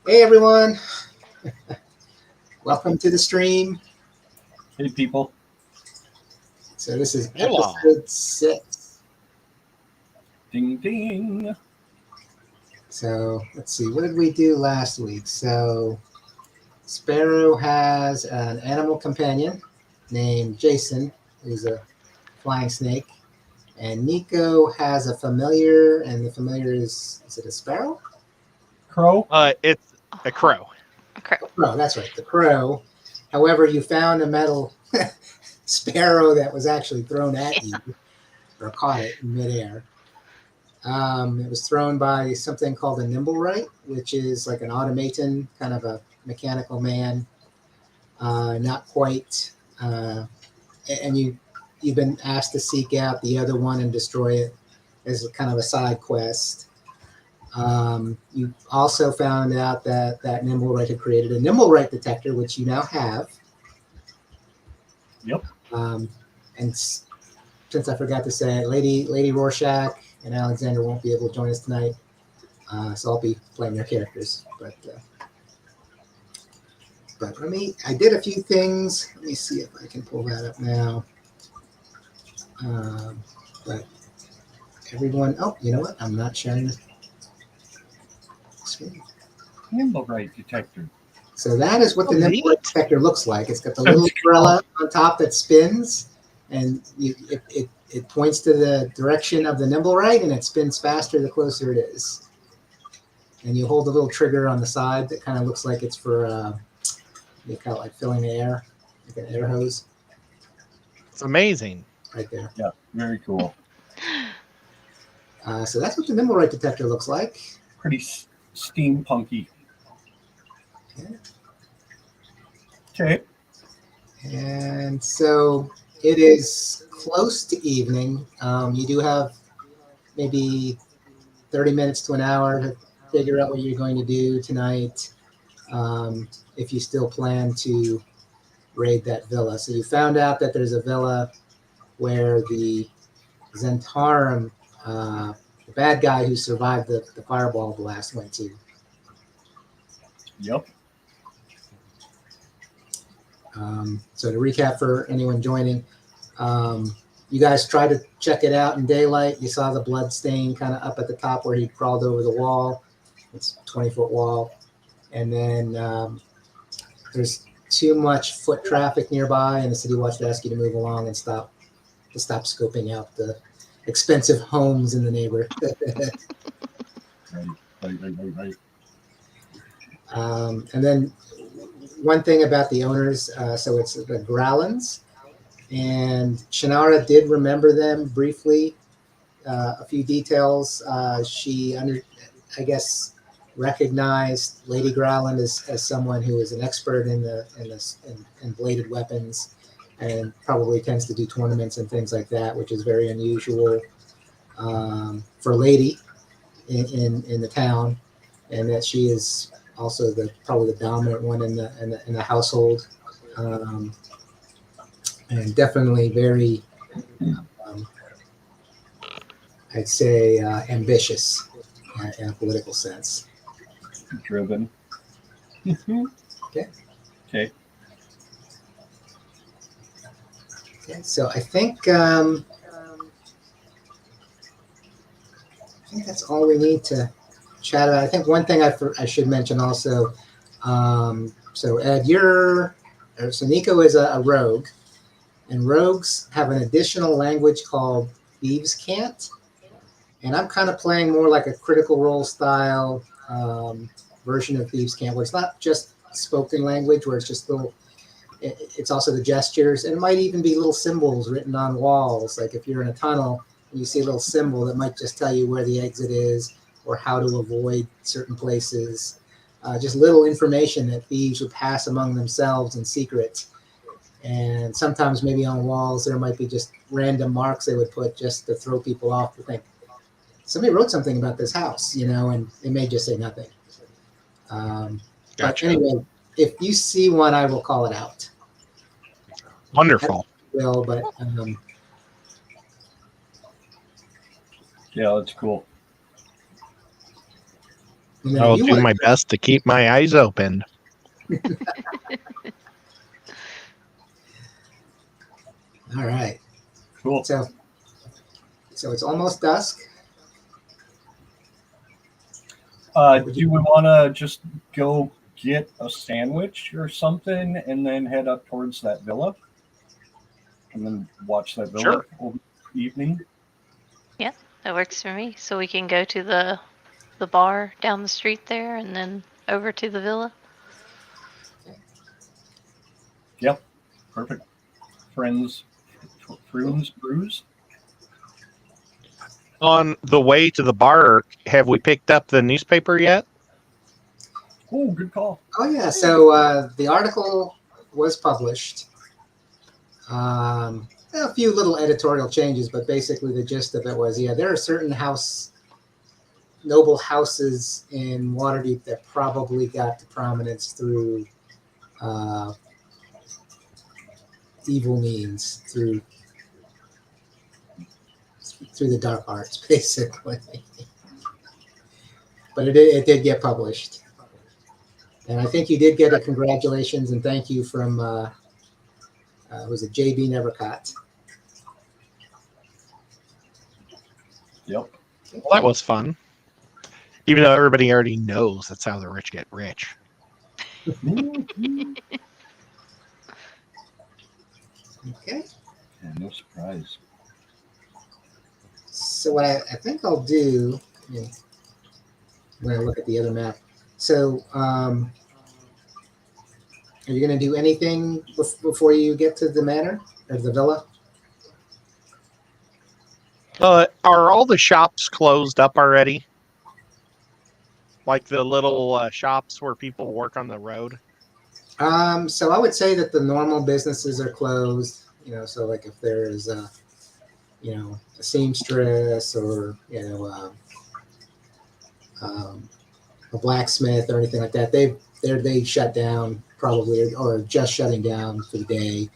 Hey everyone, welcome to the stream. Hey, people. So this is Hola. episode 6. Ding, ding. So let's see, what did we do last week? So Sparrow has an animal companion named Jason, who's a flying snake. And Nico has a familiar, and the familiar is it a sparrow? Crow? It's a crow. A crow. No, that's right, the crow. However, you found a metal sparrow that was actually thrown at you, or caught it in midair. It was thrown by something called a nimblewright, which is like an automaton, kind of a mechanical man. Not quite, and you've been asked to seek out the other one and destroy it as a kind of a side quest. You also found out that nimblewright had created a nimblewright detector, which you now have. Yep. And since I forgot to say it, Lady Rorschach and Alexander won't be able to join us tonight, so I'll be playing their characters. But I did a few things. Let me see if I can pull that up now. But everyone, oh, you know what? I'm not sharing the screen. Nimblewright detector. So that is what the neat. nimblewright detector looks like. It's got the little umbrella on top that spins, and it points to the direction of the nimblewright, and it spins faster the closer it is. And you hold the little trigger on the side that kind of looks like it's for you call it like filling the air, like an air hose, It's amazing. right there. Yeah, very cool. So that's what the nimblewright detector looks like. Pretty steampunky. Yeah. Okay. And so it is close to evening. You do have maybe 30 minutes to an hour to figure out what you're going to do tonight, if you still plan to raid that villa. So you found out that there's a villa where the Zentarum, the bad guy who survived the fireball blast, went to. Yep. So to recap for anyone joining, you guys tried to check it out in daylight. You saw the blood stain kind of up at the top where he crawled over the wall. It's a 20-foot wall. And then there's too much foot traffic nearby, and the city watch to ask you to move along and stop scoping out the expensive homes in the neighborhood. Right. And then one thing about the owners, so it's the Growlins, and Shannara did remember them briefly. A few details. She I guess recognized Lady Growlin as someone who is an expert in bladed weapons, and probably tends to do tournaments and things like that, which is very unusual for a lady in the town, and that she is also probably the dominant one in the household, and definitely very, I'd say, ambitious in a political sense. Driven. Okay. Okay. Okay, so I think that's all we need to chat about. I think one thing I should mention also. So Ed, so Nico is a rogue, and rogues have an additional language called Thieves' Cant, and I'm kind of playing more like a Critical Role style version of Thieves' Cant, where it's not just spoken language, where it's just it's also the gestures, and it might even be little symbols written on walls. Like if you're in a tunnel and you see a little symbol that might just tell you where the exit is or how to avoid certain places. Just little information that thieves would pass among themselves in secret. And sometimes maybe on walls there might be just random marks they would put just to throw people off to think, somebody wrote something about this house, and it may just say nothing. Gotcha. But anyway, if you see one, I will call it out. Wonderful. Will, but Yeah, that's cool. And then I'll you do want my best to keep my eyes open. all right. Cool. So it's almost dusk. Do we want to just go get a sandwich or something and then head up towards that villa? And then watch that villa Sure. over the evening? That works for me. So we can go to the bar down the street there and then over to the villa. Yep. Perfect. Friends, brews. On the way to the bar, have we picked up the newspaper yet? Oh, good call. Oh yeah. So the article was published. A few little editorial changes, but basically the gist of it was, there are certain noble houses in Waterdeep that probably got to prominence through evil means, through the dark arts, basically. But it did get published, and I think you did get a congratulations and thank you from was it JB Nevercott? Yep. Well, that was fun. Even though everybody already knows that's how the rich get rich. Okay. Yeah, no surprise. So what I think I'll do, I'm going to look at the other map. So are you going to do anything before you get to the manor or the villa? Are all the shops closed up already? Like the little shops where people work on the road? So I would say that the normal businesses are closed. So like if there's a seamstress or a blacksmith or anything like that, they shut down probably or just shutting down for the day.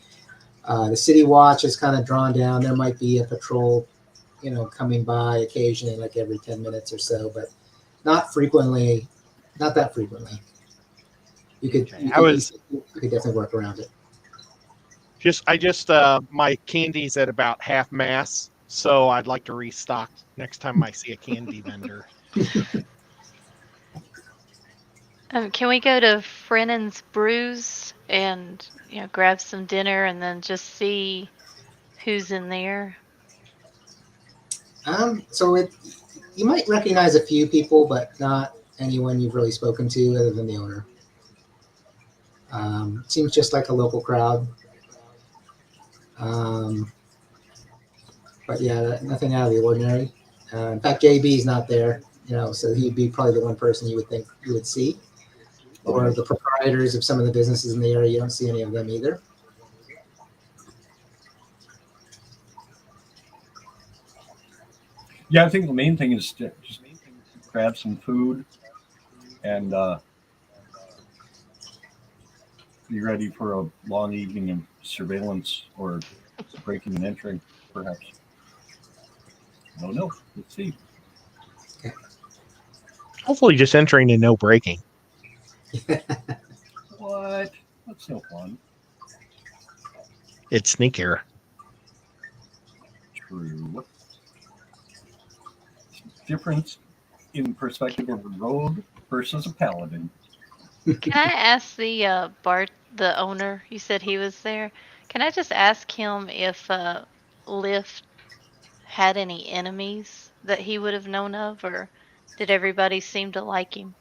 The city watch is kind of drawn down. There might be a patrol, coming by occasionally, like every 10 minutes or so, but not frequently, not that frequently. You could definitely work around it. My candy's at about half mass, so I'd like to restock next time I see a candy vendor. Can we go to Frennan's Brews and grab some dinner and then just see who's in there? You might recognize a few people, but not anyone you've really spoken to other than the owner. Seems just like a local crowd. But yeah, nothing out of the ordinary. In fact, JB's not there, so he'd be probably the one person you would think you would see. Or the proprietors of some of the businesses in the area, you don't see any of them either. Yeah, I think the main thing is to just grab some food and be ready for a long evening of surveillance or breaking and entering, perhaps. I don't know. Let's see. Okay. Hopefully just entering and no breaking. What? That's no fun. It's sneakier. True. Difference in perspective of a rogue versus a paladin. Can I ask the owner? You said he was there. Can I just ask him if Lyft had any enemies that he would have known of, or did everybody seem to like him?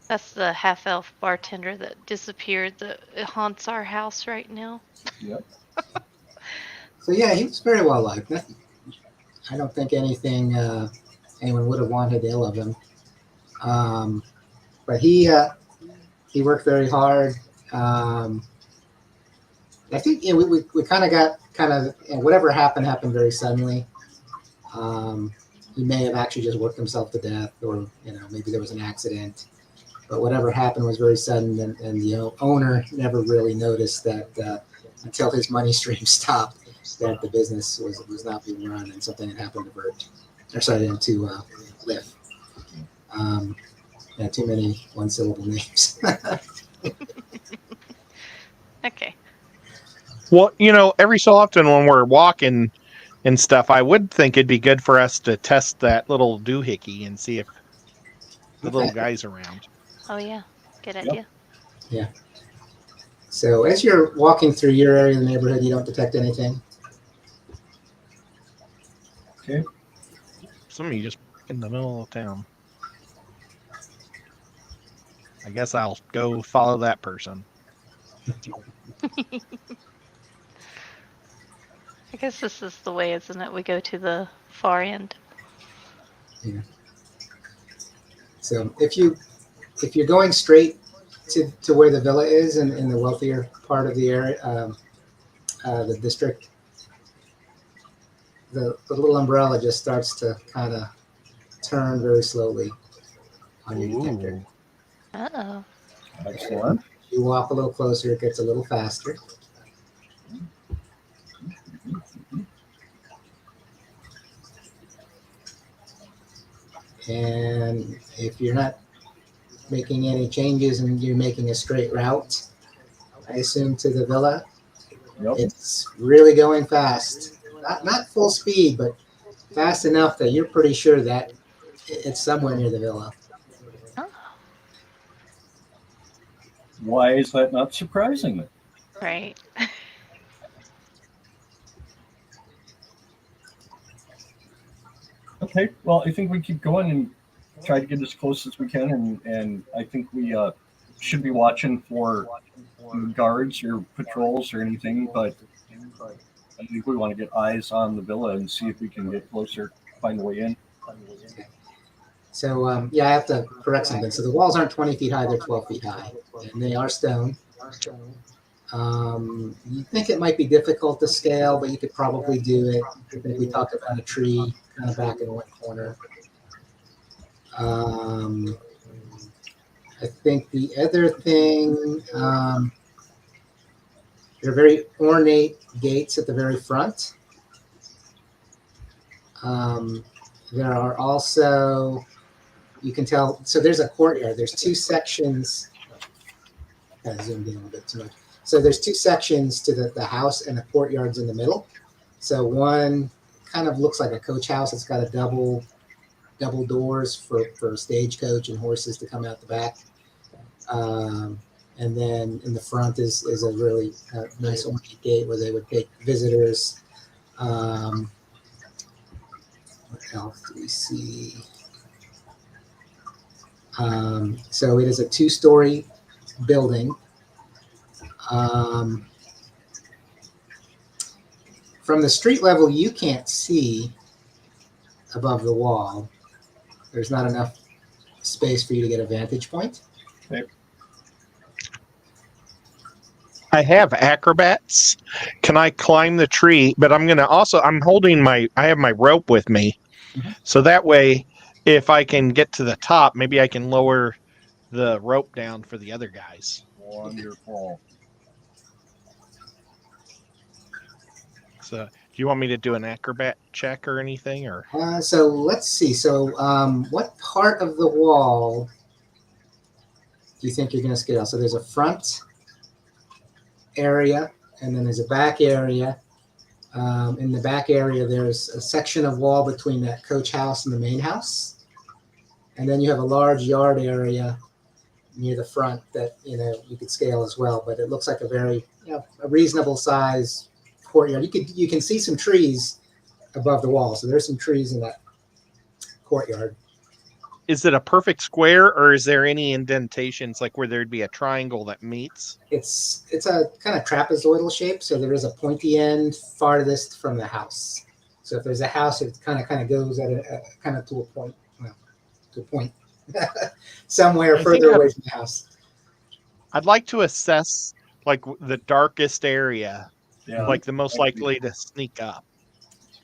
That's the half-elf bartender that disappeared that haunts our house right now. Yep. So yeah, he was very well liked. I don't think anyone would have wanted ill of him. But he worked very hard. I think we kind of got whatever happened very suddenly. He may have actually just worked himself to death, or maybe there was an accident. But whatever happened was very sudden, and the owner never really noticed that until his money stream stopped, that the business was not being run, and something had happened to Liv. Yeah, too many one-syllable names. Okay. Well, every so often when we're walking and stuff, I would think it'd be good for us to test that little doohickey and see if the little guy's around. Oh yeah. Good Yep. idea. Yeah. So as you're walking through your area of the neighborhood, you don't detect anything. Okay. Somebody just in the middle of town. I guess I'll go follow that person. I guess this is the way, isn't it? We go to the far end. Yeah. So if you're going straight to where the villa is in the wealthier part of the area, the district, the little umbrella just starts to kind of turn very slowly on your detector. Uh-oh. Excellent. You walk a little closer, it gets a little faster. And if you're not making any changes and you're making a straight route, I assume, to the villa, Yep. it's really going fast. Not full speed, but fast enough that you're pretty sure that it's somewhere near the villa. Oh, Why is that not surprising? right. Okay. Well, I think we keep going and try to get as close as we can, and I think we should be watching for guards or patrols or anything, but I think we want to get eyes on the villa and see if we can get closer, find a way in. So yeah, I have to correct something. So the walls aren't 20 feet high; they're 12 feet high, and they are stone. You think it might be difficult to scale, but you could probably do it. I think we talked about a tree kind of back in one corner. I think the other thing, there are very ornate gates at the very front. There are also, you can tell, so there's a courtyard. There's two sections. Kind of zoomed in a little bit too much. So there's two sections to the house, and the courtyard's in the middle. So one kind of looks like a coach house. It's got a double doors for stagecoach and horses to come out the back. And then in the front is a really nice ornate gate where they would take visitors. What else do we see? So it is a 2-story building. From the street level, you can't see above the wall. There's not enough space for you to get a vantage point. Okay. I have acrobats. Can I climb the tree? But I'm I have my rope with me. Mhm. So that way, if I can get to the top, maybe I can lower the rope down for the other guys. Wonderful. So do you want me to do an acrobat check or anything? Or So let's see. So what part of the wall do you think you're going to scale? So there's a front area, and then there's a back area. In the back area, there's a section of wall between that coach house and the main house. And then you have a large yard area near the front that you could scale as well. But it looks like a very a reasonable size courtyard. You can see some trees above the wall. So there's some trees in that courtyard. is it a perfect square, or is there any indentations like where there'd be a triangle that meets? It's a kind of trapezoidal shape, so there is a pointy end farthest from the house. So if there's a house, it kind of goes at a kind of to a point, somewhere further away from the house. I'd like to assess like the darkest area, Yeah. like the most likely to sneak up.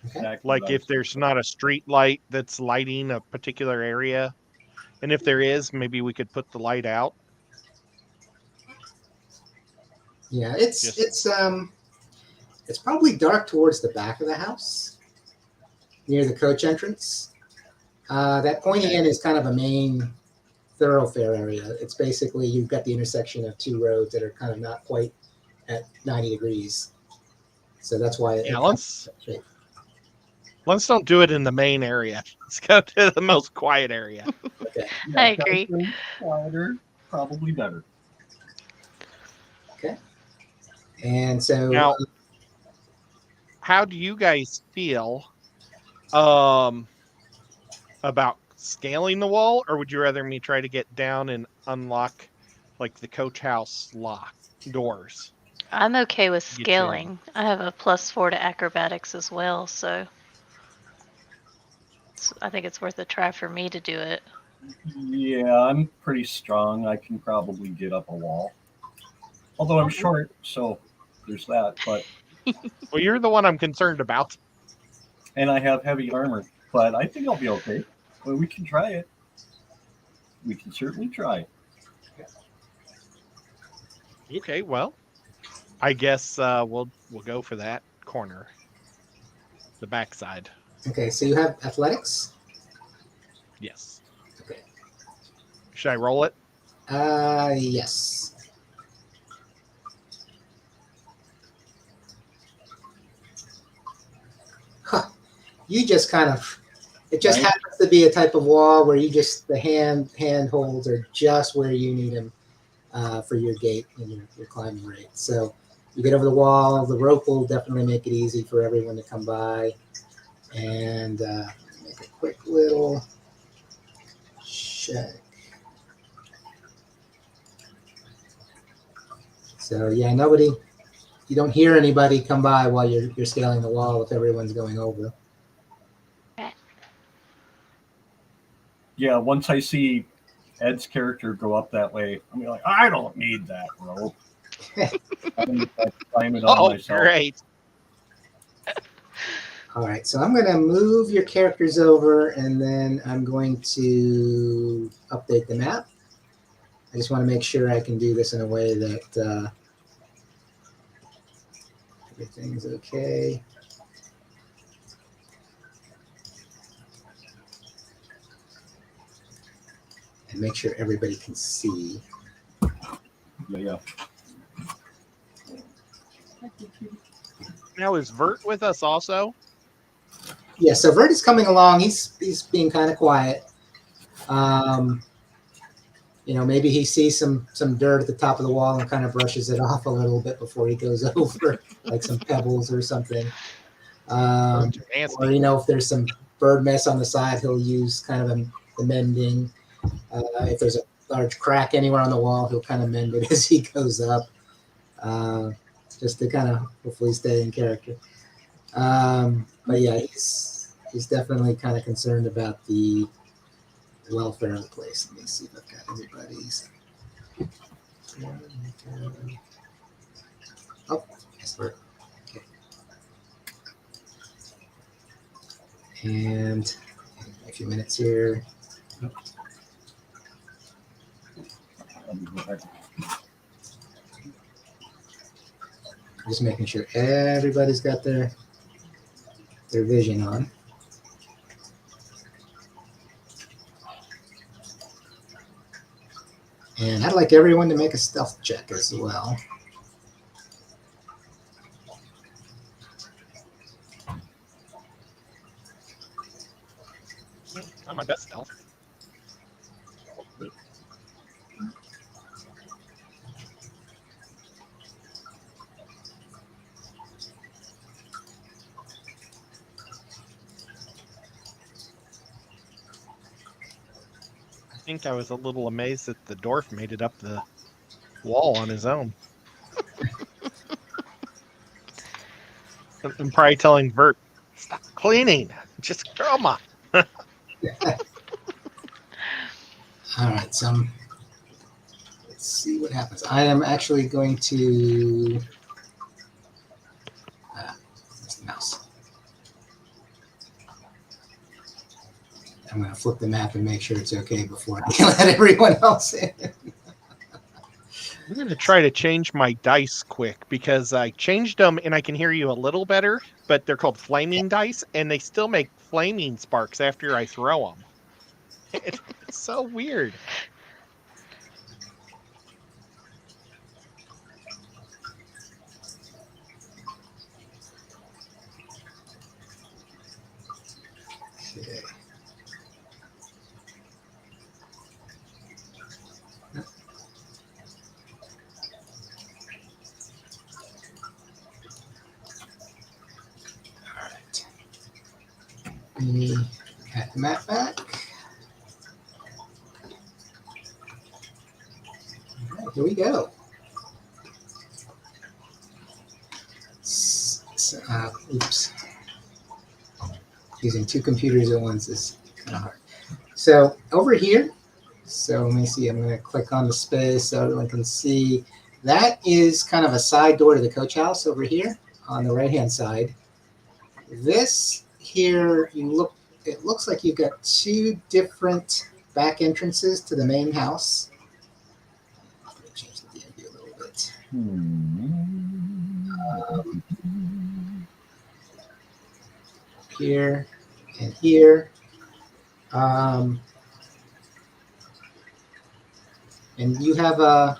Okay. Exactly Like right. if there's not a street light that's lighting a particular area, and if there is, maybe we could put the light out. Yeah, it's probably dark towards the back of the house, near the coach entrance. That pointy end is kind of a main thoroughfare area. It's basically you've got the intersection of two roads that are kind of not quite at 90 degrees. So that's why Yeah, let's let's don't do it in the main area. Let's go to the most quiet area. okay. I agree. Quieter, probably better. Okay. And so Now, how do you guys feel about scaling the wall, or would you rather me try to get down and unlock like the coach house lock doors? I'm okay with Get you in. scaling. I have a +4 to acrobatics as well, so I think it's worth a try for me to do it. Yeah, I'm pretty strong. I can probably get up a wall. Although I'm short, so there's that. But Well, you're the one I'm concerned about. and I have heavy armor, but I think I'll be okay. Well, we can try it. We can certainly try. Okay, well, I guess we'll go for that corner, the backside. okay, so you have athletics. Yes. Okay. Should I roll it? Yes. Huh. You just kind of. It just Right. happens to be a type of wall where you just the handholds are just where you need them for your gait and your climbing rate. So you get over the wall. The rope will definitely make it easy for everyone to come by. And make a quick little check. So yeah, you don't hear anybody come by while you're scaling the wall if everyone's going over. Yeah, once I see Ed's character go up that way, I'm like, I don't need that rope. I'm gonna climb it on Oh, myself. great. All right, so I'm going to move your characters over, and then I'm going to update the map. I just want to make sure I can do this in a way that everything's okay. And make sure everybody can see. Yeah. Now, is Vert with us also? Yeah, so Vert is coming along. He's being kind of quiet. Maybe he sees some dirt at the top of the wall and kind of brushes it off a little bit before he goes over, like some pebbles or something. Or if there's some bird mess on the side, he'll use kind of the mending. If there's a large crack anywhere on the wall, he'll kind of mend it as he goes up, just to kind of hopefully stay in character. But yeah, he's definitely kind of concerned about the welfare of the place. Let me see if I've got everybody's. Oh, yes, Bert. Okay. And a few minutes here. Just making sure everybody's got their vision on. And I'd like everyone to make a stealth check as well. Not my best stealth. I think I was a little amazed that the dwarf made it up the wall on his own. I'm probably telling Vert, stop cleaning. Just come on. All right, so let's see what happens. I am actually going to. Where's the mouse? I'm going to flip the map and make sure it's okay before I let everyone else in. I'm going to try to change my dice quick because I changed them and I can hear you a little better, but they're called flaming dice and they still make flaming sparks after I throw them. It's so weird. Okay. All right. Let me add the map back. All right, here we go. Oops. Using two computers at once is kind of hard. So over here, so let me see, I'm going to click on the space so everyone can see. That is kind of a side door to the coach house over here on the right-hand side. This here, it looks like you've got two different back entrances to the main house. Let me change the DMV a little bit. Here and here. And you have I'm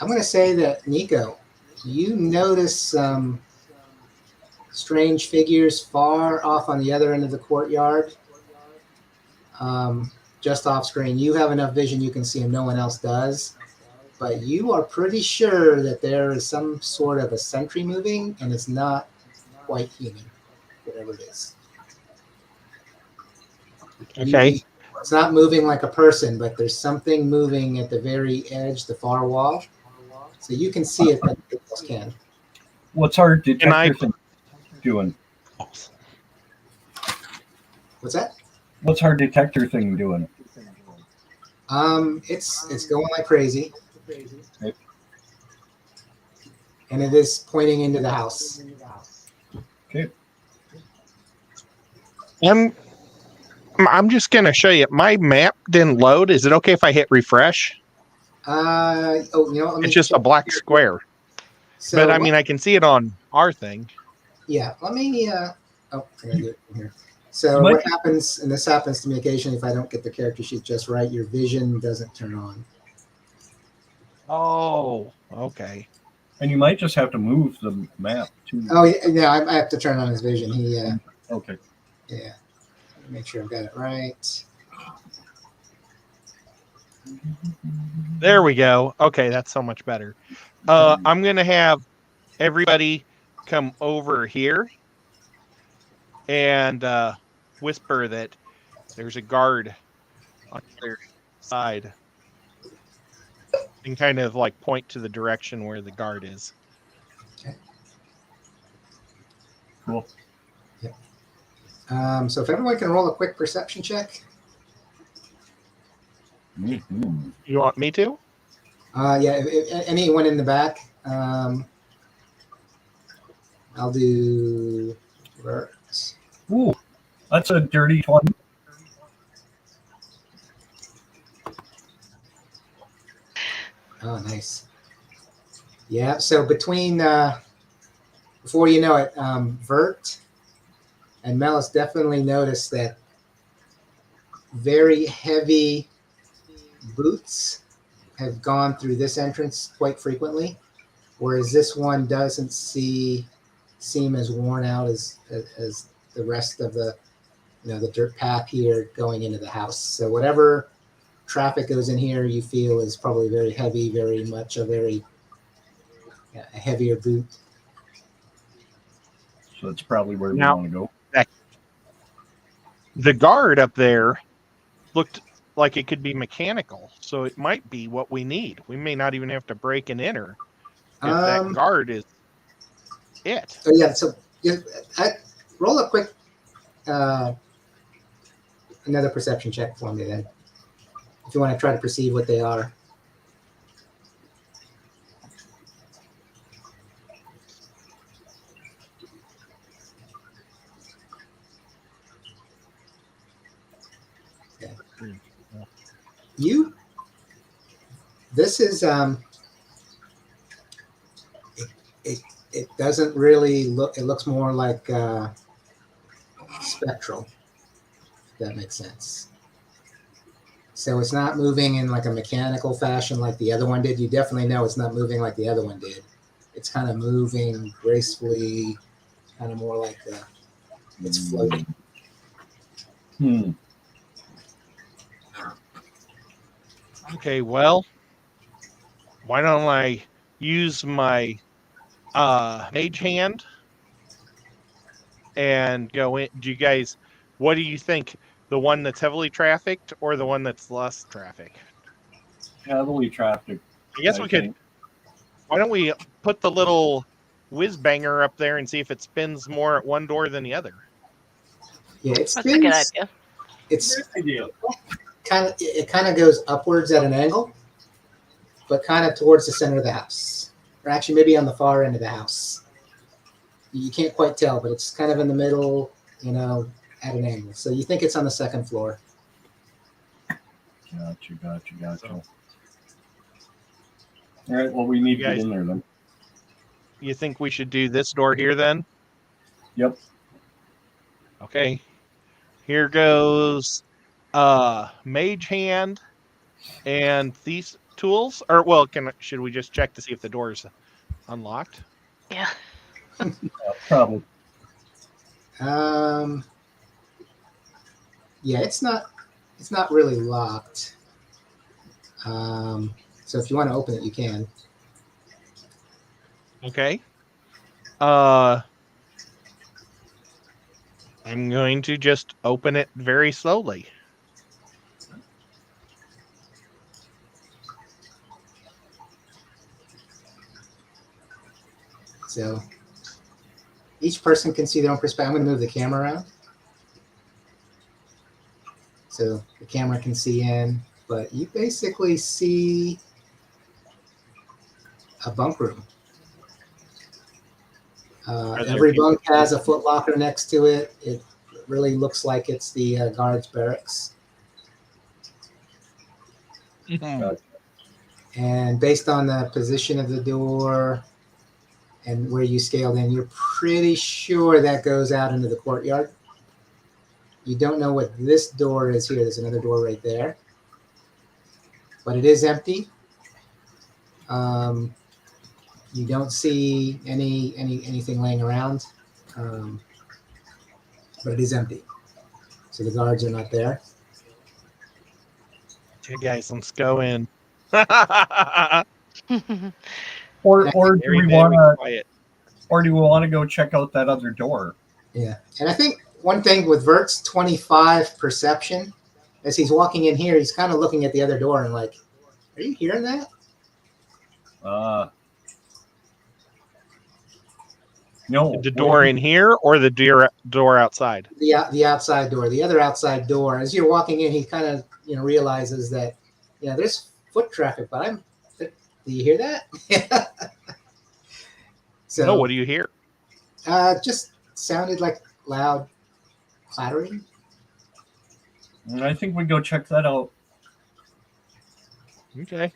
going to say that, Nico, you notice some strange figures far off on the other end of the courtyard, just off screen. You have enough vision, you can see them, no one else does. But you are pretty sure that there is some sort of a sentry moving, and it's not quite human, whatever it is. Okay. It's not moving like a person, but there's something moving at the very edge, the far wall. So you can see it, but nobody else can. What's our detector thing doing? What's that? What's our detector thing doing? It's going like crazy. Okay. And it is pointing into the house. Okay. I'm just gonna show you. My map didn't load. Is it okay if I hit refresh? Let me It's just a black square. So, But I mean, I can see it on our thing. yeah, let me. I gotta do it from here. So what happens, and this happens to me occasionally if I don't get the character sheet just right, your vision doesn't turn on. Oh, okay. And you might just have to move the map too. Oh yeah, I have to turn on his vision. Okay. Yeah. Make sure I've got it right. There we go. Okay, that's so much better. I'm gonna have everybody come over here and whisper that there's a guard on the other side, and kind of like point to the direction where the guard is. Okay. Cool. Yep. So if everyone can roll a quick perception check. Mm-hmm. You want me to? Yeah, if anyone in the back. I'll do Vert. Ooh, that's a dirty 20. Oh, nice. Yeah, so between, before you know it, Vert and Melis definitely noticed that very heavy boots have gone through this entrance quite frequently, whereas this one doesn't seem as worn out as the rest of the the dirt path here going into the house. So whatever traffic goes in here, you feel is probably very heavy, very much a heavier boot. So that's probably where we Now- want to go. The guard up there looked like it could be mechanical, so it might be what we need. We may not even have to break and enter if that guard is it. So yeah, so roll a quick another perception check for me then, if you want to try to perceive what they are. Okay. This is it doesn't really look, it looks more like spectral. That makes sense. So it's not moving in like a mechanical fashion like the other one did. You definitely know it's not moving like the other one did. It's kind of moving gracefully, kind of more like it's floating. Okay, well, why don't I use my mage hand and go in? Do you guys, what do you think? The one that's heavily trafficked or the one that's less traffic? Heavily trafficked. I guess we could. Why don't we put the little whiz banger up there and see if it spins more at one door than the other? Yeah, it That's a good spins. idea. It's idea. it kind of goes upwards at an angle, but kind of towards the center of the house, or actually maybe on the far end of the house. You can't quite tell, but it's kind of in the middle, at an angle. So you think it's on the second floor. Gotcha. All right, well, we need to get in there then. You think we should do this door here then? Yep. Okay. Here goes mage hand and these tools. Or well, should we just check to see if the door is unlocked? Yeah. Probably. Yeah, it's not really locked. So if you want to open it, you can. Okay. I'm going to just open it very slowly. So each person can see their own perspective. I'm going to move the camera around. So the camera can see in, but you basically see a bunk room. Every bunk has a foot locker next to it. It really looks like it's the guards' barracks. And based on the position of the door and where you scaled in, you're pretty sure that goes out into the courtyard. You don't know what this door is here. There's another door right there. But it is empty. You don't see anything laying around. But it is empty. So the guards are not there. Okay, guys, let's go in. Or do we want to go check out that other door? Yeah, and I think one thing with Vert's 25 perception, as he's walking in here, he's kind of looking at the other door and like, are you hearing that? No. The door in here or the door outside? The outside door, the other outside door. As you're walking in, he kind of realizes that there's foot traffic, but do you hear that? So no, what do you hear? Just sounded like loud clattering. And I think we go check that out. Okay.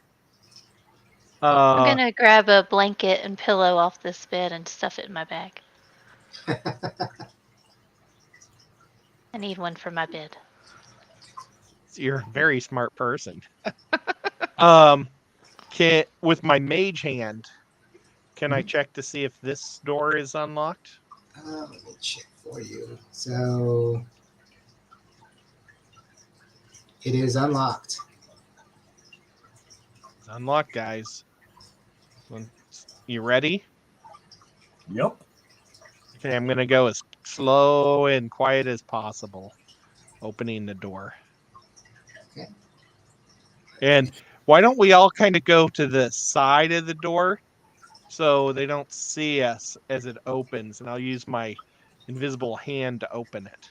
I'm gonna grab a blanket and pillow off this bed and stuff it in my bag. I need one for my bed. You're a very smart person. With my mage hand, can I check to see if this door is unlocked? Let me check for you. So it is unlocked. It's unlocked, guys. You ready? Yep. Okay, I'm going to go as slow and quiet as possible, opening the door. Okay. And why don't we all kind of go to the side of the door so they don't see us as it opens, and I'll use my invisible hand to open it.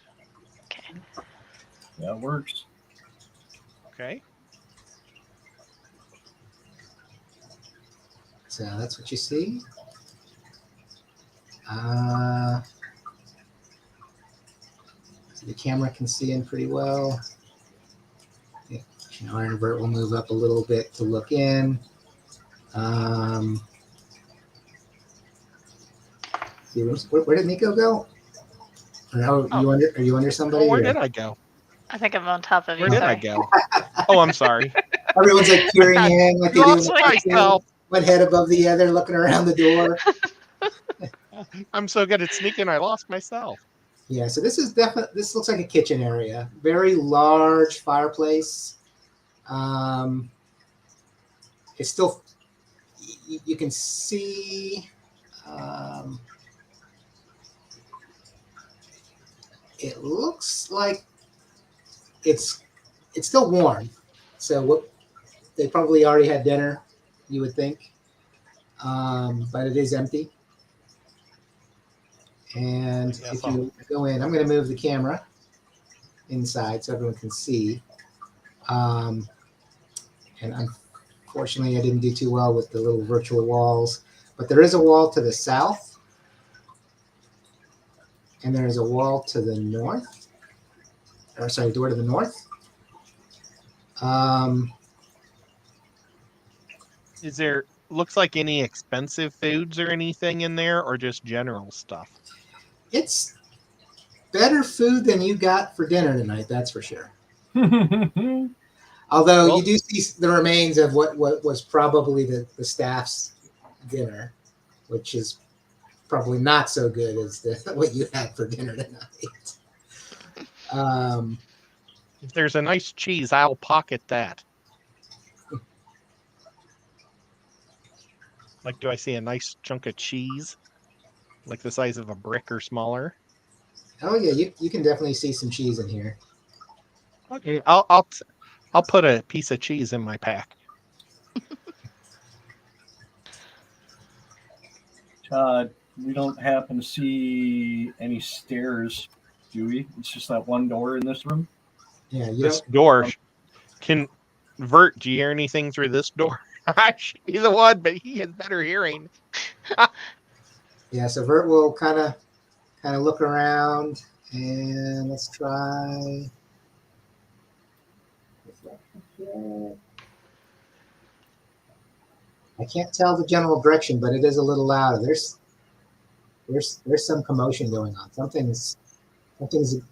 Okay. That works. Okay. So that's what you see. So the camera can see in pretty well. Yeah, Iron Vert will move up a little bit to look in. Where did Nico go? Are you under somebody? Where did I go? I think I'm on top of you. Where did I Sorry. go? Oh, I'm sorry. Everyone's like peering in, like they do. Lost myself. One head above the other, looking around the door. I'm so good at sneaking, I lost myself. Yeah, so this is definitely, this looks like a kitchen area. Very large fireplace. It's still, you can see, it looks like it's still warm. So what they probably already had dinner, you would think, but it is empty. And Yeah, if so- you go in, I'm going to move the camera inside so everyone can see. And unfortunately, I didn't do too well with the little virtual walls, but there is a wall to the south, and there is a wall to the north. Or sorry, door to the north. Is there looks like any expensive foods or anything in there, or just general stuff? It's better food than you got for dinner tonight, that's for sure. Although Well- you do see the remains of what was probably the staff's dinner, which is probably not so good as what you had for dinner tonight. If there's a nice cheese, I'll pocket that. Like, do I see a nice chunk of cheese? Like the size of a brick or smaller? Oh yeah, you can definitely see some cheese in here. Okay, I'll put a piece of cheese in my pack. We don't happen to see any stairs, do we? It's just that one door in this room. Yeah, you This don't. door can Vert, do you hear anything through this door? I should be the one, but he has better hearing. Yeah, so Vert will kind of look around, and let's try. I can't tell the general direction, but it is a little louder. There's some commotion going on. Something's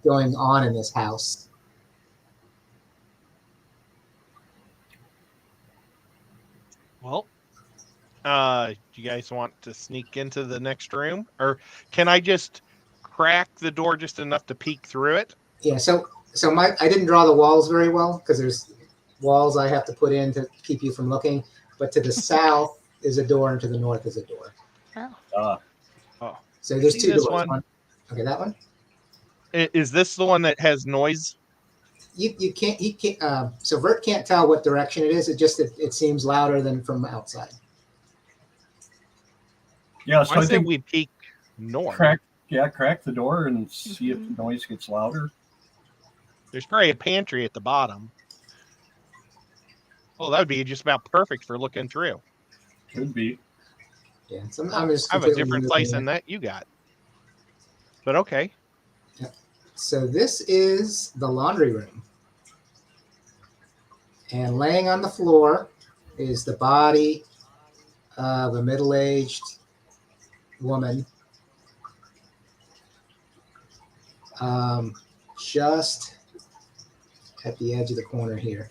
going on in this house. Well, do you guys want to sneak into the next room? Or can I just crack the door just enough to peek through it? Yeah, so I didn't draw the walls very well because there's walls I have to put in to keep you from looking. But to the south is a door, and to the north is a door. Oh. So there's See two this doors. one? Okay, that one. Is this the one that has noise? You can't. He can't. So Vert can't tell what direction it is. It seems louder than from outside. Yeah, so I I said think we peek north. crack the door and see if the noise gets louder. There's probably a pantry at the bottom. Oh, that would be just about perfect for looking through. Could be. Yeah, I'm just I have a completely different moving place it. than that you got. But okay. So this is the laundry room, and laying on the floor is the body of a middle-aged woman. Just at the edge of the corner here.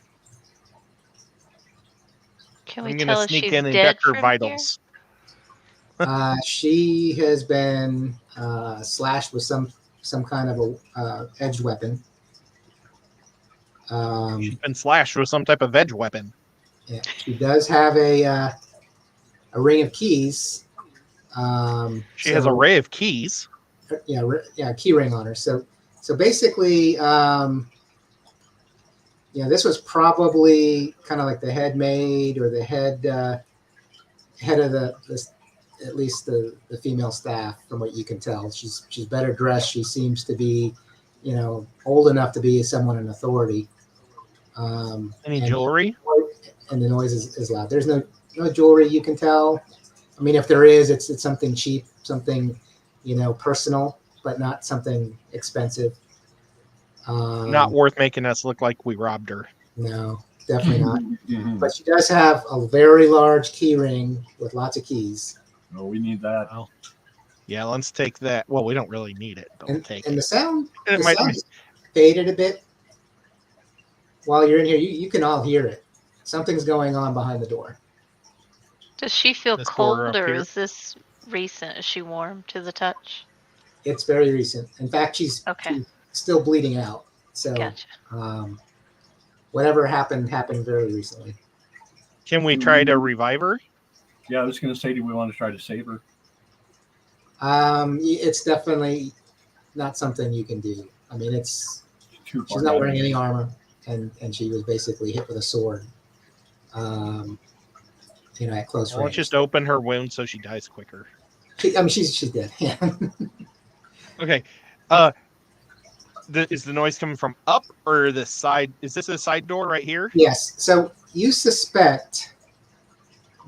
Can we I'm tell gonna if sneak she's in and dead check her from vitals. She has been slashed with some kind of a edged weapon. She's been slashed with some type of edge weapon. Yeah, she does have a ring of keys. She has a ray of keys. Yeah, key ring on her. So basically, this was probably kind of like the head maid or the head of at least the female staff, from what you can tell. She's better dressed. She seems to be, old enough to be someone in authority. Any jewelry? And the noise is loud. There's no jewelry you can tell. I mean, if there is, it's something cheap, something, personal, but not something expensive. Not worth making us look like we robbed her. No, definitely not. Mhm. But she does have a very large key ring with lots of keys. No, we need that. Oh. Yeah, let's take that. Well, we don't really need it, but we'll take And it. the sound, It the might sound be- faded a bit while you're in here, you can all hear it. Something's going on behind the door. Does she feel This door cold, up or here? is this recent? Is she warm to the touch? It's very recent. In fact, she's Okay. still bleeding out. So Gotcha. whatever happened very recently. Can we try to revive her? Yeah, I was going to say, do we want to try to save her? It's definitely not something you can do. I mean, Too far she's not down. wearing any armor, and she was basically hit with a sword. At close Well, let's range. just open her wound so she dies quicker. She's dead. Yeah. Okay. Is the noise coming from up or the side? Is this a side door right here? Yes. So you suspect,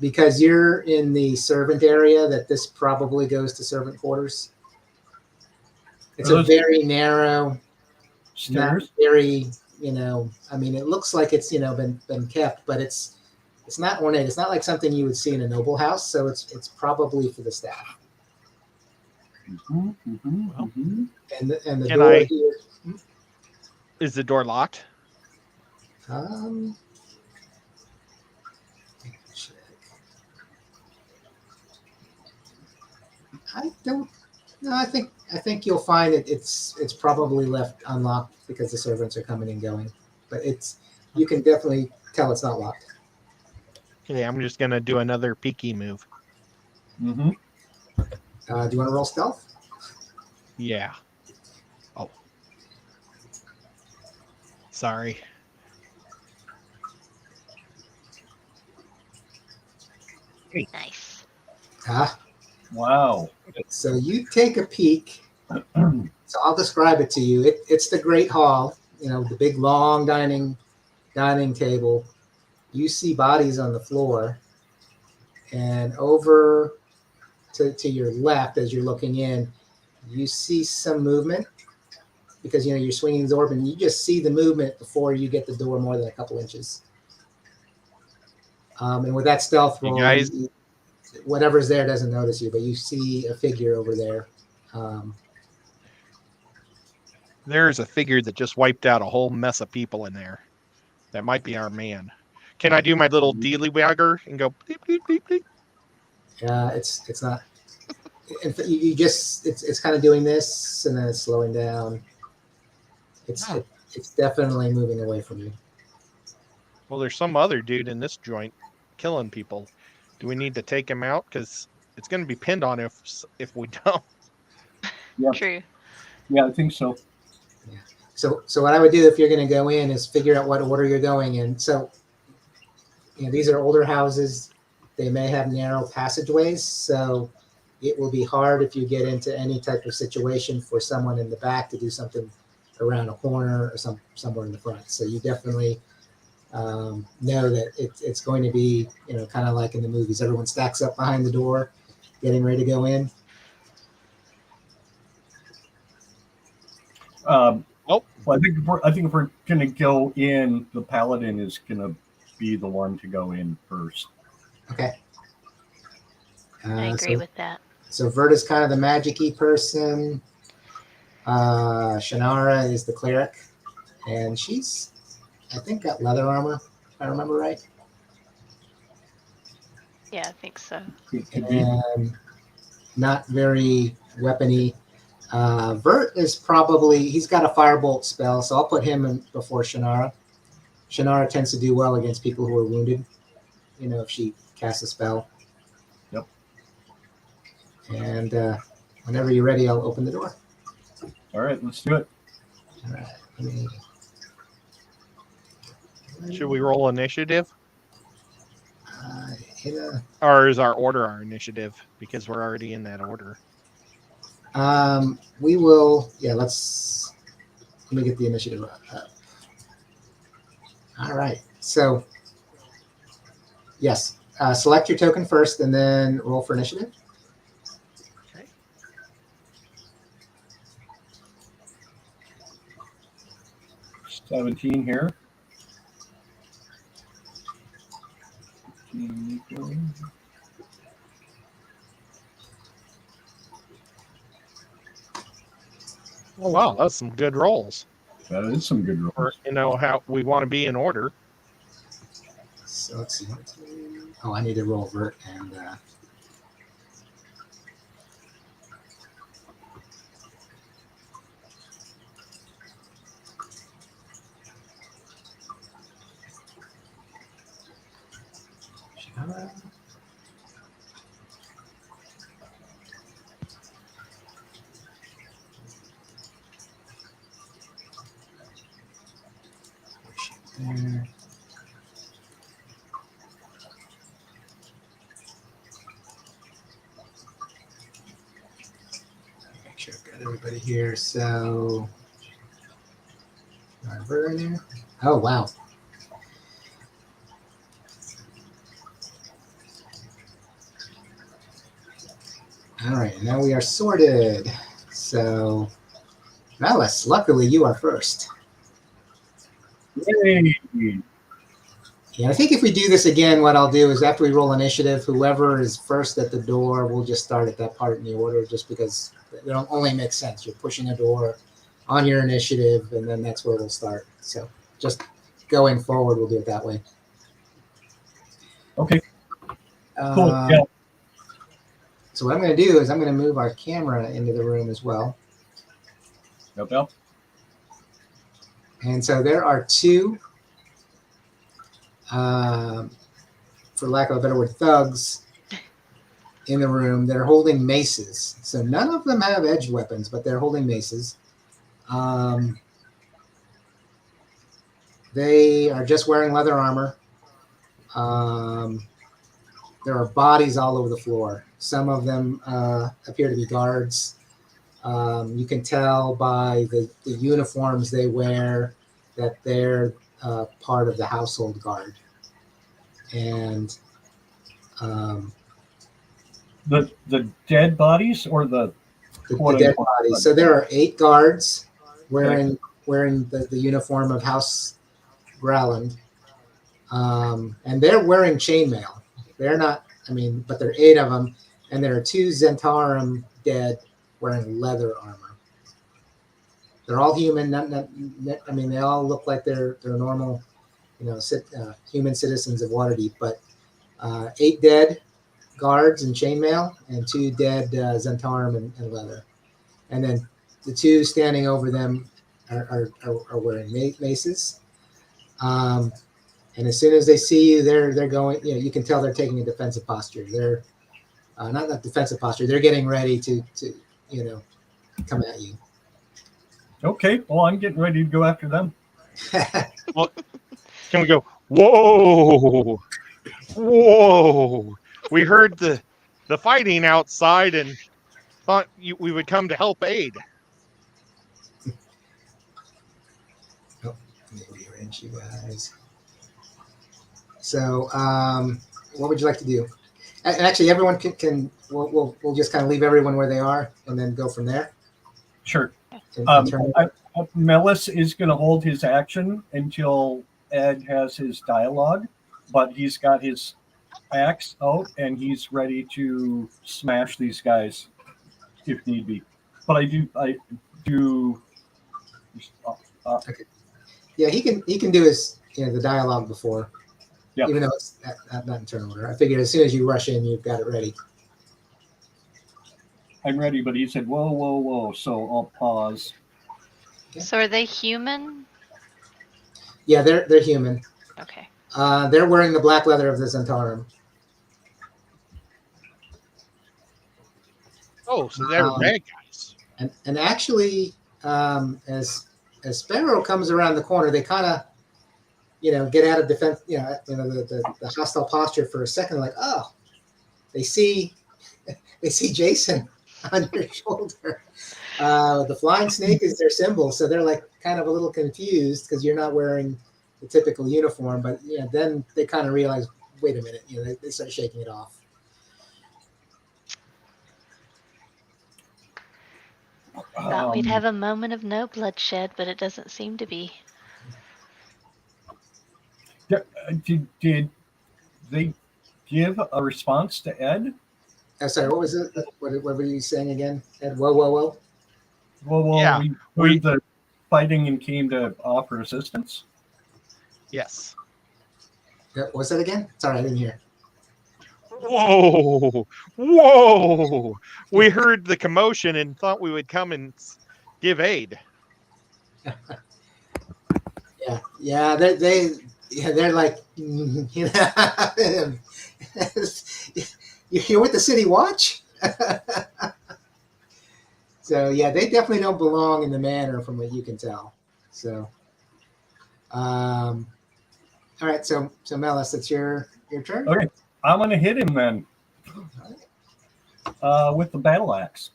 because you're in the servant area, that this probably goes to servant quarters. It's a very narrow, not Stairs? very, I mean, it looks like it's, been kept, but it's not ornate. It's not like something you would see in a noble house. So it's probably for the staff. And the Can door I- here. Is the door locked? Check. I don't. No, I think you'll find it's probably left unlocked because the servants are coming and going. But you can definitely tell it's not locked. Okay, I'm just gonna do another peeky move. Mm-hmm. Do you want to roll stealth? Yeah. Oh. Sorry. Nice. Wow. So you take a peek. So I'll describe it to you. It's the Great Hall. The big long dining table. You see bodies on the floor, and over to your left as you're looking in, you see some movement because you're swinging the door, and you just see the movement before you get the door more than a couple inches. And with that stealth roll, guys- whatever's there doesn't notice you, but you see a figure over there. There's a figure that just wiped out a whole mess of people in there. That might be our man. Can I do my little dealy wagger and go bleep, bleep, bleep, bleep? It's not. You just it's kind of doing this and then it's slowing down. It's definitely moving away from you. Well, there's some other dude in this joint killing people. Do we need to take him out? Because it's going to be pinned on if we don't. Yeah. True. Yeah, I think so. So what I would do if you're going to go in is figure out what order you're going in. So these are older houses. They may have narrow passageways, so it will be hard if you get into any type of situation for someone in the back to do something around a corner or somewhere in the front. So you definitely know that it's going to be, kind of like in the movies. Everyone stacks up behind the door, getting ready to go in. Well, I think if we're gonna go in, the paladin is gonna be the one to go in first. Okay. I agree with that. So Verta's kind of the magic-y person. Shannara is the cleric, and she's, I think, got leather armor, if I remember right. Yeah, I think so. Could be. And not very weapony. Vert is probably, he's got a firebolt spell, so I'll put him in before Shannara. Shannara tends to do well against people who are wounded, if she casts a spell. Yep. And whenever you're ready, I'll open the door. All right, let's do it. All right. Should we roll initiative? Hit a, Or is our order our initiative? Because we're already in that order. we will, let me get the initiative up. All right. So, yes, select your token first and then roll for initiative. Okay. $17 here. Oh wow, that's some good rolls. That is some good or rules. how we want to be in order. So let's see. Oh, I need to roll vert and. There. Make sure I've got everybody here. So, vert in there. Oh wow. All right, now we are sorted. So, Malice, luckily you are first. Yay! Yeah, I think if we do this again, what I'll do is after we roll initiative, whoever is first at the door, we'll just start at that part in the order, just because it only makes sense. You're pushing a door on your initiative, and then that's where we'll start. So, just going forward, we'll do it that way. Okay. Cool. Yeah. So what I'm going to do is I'm going to move our camera into the room as well. Yep. And so there are two, for lack of a better word, thugs in the room. They're holding maces. So none of them have edged weapons, but they're holding maces. They are just wearing leather armor. There are bodies all over the floor. Some of them appear to be guards. You can tell by the uniforms they wear that they're part of the household guard. And the dead bodies or the dead bodies. So there are 8 guards wearing the uniform of House Growland. And they're wearing chainmail. They're not, but there are 8 of them. And there are 2 Zentarum dead wearing leather armor. They're all human. They all look like they're normal, human citizens of Waterdeep. But 8 dead guards in chainmail and 2 dead Zentarum and leather. And then the 2 standing over them are wearing maces. And as soon as they see you, they're going. You can tell they're taking a defensive posture. They're not defensive posture. They're getting ready to come at you. Okay. Well, I'm getting ready to go after them. Well, can we go? Whoa! We heard the fighting outside and thought we would come to help aid. Oh, let me rearrange you guys. So, what would you like to do? And actually, everyone can we'll just kind of leave everyone where they are and then go from there. Sure. Melis is going to hold his action until Ed has his dialogue, but he's got his axe out and he's ready to smash these guys if need be. But I do. Okay. Yeah, he can do his the dialogue before. Yep. Even though it's not in turn order. I figured as soon as you rush in, you've got it ready. I'm ready, but he said, whoa. So I'll pause. Okay. So are they human? Yeah, they're human. Okay. They're wearing the black leather of the Zentarum. Oh, so they're bad guys. And actually, as Sparrow comes around the corner, they kind of get out of defense, the hostile posture for a second, like, oh, they see Jason on your shoulder. The flying snake is their symbol, so they're like kind of a little confused because you're not wearing the typical uniform. But then they kind of realize, wait a minute, they start shaking it off. Thought we'd have a moment of no bloodshed, but it doesn't seem to be. Did they give a response to Ed? Sorry, what was it? What were you saying again, Ed? Whoa. Well, Yeah, we heard fighting and came to offer assistance? Yes. What's that again? Sorry, I didn't hear. Whoa! Whoa! We heard the commotion and thought we would come and give aid. Yeah. They're like, you're with the City Watch. So yeah, they definitely don't belong in the manor, from what you can tell. So, all right. So Melis, it's your turn. Okay, I'm gonna hit him then with the battle axe.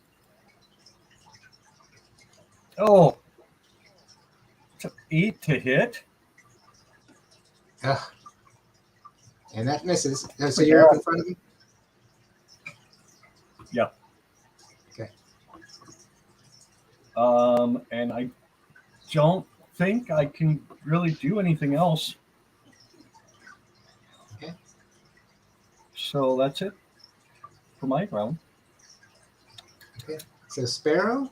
Oh, it's 8 to hit. Ugh. And that misses. So you're up in front of him. Yeah. Okay. And I don't think I can really do anything else. Okay. So that's it for my round. Okay. So Sparrow.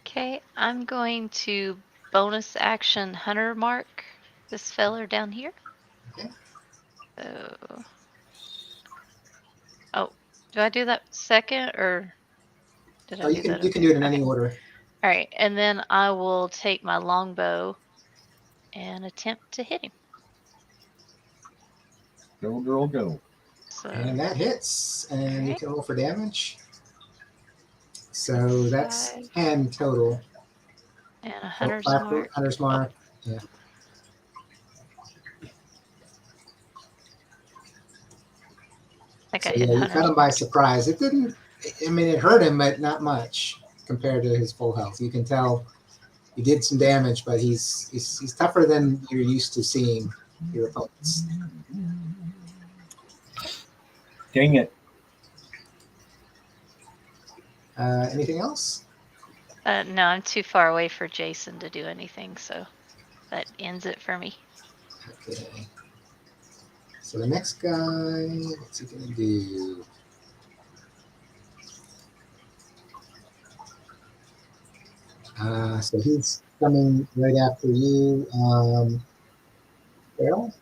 Okay, I'm going to bonus action Hunter Mark this feller down here. Okay. So, oh, do I do that second or did I Oh, do you can that? do it in Okay. any order. All right, and then I will take my longbow and attempt to hit him. Go, girl, go. So, And that hits, and you Alright. can roll for damage. So that's 5 10 total. and a Oh, hunter's 5 mark. hunter's mark. Yeah. I think So I hit yeah, you hunter's caught him by mark. surprise. It didn't. I mean, it hurt him, but not much compared to his full health. You can tell he did some damage, but he's tougher than you're used to seeing your opponents. Dang it. Anything else? No, I'm too far away for Jason to do anything, so that ends it for me. Okay. So the next guy, what's he gonna do? So he's coming right after you, Carol.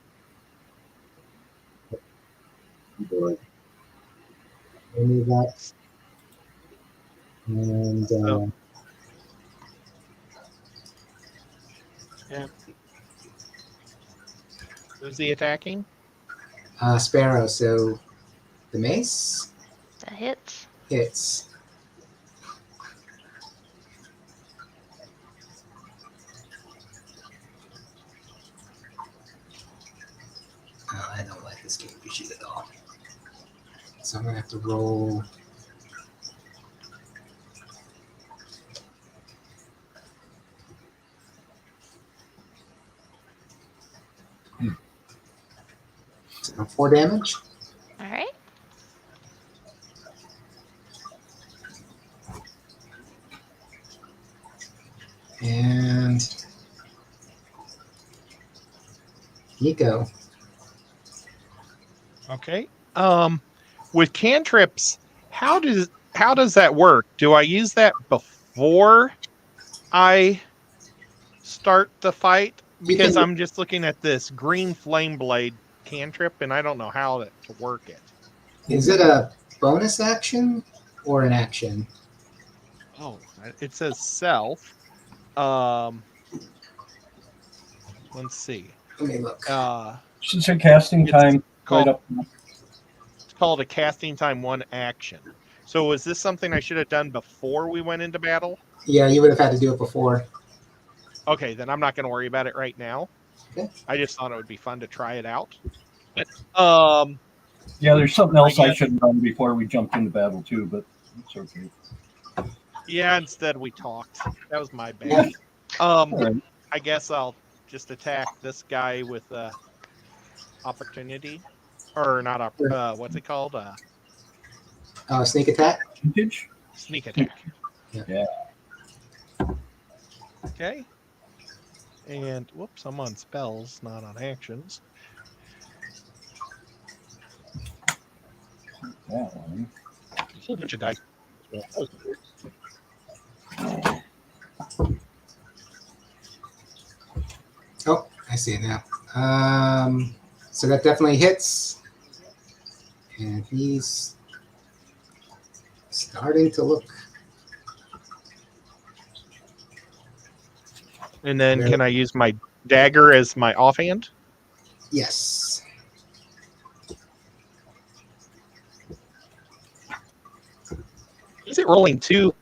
Remove that. And Yeah. Who's he attacking? Sparrow. So the mace That hits. hits. Oh, I don't like this game sheet at all. So I'm gonna have to roll. So 4 damage. All right. And Nico. Okay. With cantrips, how does that work? Do I use that before I start the fight? Because I'm just looking at this green flame blade cantrip, and I don't know how to work it. Is it a bonus action or an action? Oh, it says self. Let's see. Let me look. Since a casting time called- right up. It's called a casting time 1 action. So is this something I should have done before we went into battle? Yeah, you would have had to do it before. Okay, then I'm not going to worry about it right now. Okay. I just thought it would be fun to try it out. But, Yeah, there's something else I should have done before we jumped into battle too, but it's okay. yeah, instead we talked. That was my bad. Right. I guess I'll just attack this guy with opportunity, or not? What's it called? Sneak attack. Vintage? Sneak attack. Yeah. Okay. And whoops, I'm on spells, not on actions. That one. A whole bunch of dice. I see it now. So that definitely hits. And he's starting to look. And then Very- can I use my dagger as my offhand? Yes. Is it rolling two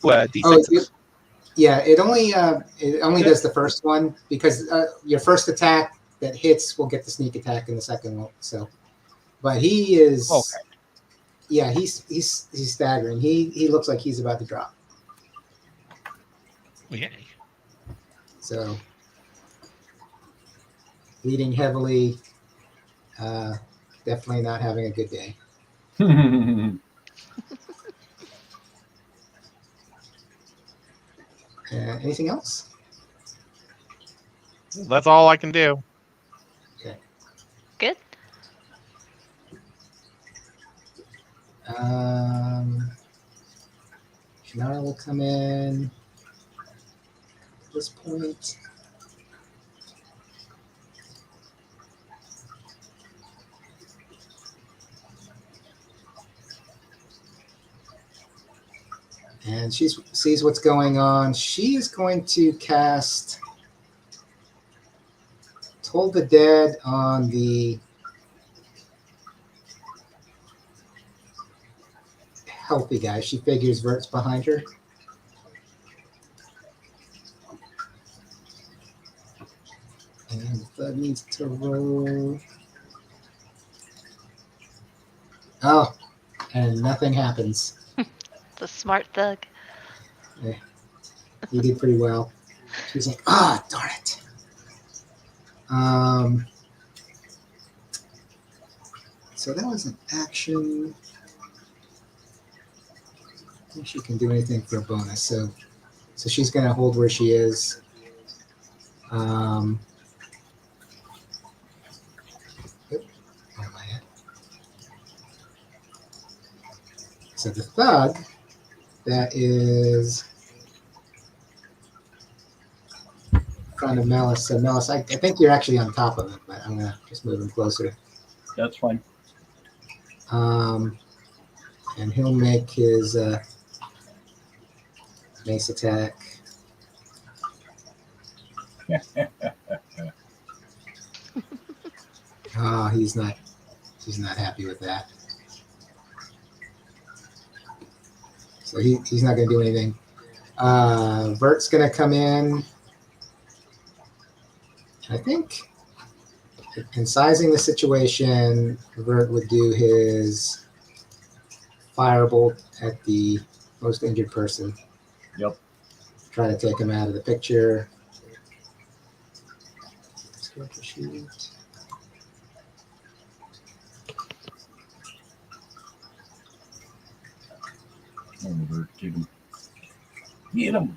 Oh, d6s? yeah. It only does the first one because your first attack that hits will get the sneak attack in the second one. So, but he is. Okay. Yeah, he's staggering. He looks like he's about to drop. Yay. So, bleeding heavily. Definitely not having a good day. Anything else? That's all I can do. Good. Shannara will come in at this point. And she sees what's going on. She is going to cast Toll the Dead on the healthy guy. She figures Vert's behind her. And the thug needs to roll. Oh, and nothing happens. The smart thug. You did pretty well. She's like, darn it. So that was an action. I think she can do anything for a bonus. So she's going to hold where she is. Where am I at? So the thug that is in front of Melis. So Melis, I think you're actually on top of him, but I'm going to just move him closer. That's fine. And he'll make his mace attack. He's not happy with that. So he's not going to do anything. Vert's going to come in. I think in sizing the situation, Vert would do his firebolt at the most injured person. Yep. Try to take him out of the picture. Shoot. Get him.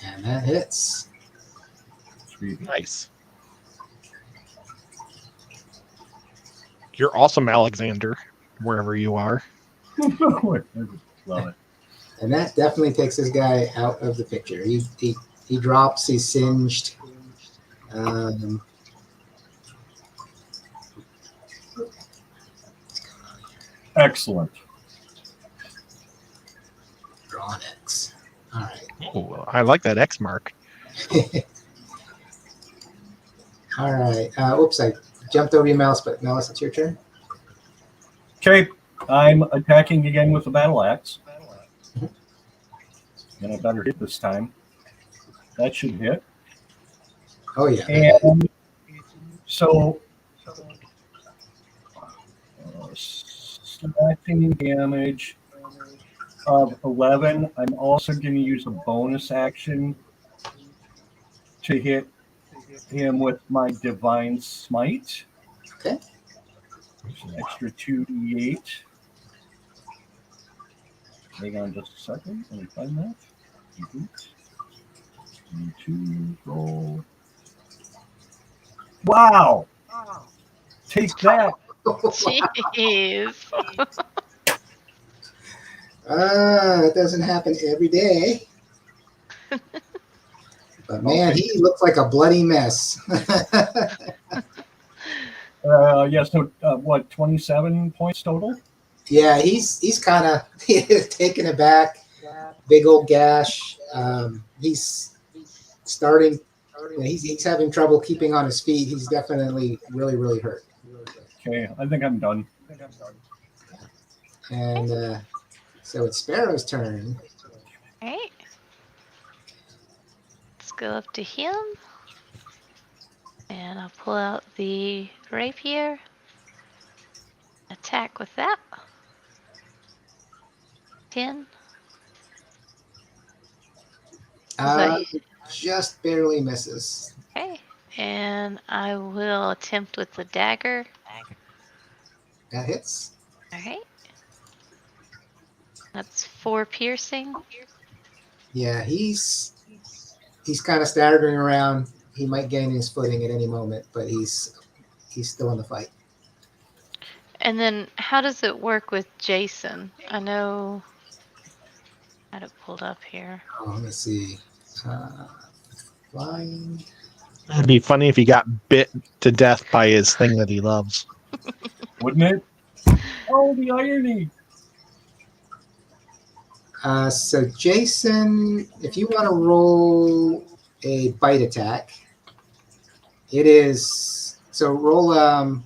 And that hits. Sweet. Nice. You're awesome, Alexander, wherever you are. Love it. And that definitely takes this guy out of the picture. He drops, he's singed. Excellent. Draw an X. All right. Oh, I like that X mark. All right. Oops, I jumped over your mouse, but Melis, it's your turn. Okay, I'm attacking again with the battle axe. And I better hit this time. That should hit. Oh, yeah. And so, slashing damage of 11. I'm also going to use a bonus action to hit him with my Divine Smite. Okay. It's an extra 2d8. Hang on just a second. Let me find that. Two, roll. Wow! Take that. Jeez. That doesn't happen every day. But man, he looks like a bloody mess. Yeah. So what? 27 points total. Yeah, he's kind of taken aback. Big old gash. He's starting. He's having trouble keeping on his feet. He's definitely really hurt. Okay, I think I'm done. And so it's Sparrow's turn. All right. Let's go up to him. And I'll pull out the rapier. Attack with that. 10. Just barely misses. Okay. And I will attempt with the dagger. That hits. All right. That's 4 piercing. Yeah, he's kind of staggering around. He might gain his footing at any moment, but he's still in the fight. And then how does it work with Jason? I know I had it pulled up here. Oh, let me see. Flying. It'd be funny if he got bit to death by his thing that he loves. Wouldn't it? Oh, the irony. So Jason, if you want to roll a bite attack, it is so roll.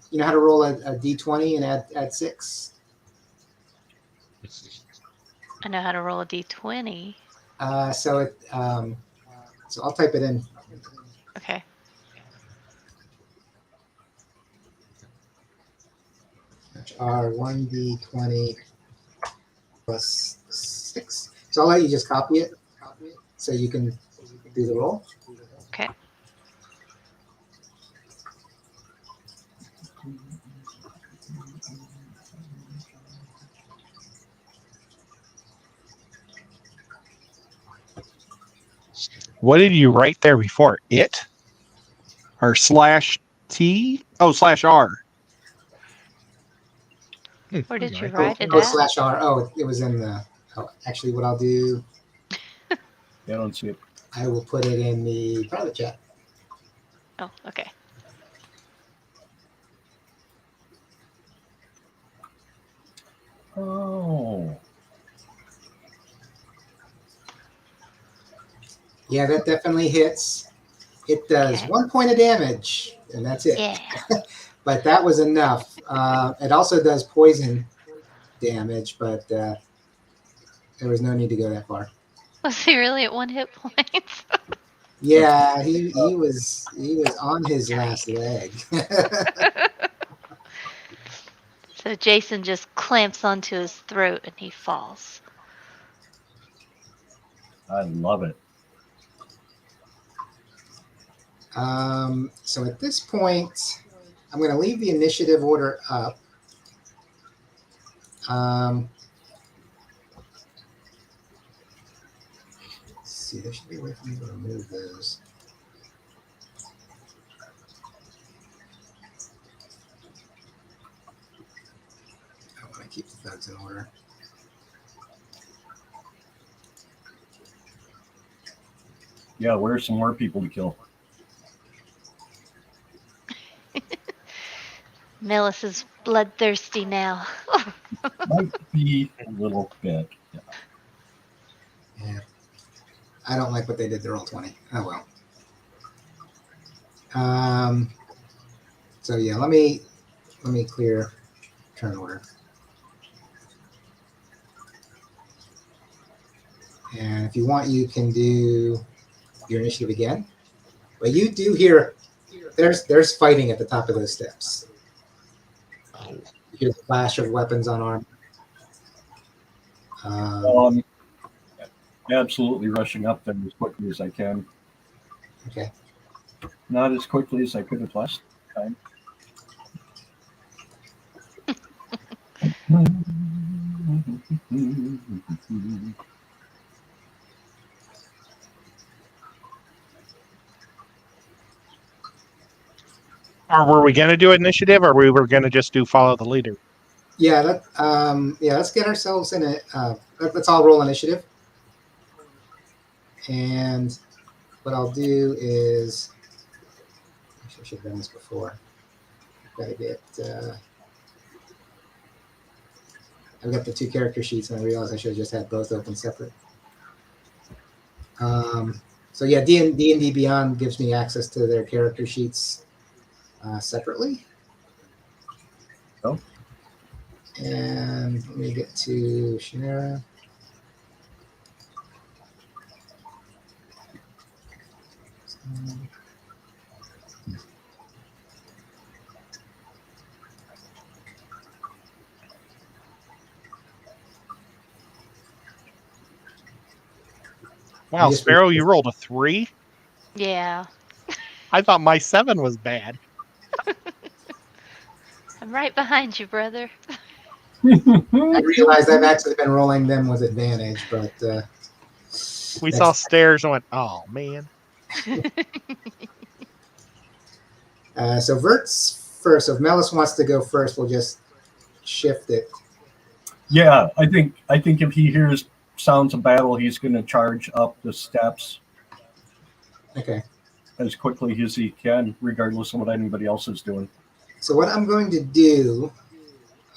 You know how to roll a d20 and add 6. I know how to roll a d20. So I'll type it in. Okay. Which are 1d20 plus 6. So I'll let you just copy it so you can do the roll. Okay. What did you write there before? It? Or /T? Oh, /R. Where did you Right. write it Oh, at? /R. Oh, it was in the. Oh, actually, what I'll do, Yeah, I don't see it. I will put it in the private chat. Oh, okay. Oh. Yeah, that definitely hits. It does Okay. 1 point of damage, and that's it. Yeah. But that was enough. It also does poison damage, but there was no need to go that far. Was he really at 1 hit point? Yeah, he was on his last leg. So Jason just clamps onto his throat and he falls. I love it. So at this point, I'm going to leave the initiative order up. Let's see, there should be a way for me to remove those. I want to keep the thugs in order. Yeah, where's some more people to kill? Melis is bloodthirsty now. Might be a little bit. Yeah. I don't like what they did to roll 20. Oh well. So yeah, let me clear turn order. And if you want, you can do your initiative again. But you do hear there's fighting at the top of those steps. You hear the flash of weapons on armor. Absolutely rushing up them as quickly as I can. Okay. Not as quickly as I could have last time. Or were we going to do initiative, or we were going to just do follow the leader? Yeah, let's get ourselves in a let's all roll initiative. And what I'll do is, actually I should have done this before. I've got to get, I've got the 2 character sheets and I realized I should have just had both open separate. So yeah, D&D Beyond gives me access to their character sheets separately. Oh. And let me get to Shannara. Wow, Yes, Sparrow, you rolled a 3? Yeah. I thought my 7 was bad. I'm right behind you, brother. I realized I've actually been rolling them with advantage, but We saw stairs and went, oh, man. So Vert's first. So if Melis wants to go first, we'll just shift it. Yeah, I think if he hears sounds of battle, he's going to charge up the steps Okay. as quickly as he can, regardless of what anybody else is doing. So what I'm going to do,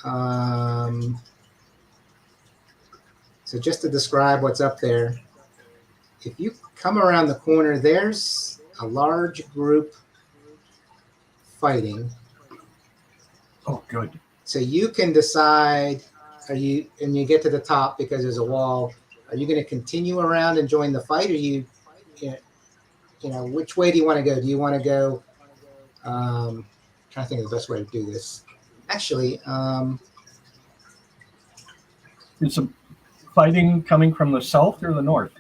so just to describe what's up there, if you come around the corner, there's a large group fighting. Oh, good. So you can decide, and you get to the top because there's a wall, are you going to continue around and join the fight, or you know, which way do you want to go? Do you want to go, trying to think of the best way to do this. Actually, Is the fighting coming from the south or the north?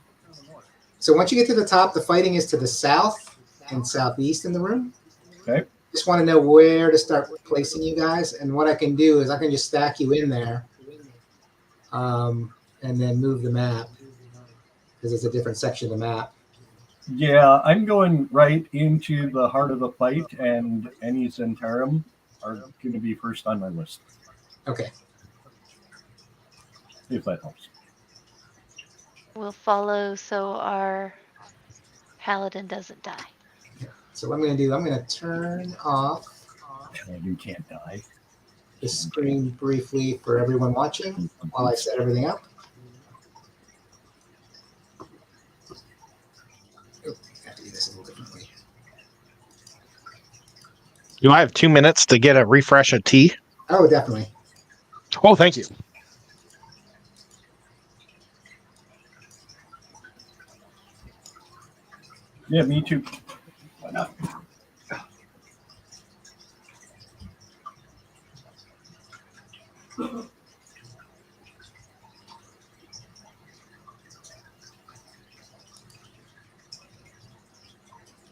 so once you get to the top, the fighting is to the south and southeast in the room. Okay. Just want to know where to start placing you guys. And what I can do is I can just stack you in there and then move the map because it's a different section of the map. Yeah, I'm going right into the heart of the fight, and any Zentarum are going to be first on my list, Okay. if that helps. We'll follow so our paladin doesn't die. So what I'm going to do, I'm going to turn off You can't die. the screen briefly for everyone watching while I set everything up. Oh, I have to do this a little differently. Do I have 2 minutes to get a refresh of tea? Oh, definitely. Oh, thank you. Yeah, me too. Why not?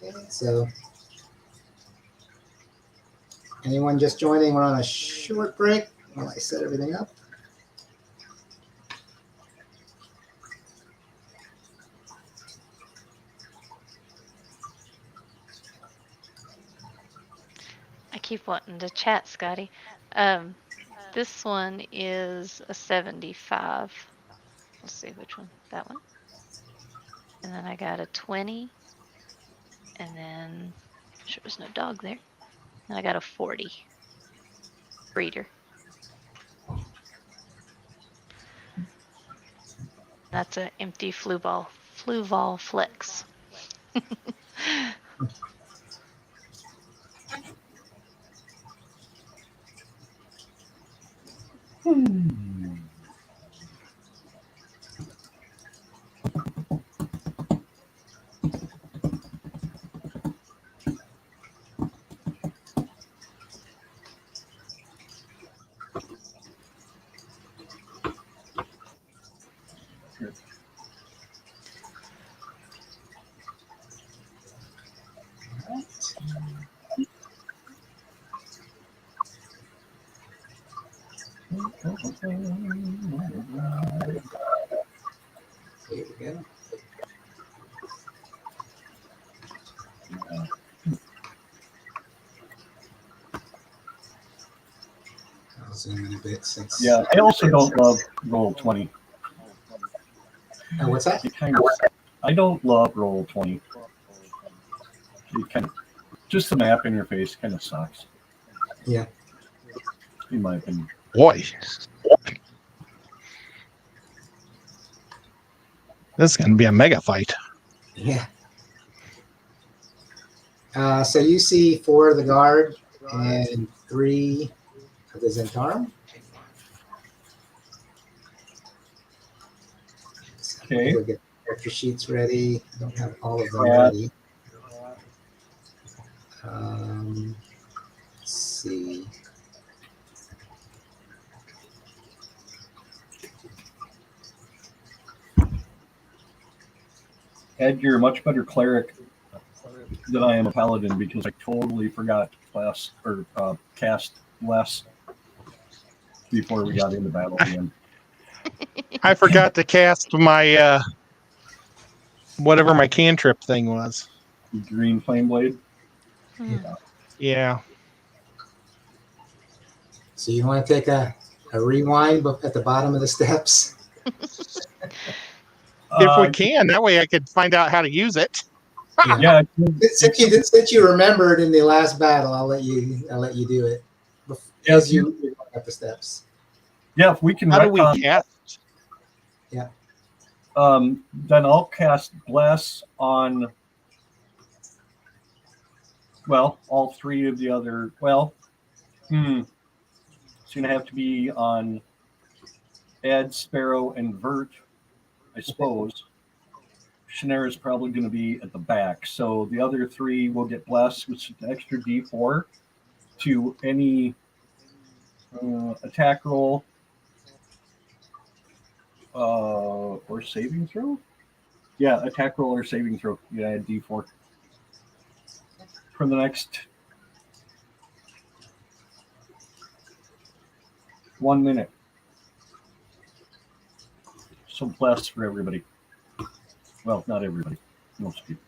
Okay, so anyone just joining? We're on a short break while I set everything up. I keep wanting to chat, Scotty. This one is a 75. Let's see which one. That one. And then I got a 20. And then sure was no dog there. And I got a 40. Breeder. That's an empty flu ball flex. Here we go. I'll zoom in a bit since. Yeah, I also don't love roll 20. Oh, what's that? I don't love roll 20. Just the map interface kind of sucks. Yeah. In my opinion. Boy. This is going to be a mega fight. Yeah. So you see 4 of the guard and 3 of the Zentarum. Okay. Go get character sheets ready. I don't have all of them Yeah. ready. Let's see. Ed, you're a much better cleric than I am a paladin because I totally forgot cast less before we got into battle again. I forgot to cast my whatever my cantrip thing was. Green flame blade. Yeah. So you want to take a rewind at the bottom of the steps? If we can, that way I could find out how to use it. Yeah. Since you remembered in the last battle, I'll let you do it as you walk up the steps. Yeah, if we can. How do we cast? Yeah. Then I'll cast Bless on. Well, all 3 of the other. Well, it's gonna have to be on Ed, Sparrow, and Vert, I suppose. Shannara is probably going to be at the back, so the other 3 will get Blessed, which is an extra D4 to any attack roll or saving throw. Yeah, attack roll or saving throw. Yeah, add D4 for the next 1 minute. So Blessed for everybody. Well, not everybody. Most people.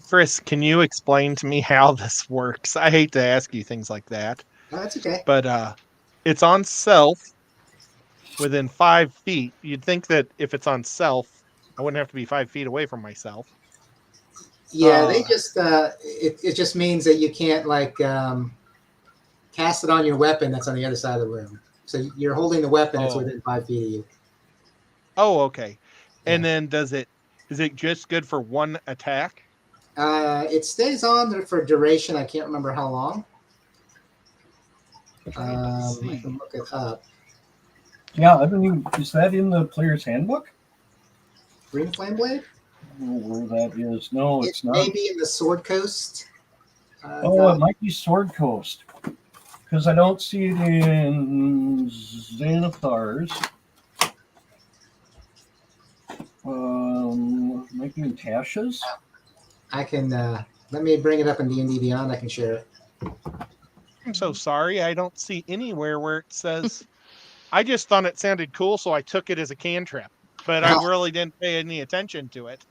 Chris, can you explain to me how this works? I hate to ask you things like that. No, that's okay. But it's on self within 5 feet. You'd think that if it's on self, I wouldn't have to be 5 feet away from myself. Yeah, they just it just means that you can't cast it on your weapon that's on the other side of the room. So you're holding the weapon that's within 5 feet of you. Oh, okay. Yeah. And then is it just good for 1 attack? It stays on there for duration. I can't remember how long. I can look it up. Yeah, I don't even. Is that in the player's handbook? Green Flame Blade? Where that is? No, it's not. Maybe in the Sword Coast. It might be Sword Coast because I don't see it in Xanathar's. Might be in Tasha's. I can let me bring it up in D&D Beyond. I can share it. I'm so sorry. I don't see anywhere where it says. I just thought it sounded cool, so I took it as a cantrip. But I really didn't pay any attention to it.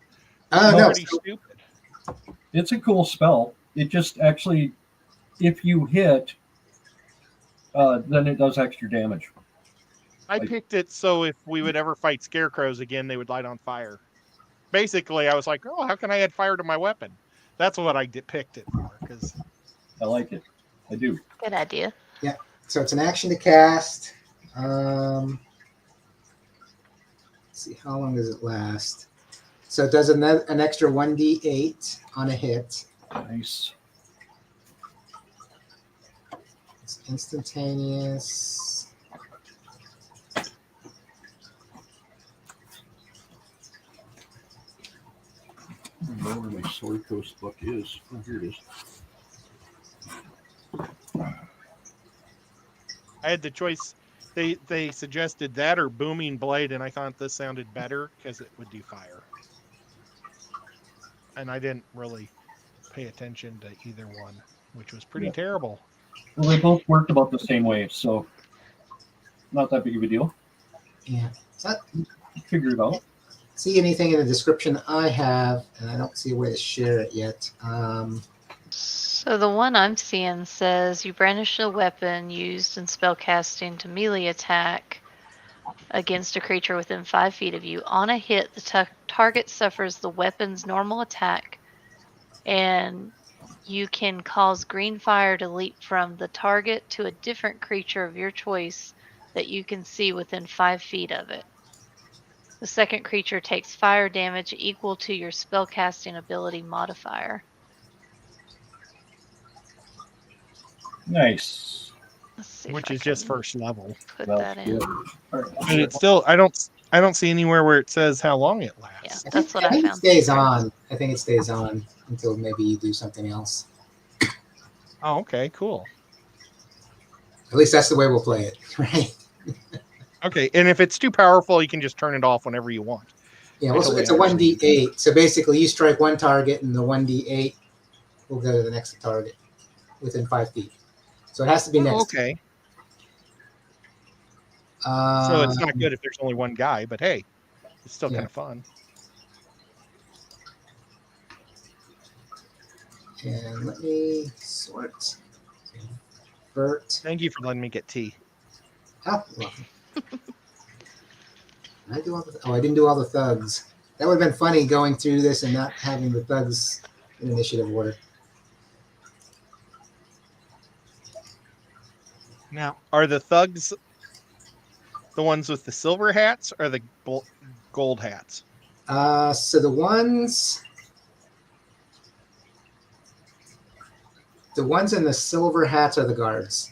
Oh, no. Pretty stupid. It's a cool spell. It just actually, if you hit, then it does extra damage. I picked it so if we would ever fight scarecrows again, they would light on fire. Basically, I was like, oh, how can I add fire to my weapon? That's what I picked it for. Because I like it. I do. Good idea. Yeah. So it's an action to cast. Let's see, how long does it last? So it does an extra 1d8 on a hit. Nice. It's instantaneous. I don't know where my Sword Coast book is. Oh, here it is. I had the choice. They suggested that or booming blade, and I thought this sounded better because it would do fire. And I didn't really pay attention to either one, which was pretty terrible. Well, they both worked about the same way, so not that big of a deal. Yeah. So Figure it out. see anything in the description I have, and I don't see a way to share it yet. So the one I'm seeing says you brandish a weapon used in spellcasting to melee attack against a creature within 5 feet of you. On a hit, the target suffers the weapon's normal attack, and you can cause green fire to leap from the target to a different creature of your choice that you can see within 5 feet of it. The second creature takes fire damage equal to your spellcasting ability modifier. Nice. Let's see if Which I is just can first level. put Well, that in. All right, But it's still I don't see anywhere where it says how long it lasts. Yeah. That's what I think found. it stays on. I think it stays on until maybe you do something else. Oh, okay, cool. At least that's the way we'll play it, right? Okay, and if it's too powerful, you can just turn it off whenever you want. Yeah, I well, totally it's a one understand. d8. So basically, you strike one target, and the 1d8 will go to the next target within 5 feet. So it has to be Oh, next. okay. To So it's not good if there's only one guy, but hey, it's still Yeah. kind of fun. And let me sort. Vert. Thank you for letting me get tea. Oh, you're welcome. I didn't do all the thugs. That would have been funny going through this and not having the thugs in initiative order. Now, are the thugs the ones with the silver hats or the gold hats? So the ones in the silver hats are the guards.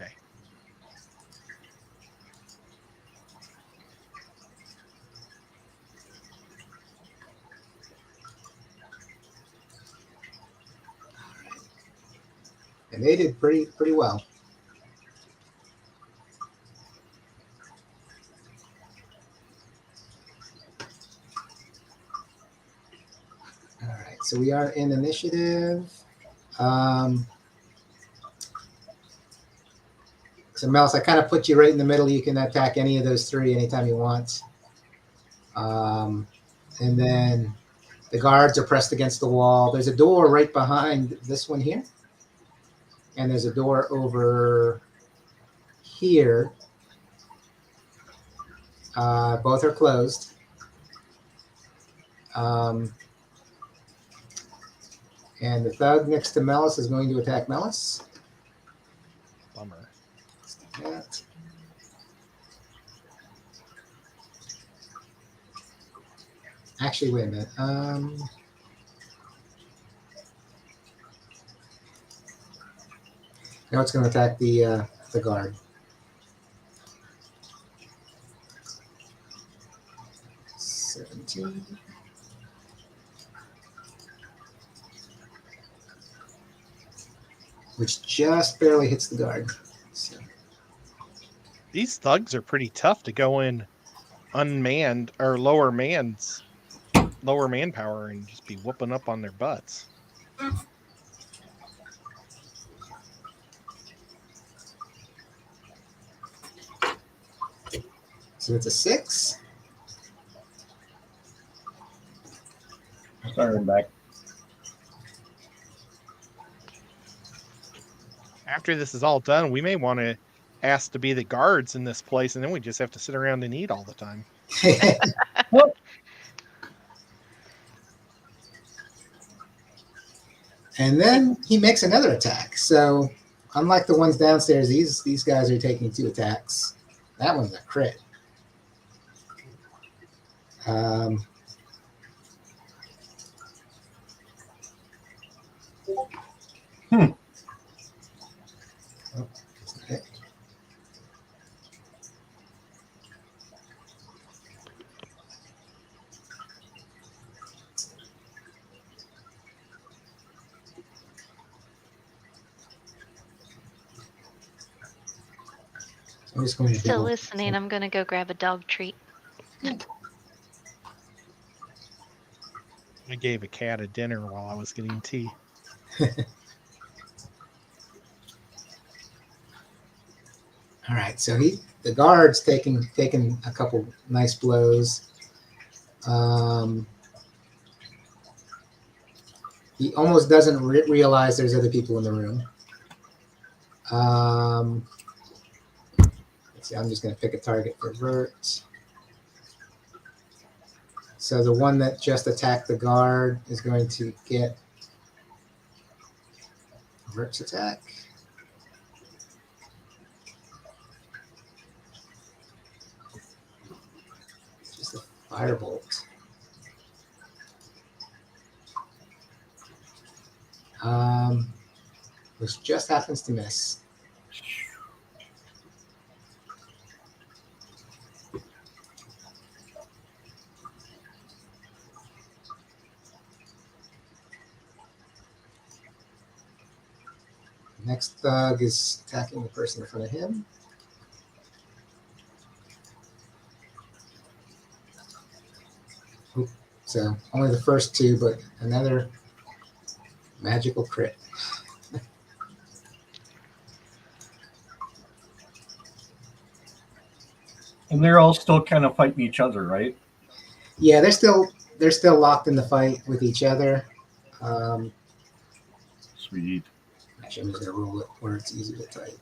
Okay. And they did pretty well. All right, so we are in initiative. So Melis, I kind of put you right in the middle. You can attack any of those three anytime you want. And then the guards are pressed against the wall. There's a door right behind this one here. And there's a door over here. Both are closed. And the thug next to Melis is going to attack Melis. Bummer. That. Actually, wait a minute. Now it's going to attack the guard. $17. Which just barely hits the guard. So. These thugs are pretty tough to go in unmanned or lower manpower and just be whooping up on their butts. So it's a 6. Sorry, back. After this is all done, we may want to ask to be the guards in this place, and then we just have to sit around and eat all the time. And then he makes another attack. So unlike the ones downstairs, these guys are taking 2 attacks. That one's a crit. Oh, okay. I'm just going to Still double- listening. I'm going to go grab a dog treat. I gave a cat a dinner while I was getting tea. All right, so the guard's taking a couple nice blows. He almost doesn't realize there's other people in the room. Let's See, I'm just going to pick a target for Vert. So the one that just attacked the guard is going to get Vert's attack. Just a firebolt. Which just happens to miss. Next thug is attacking the person in front of him. Oop, so only the first two, but another magical crit. And they're all still kind of fighting each other, right? Yeah, they're still locked in the fight with each other. Sweet. Actually, I'm just gonna roll it where it's easy to type.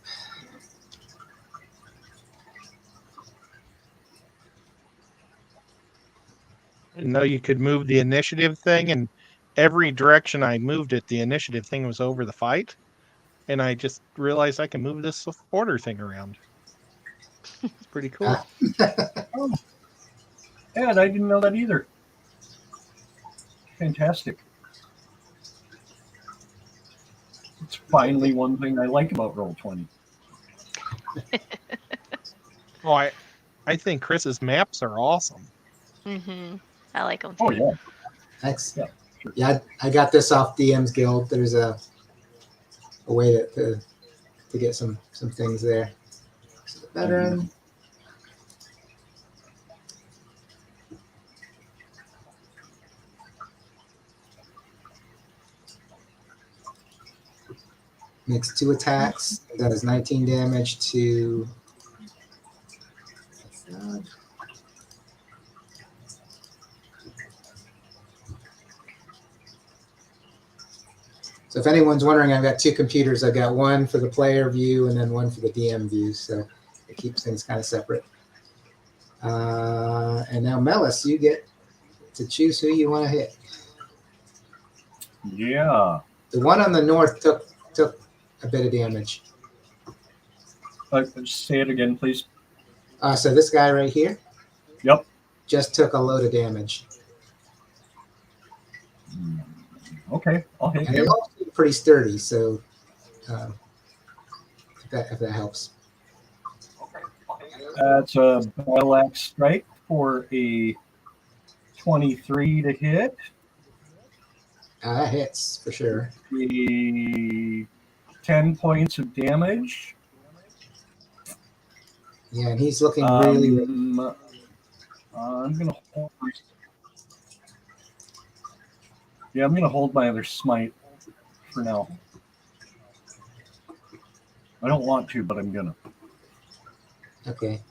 I didn't know you could move the initiative thing, and every direction I moved it, the initiative thing was over the fight. And I just realized I can move this order thing around. It's pretty cool. Oh. Ed, I didn't know that either. Fantastic. It's finally one thing I like about Roll20. Oh, I think Chris's maps are awesome. I like them too. Oh, yeah. Thanks. Yeah, sure. Yeah, I got this off DM's Guild. There's a way to get some things there. So the veteran. Makes 2 attacks. Does 19 damage to. So if anyone's wondering, I've got 2 computers. I've got one for the player view and then one for the DM view. So it keeps things kind of separate. And now, Melis, you get to choose who you want to hit. Yeah. The one on the north took a bit of damage. Say it again, please. So this guy right here Yep. just took a load of damage. Okay, I'll hit And they him. all seem pretty sturdy, so if that helps. That's a battle axe strike for a 23 to hit. That hits for sure. The 10 points of damage. Yeah, and he's looking really. I'm gonna hold. Yeah, I'm gonna hold my other smite for now. I don't want to, but I'm gonna. Okay.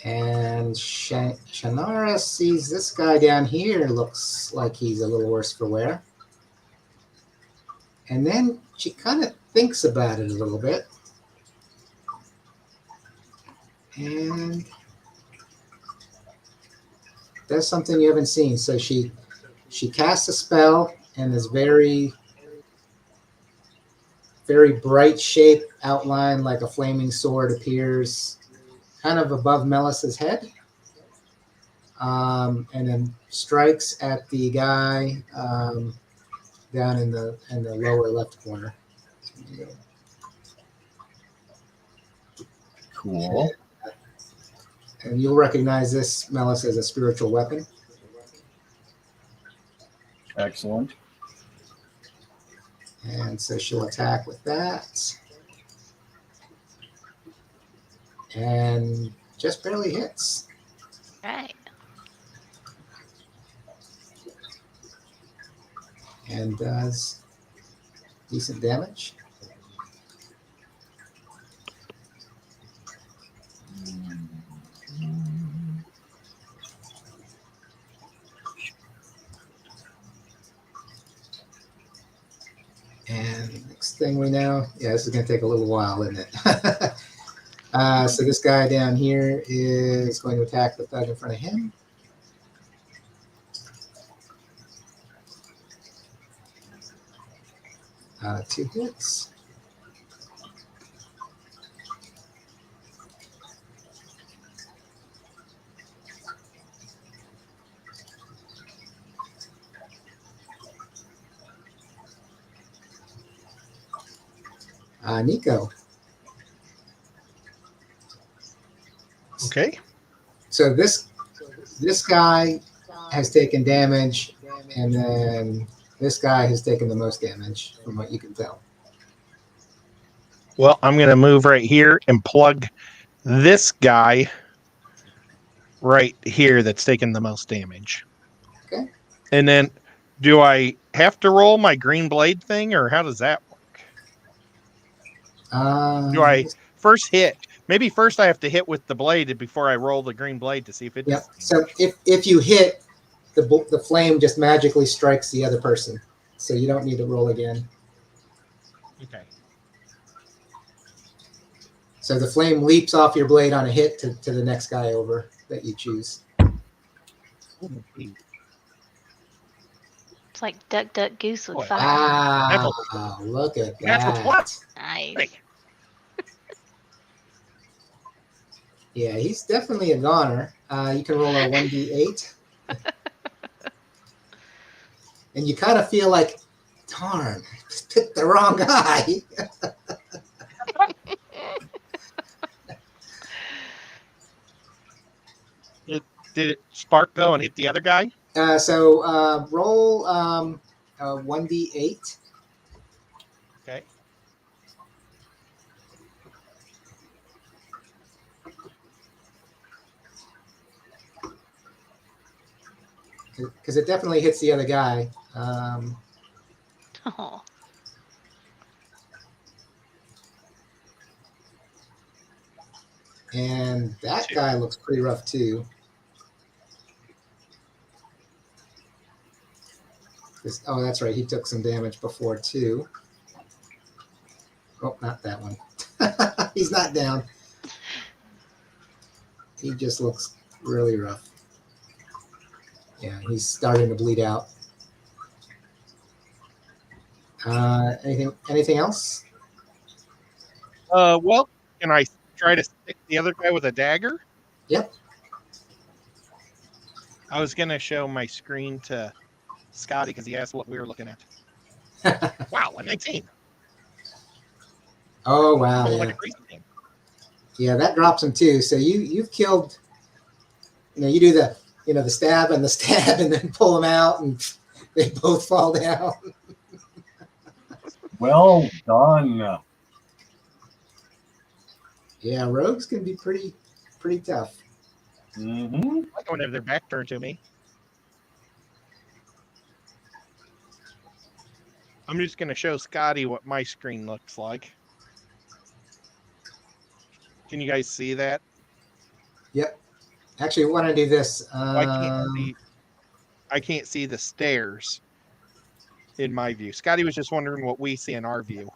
And Shannara sees this guy down here. Looks like he's a little worse for wear. And then she kind of thinks about it a little bit. And does something you haven't seen. So she casts a spell, and this very, very bright shape outline like a flaming sword appears kind of above Melis's head. And then strikes at the guy down in the lower left corner. Cool. And you'll recognize this, Melis, as a spiritual weapon. Excellent. And so she'll attack with that. And just barely hits. Right. And does decent damage. And next thing we know, yeah, this is going to take a little while, isn't it? So this guy down here is going to attack the thug in front of him. Two hits. Nico. Okay. So this guy has taken damage, and then this guy has taken the most damage, from what you can tell. Well, I'm going to move right here and plug this guy right here that's taken the most damage. Okay. And then do I have to roll my green blade thing, or how does that work? Do I first hit? Maybe first I have to hit with the blade before I roll the green blade to see if it does. Yep. So if you hit, the flame just magically strikes the other person. So you don't need to roll again. Okay. So the flame leaps off your blade on a hit to the next guy over that you choose. It's like duck, duck, goose with Boy. fire. Ah, look at Natural that. 20. Nice. Hey. Yeah, he's definitely a goner. You can roll a 1d8. And you kind of feel like, darn, I picked the wrong guy. Did it spark though and hit the other guy? So roll 1d8. Okay. Because it definitely hits the other guy. Oh. And that guy looks pretty rough too. Oh, that's right. He took some damage before too. Oh, not that one. He's not down. He just looks really rough. Yeah, he's starting to bleed out. Anything else? Well, can I try to stick the other guy with a dagger? Yep. I was gonna show my screen to Scotty because he asked what we were looking at. Wow, a 19. Oh wow, Like yeah. a crazy thing. Yeah, that drops him too. So you've killed. You do the stab and the stab and then pull them out and they both fall down. Well done. Yeah, rogues can be pretty tough. Mm-hmm. I don't have their back turned to me. I'm just going to show Scotty what my screen looks like. Can you guys see that? Yep. Actually, why don't I do this? I can't see the stairs in my view. Scotty was just wondering what we see in our view.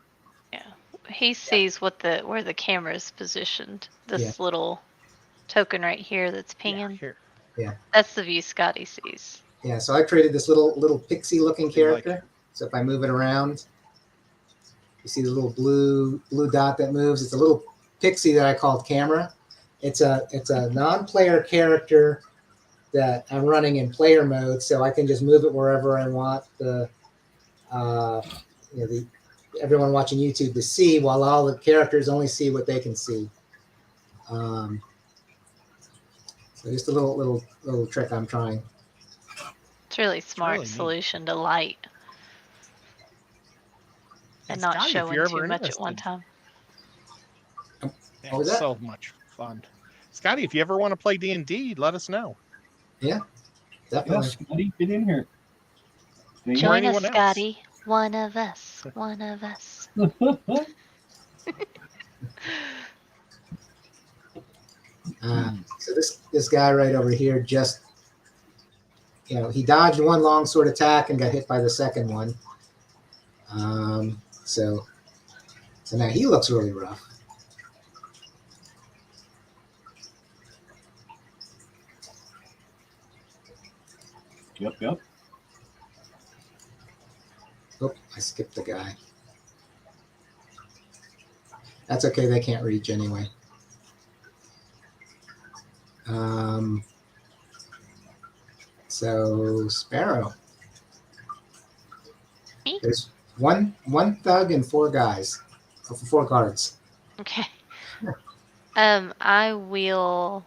Yeah. He sees where the camera is positioned. This Yeah. little token right here that's pinging. Here. That's the view Scotty sees. Yeah, so I created this little pixie-looking See, like- character. So if I move it around, you see the little blue dot that moves. It's a little pixie that I called camera. It's a non-player character that I'm running in player mode, so I can just move it wherever I want everyone watching YouTube to see, while all the characters only see what they can see. So just a little trick I'm trying. It's really smart really neat. solution to light and not Scotty, if showing you're too ever much at one interested. time. What was that? So much fun. Scotty, if you ever want to play D&D, let us know. Yeah, Yeah, definitely. Scotty, get in here. See? Join us, anyone else. Scotty. One of us. One of us. So this guy right over here just, he dodged one long sword attack and got hit by the second one. So now he looks really rough. Yep. Oh, I skipped the guy. That's okay. They can't reach anyway. So Sparrow. Me? There's one thug and 4 guys. Oh, 4 guards. Okay. I will.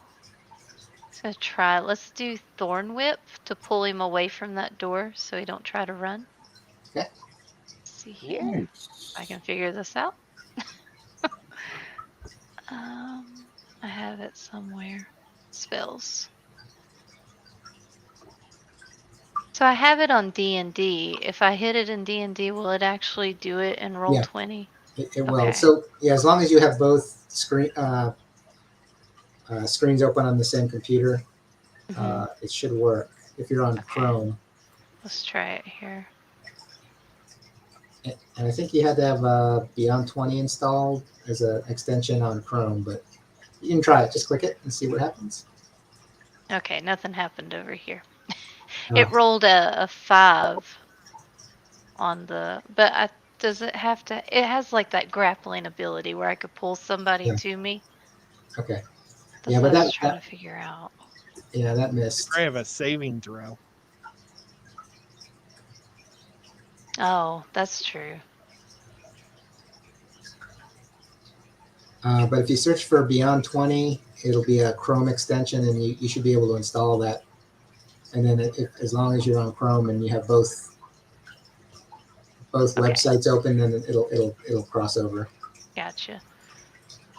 So try. Let's do Thorn Whip to pull him away from that door, so he don't try to run. Okay. Let's see here. Nice. I can figure this out. I have it somewhere. Spells. So I have it on D&D. If I hit it in D&D, will it actually do it in roll Yeah. 20? It will. Okay. So yeah, as long as you have both screens open on the same computer, it should work. If you're on Chrome, Let's try it here. and I think you had to have Beyond 20 installed as an extension on Chrome, but you can try it. Just click it and see what happens. Okay, nothing happened over here. Oh. It rolled a 5 on the, but does it have to? It has like that grappling ability where I could pull somebody Yeah. to me. Okay. That's Yeah, what but I was trying to figure out. Yeah, that missed. I have a saving throw. Oh, that's true. But if you search for Beyond 20, it'll be a Chrome extension, and you should be able to install that. And then as long as you're on Chrome and you have both websites open, then it'll cross over. Gotcha.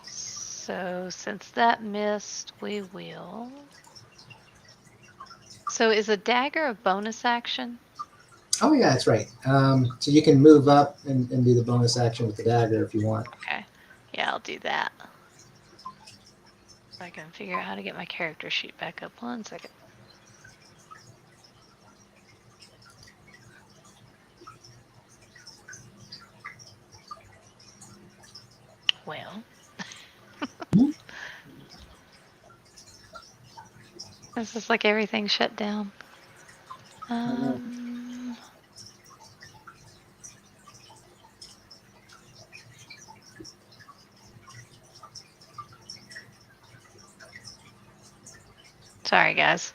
So since that missed, we will. So is a dagger a bonus action? Oh yeah, that's right. So you can move up and do the bonus action with the dagger if you want. Okay. Yeah, I'll do that. I can figure out how to get my character sheet back up. 1 second. Well. This is like everything shut down. Sorry, guys.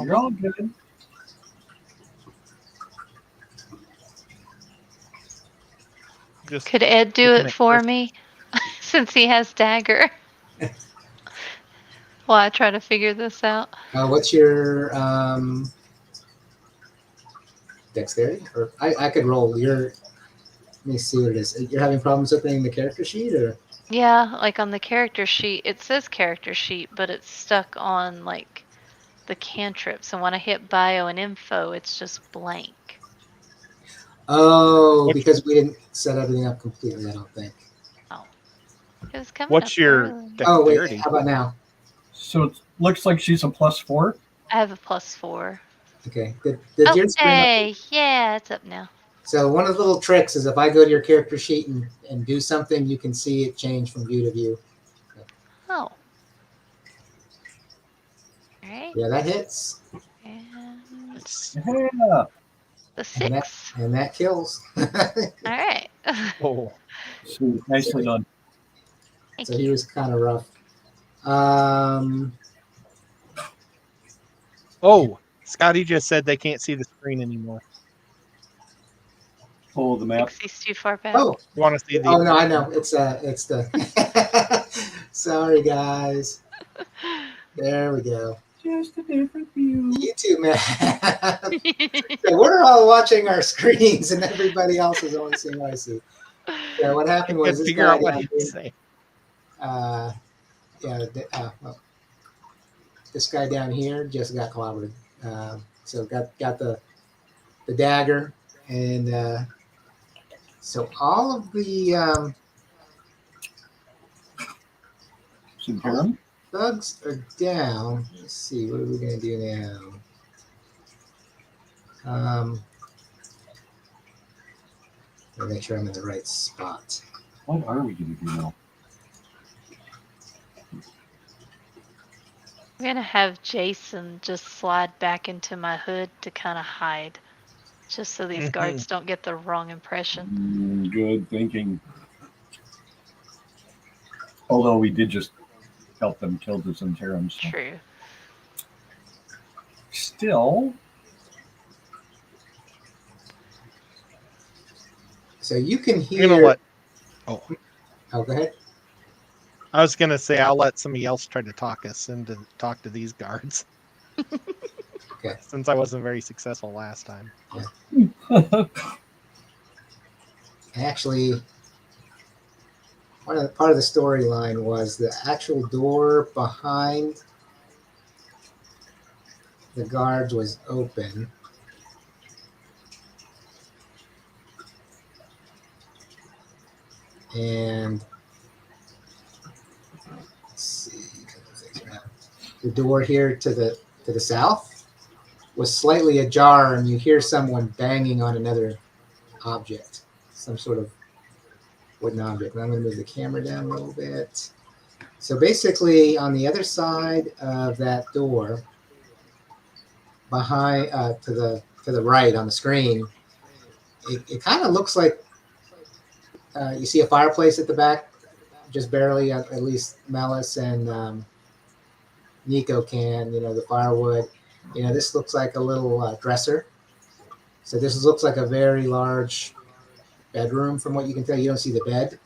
You're all good. Just Could Ed do looking it at for Chris. me? Since he has dagger. While I try to figure this out. What's your dexterity? Or I could roll your. Let me see what it is. You're having problems opening the character sheet, or? Yeah, like on the character sheet, it says character sheet, but it's stuck on like the cantrips. And when I hit bio and info, it's just blank. Oh, because we didn't set everything up completely, I don't think. Oh. It was coming What's up your early. Oh, wait. dexterity? How about now? So it looks like she's a +4. I have a +4. Okay. Did yours bring up? Hey, yeah, it's up now. So one of the little tricks is if I go to your character sheet and do something, you can see it change from view to view. Oh. All right. Yeah, that hits. And Yeah. the 6. And that kills. All right. Oh, Sweet. Nicely done. Thank So you. he was kind of rough. oh! Scotty just said they can't see the screen anymore. Pull the map. He's too far back. Oh, You want to see the? oh no, I know. It's the. Sorry, guys. There we go. Just a different view. You too, man. So we're all watching our screens, and everybody else is only seeing what I see. So what happened was Couldn't this figure guy out what down he was here. saying. Well, this guy down here just got clobbered. So got the dagger, and so all of the Some harem. thugs are down. Let's see, what are we gonna do now? Let me make sure I'm in the right spot. What are we going to do now? I'm gonna have Jason just slide back into my hood to kind of hide, just so these guards don't get the wrong impression. Good thinking. Although we did just help them kill the Zentarum. So. True. Still, So you can hear. You know what? Oh, go ahead. I was gonna say I'll let somebody else try to talk us into talk to these guards. Okay. Since I wasn't very successful last time. Actually, part of the storyline was the actual door behind the guards was open. And let's see, the door here to the south was slightly ajar, and you hear someone banging on another object, some sort of wooden object. And I'm going to move the camera down a little bit. So basically, on the other side of that door, behind to the right on the screen, it kind of looks like you see a fireplace at the back, just barely. At least Melis and Nico can, the firewood. This looks like a little dresser. So this looks like a very large bedroom from what you can tell. You don't see the bed.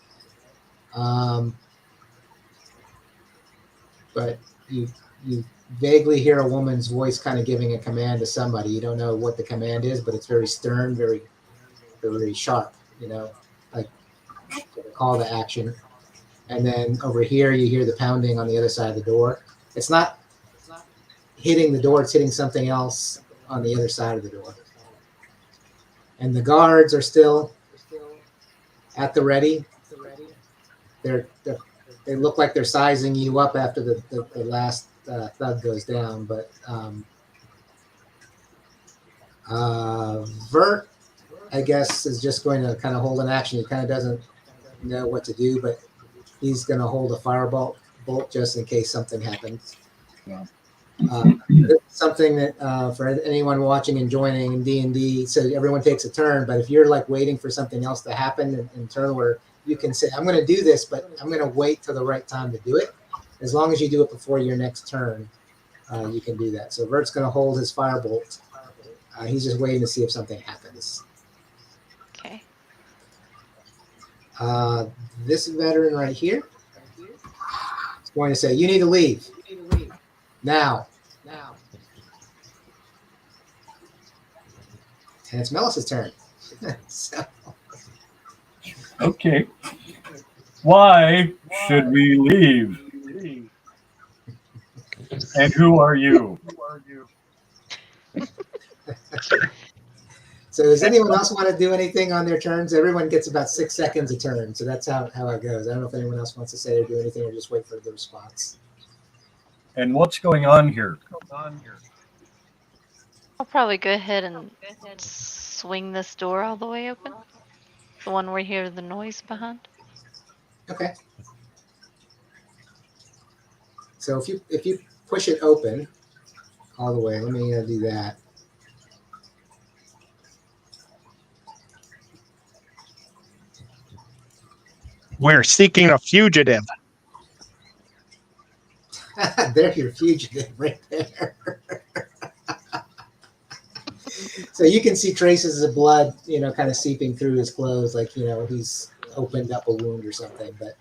But you vaguely hear a woman's voice kind of giving a command to somebody. You don't know what the command is, but it's very stern, very, very sharp, like call to action. And then over here, you hear the pounding on the other side of the door. It's not hitting the door, it's hitting something else on the other side of the door. And the guards are still at the ready. They look like they're sizing you up after the last thug goes down. But Vert, I guess, is just going to kind of hold an action. He kind of doesn't know what to do, but he's going to hold a firebolt just in case something happens. Yeah. Something that for anyone watching and joining in D&D, so everyone takes a turn, but if you're like waiting for something else to happen in turn where you can say, I'm going to do this, but I'm going to wait till the right time to do it. As long as you do it before your next turn, you can do that. So Vert's going to hold his firebolt. He's just waiting to see if something happens. Okay. This veteran right here is going to say, you need to leave. Now. And it's Melis's turn. So. Okay. Why should we leave? And who are you? So does anyone else want to do anything on their turns? Everyone gets about 6 seconds a turn. So that's how it goes. I don't know if anyone else wants to say or do anything or just wait for the response. And what's going on here? I'll probably go ahead and swing this door all the way open. The one where you hear the noise behind. Okay. So if you push it open all the way, let me do that. We're seeking a fugitive. There's your fugitive right there. So you can see traces of blood, kind of seeping through his clothes, like, he's opened up a wound or something. But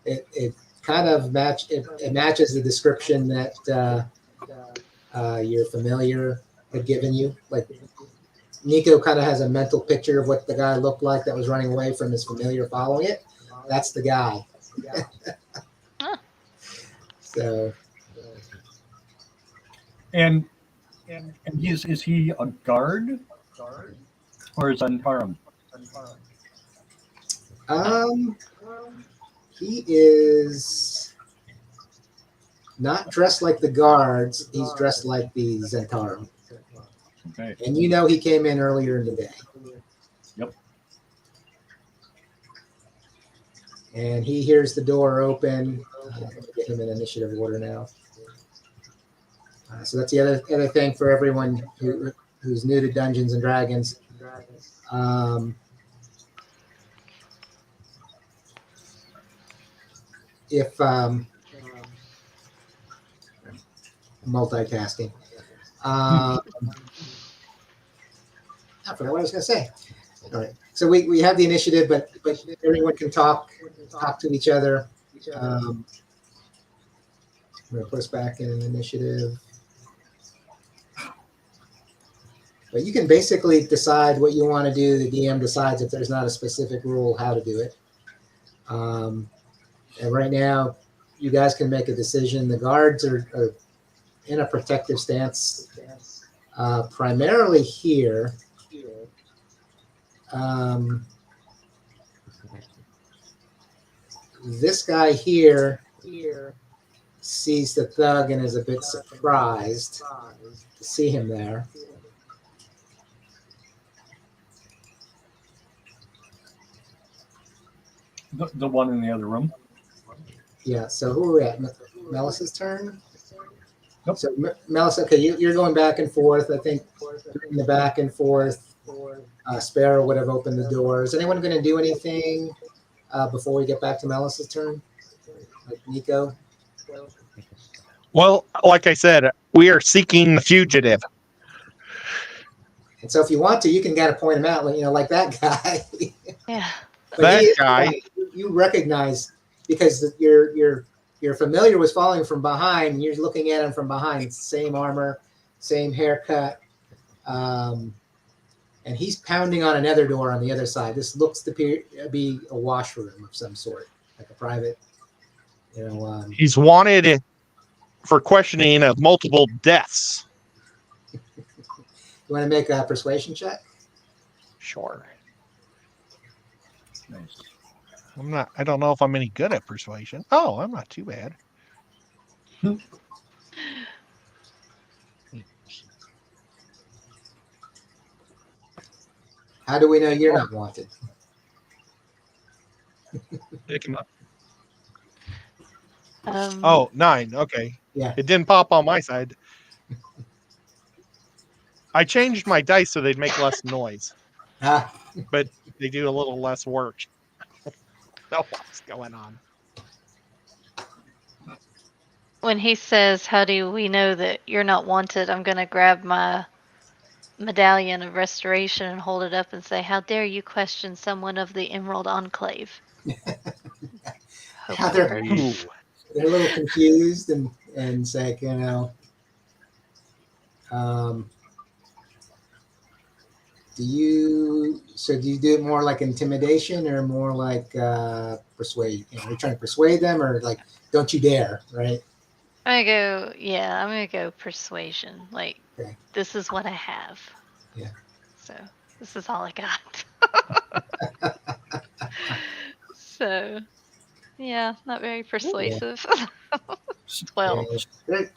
it kind of matches the description that your familiar had given you. Like Nico kind of has a mental picture of what the guy looked like that was running away from his familiar following it. That's the guy. So. And is he a guard or is Antarum? He is not dressed like the guards. He's dressed like the Zentarum. Okay. And he came in earlier in the day. Yep. And he hears the door open. Get him in initiative order now. So that's the other thing for everyone who's new to Dungeons and Dragons. If multitasking, I forgot what I was going to say. All right, so we have the initiative, but everyone can talk to each other. I'm going to put us back in an initiative. But you can basically decide what you want to do. The DM decides if there's not a specific rule how to do it. And right now, you guys can make a decision. The guards are in a protective stance, primarily here. This guy here sees the thug and is a bit surprised to see him there. The one in the other room. Yeah, so who are we at? Melissa's turn? Nope. So Melissa, okay, you're going back and forth. I think in the back and forth, Sparrow would have opened the door. Is anyone going to do anything before we get back to Melissa's turn? Like Nico? Well, like I said, we are seeking the fugitive. And so if you want to, you can kind of point him out, like that guy. Yeah. But That guy. You recognize, because you're familiar with falling from behind, and you're looking at him from behind. Same armor, same haircut, and he's pounding on another door on the other side. This looks to be a washroom of some sort, like a private. He's wanted for questioning of multiple deaths. You want to make a persuasion check? Sure. Nice. I don't know if I'm any good at persuasion. Oh, I'm not too bad. How do we know you're not wanted? Pick him up. Um, Oh, 9. Okay. Yeah. It didn't pop on my side. I changed my dice so they'd make less noise, but they do a little less work. So what's going on? When he says, "How do we know that you're not wanted?" I'm going to grab my medallion of restoration and hold it up and say, "How dare you question someone of the Emerald Enclave?" How they're a little confused and say, do you do it more like intimidation or more like persuade? Are you trying to persuade them, or like, don't you dare, right? I'm gonna go persuasion. Like, Okay. This is what I have. Yeah. So this is all I got. So, yeah, not very persuasive. 12. They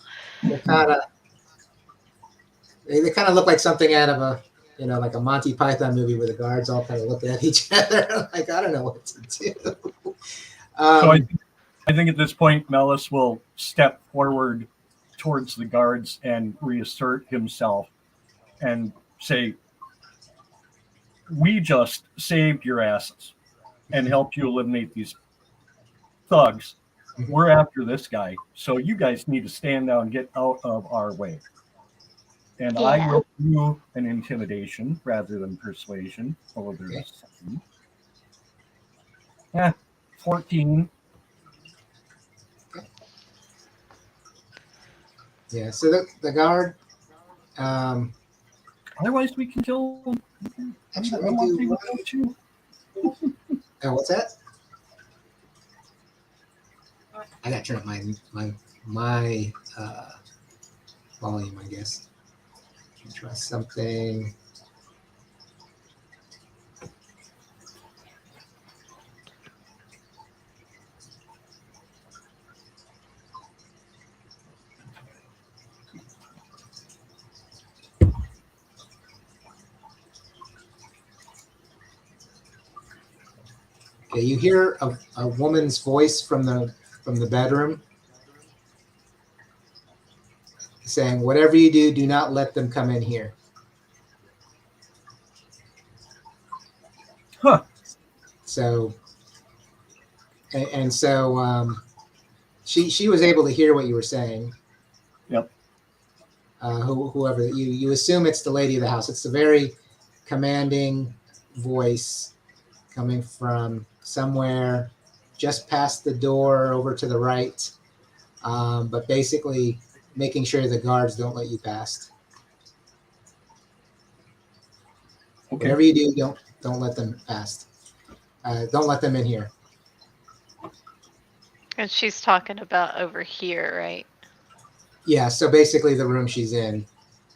kind of look like something out of a like a Monty Python movie where the guards all kind of look at each other like, I don't know what to do. So I think at this point, Melis will step forward towards the guards and reassert himself and say, "We just saved your asses and helped you eliminate these thugs. We're after this guy, so you guys need to stand down and get out of our way." And I Yeah. will do an intimidation rather than persuasion. Oh, there's 14. Yeah, so the guard. Otherwise, we can kill them. Actually, let me do one. Oh, what's that? I gotta turn up my volume, I guess. Try something. Okay, you hear a woman's voice from the bedroom. saying, "Whatever you do, do not let them come in here." Huh. So, and so she was able to hear what you were saying. Yep. Whoever you assume it's the lady of the house. It's a very commanding voice coming from somewhere just past the door over to the right, but basically making sure the guards don't let you past. Okay. Whatever you do, don't let them past. Don't let them in here. And she's talking about over here, right? Yeah. So basically, the room she's in.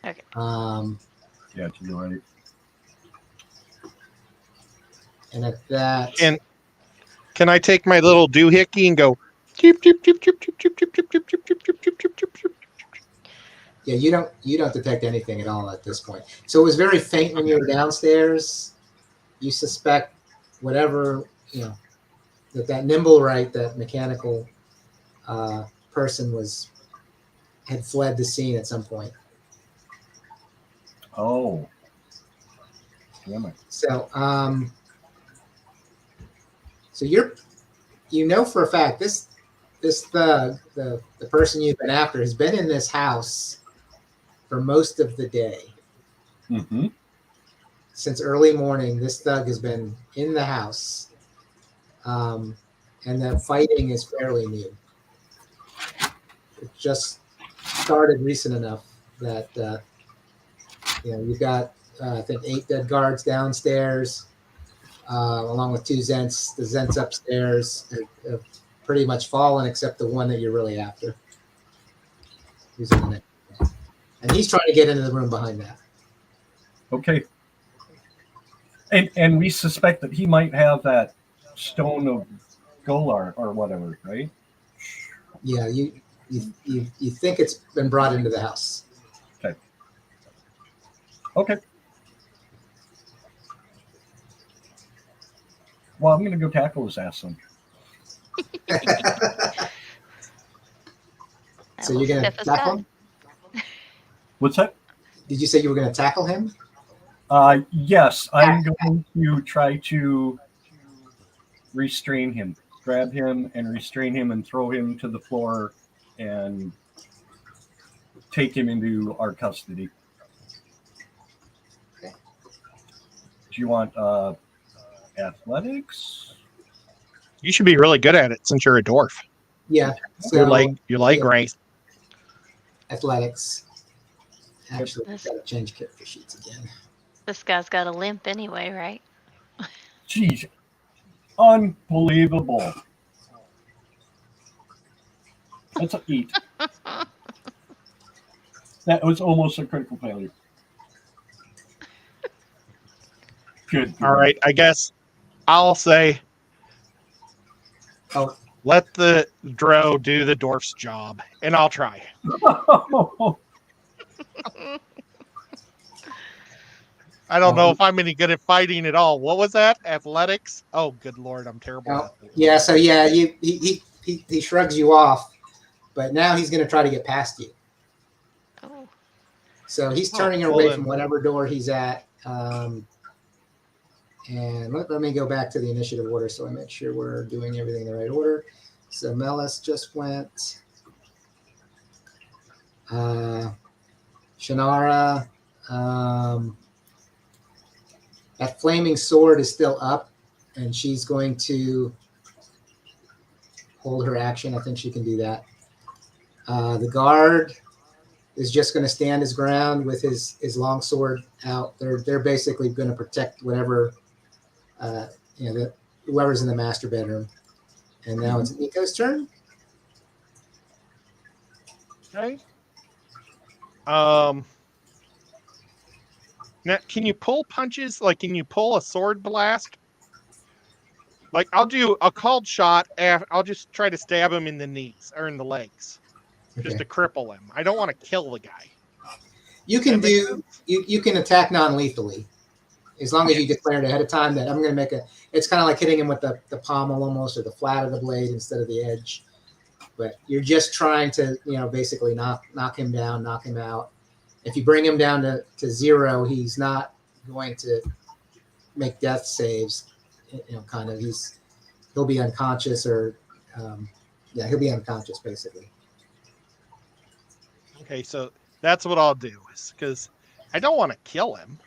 Okay. Yeah, to the right. And at that, Can I take my little doohickey and go? Cheep, cheep, cheep, cheep, cheep, cheep, cheep, cheep, cheep, cheep, cheep, cheep, cheep, cheep, cheep, cheep. yeah, you don't detect anything at all at this point. So it was very faint when you were downstairs. You suspect whatever that nimble right, that mechanical person had fled the scene at some point. Oh. Damn it. So so you know for a fact this thug, the person you've been after, has been in this house for most of the day. Mm-hmm. Since early morning, this thug has been in the house, and the fighting is fairly new. It just started recent enough that you've got I think 8 dead guards downstairs, along with 2 Zents. The Zents upstairs have pretty much fallen, except the one that you're really after, who's in the next room. And he's trying to get into the room behind that. Okay. And we suspect that he might have that stone of Golar or whatever, right? Yeah, you think it's been brought into the house. Okay. Well, I'm going to go tackle his ass then. So you're going to tackle him? What's that? Did you say you were going to tackle him? Yes, I'm going to try to restrain him, grab him and restrain him and throw him to the floor and take him into our custody. Okay. Do you want athletics? You should be really good at it since you're a dwarf. Yeah. So Your leg race. Athletics. Actually, I've got to change character sheets again. This guy's got a limp anyway, right? Jeez. Unbelievable. That's an 8. That was almost a critical failure. Good. All right, I guess I'll say, let the Dro do the dwarf's job, and I'll try. I don't know if I'm any good at fighting at all. What was that? Athletics? Oh, good Lord, I'm terrible at it. Yeah, so yeah, he shrugs you off, but now he's going to try to get past you. Oh. So he's turning away from whatever door he's at. And let me go back to the initiative order so I make sure we're doing everything in the right order. So Melis just went. Shannara. That flaming sword is still up, and she's going to hold her action. I think she can do that. The guard is just going to stand his ground with his long sword out. They're basically going to protect whatever whoever's in the master bedroom. And now it's Nico's turn. Okay. Now, can you pull punches? Like, can you pull a sword blast? Like, I'll do a called shot. I'll just try to stab him in the knees or in the legs, just to cripple him. I don't want to kill the guy. You can you can attack non-lethally, as long as you declare it ahead of time that I'm going to make it's kind of like hitting him with the pommel almost, or the flat of the blade instead of the edge. But you're just trying to, basically knock him down, knock him out. If you bring him down to 0, he's not going to make death saves. Kind of he'll be unconscious or he'll be unconscious basically. Okay, so that's what I'll do, because I don't want to kill him.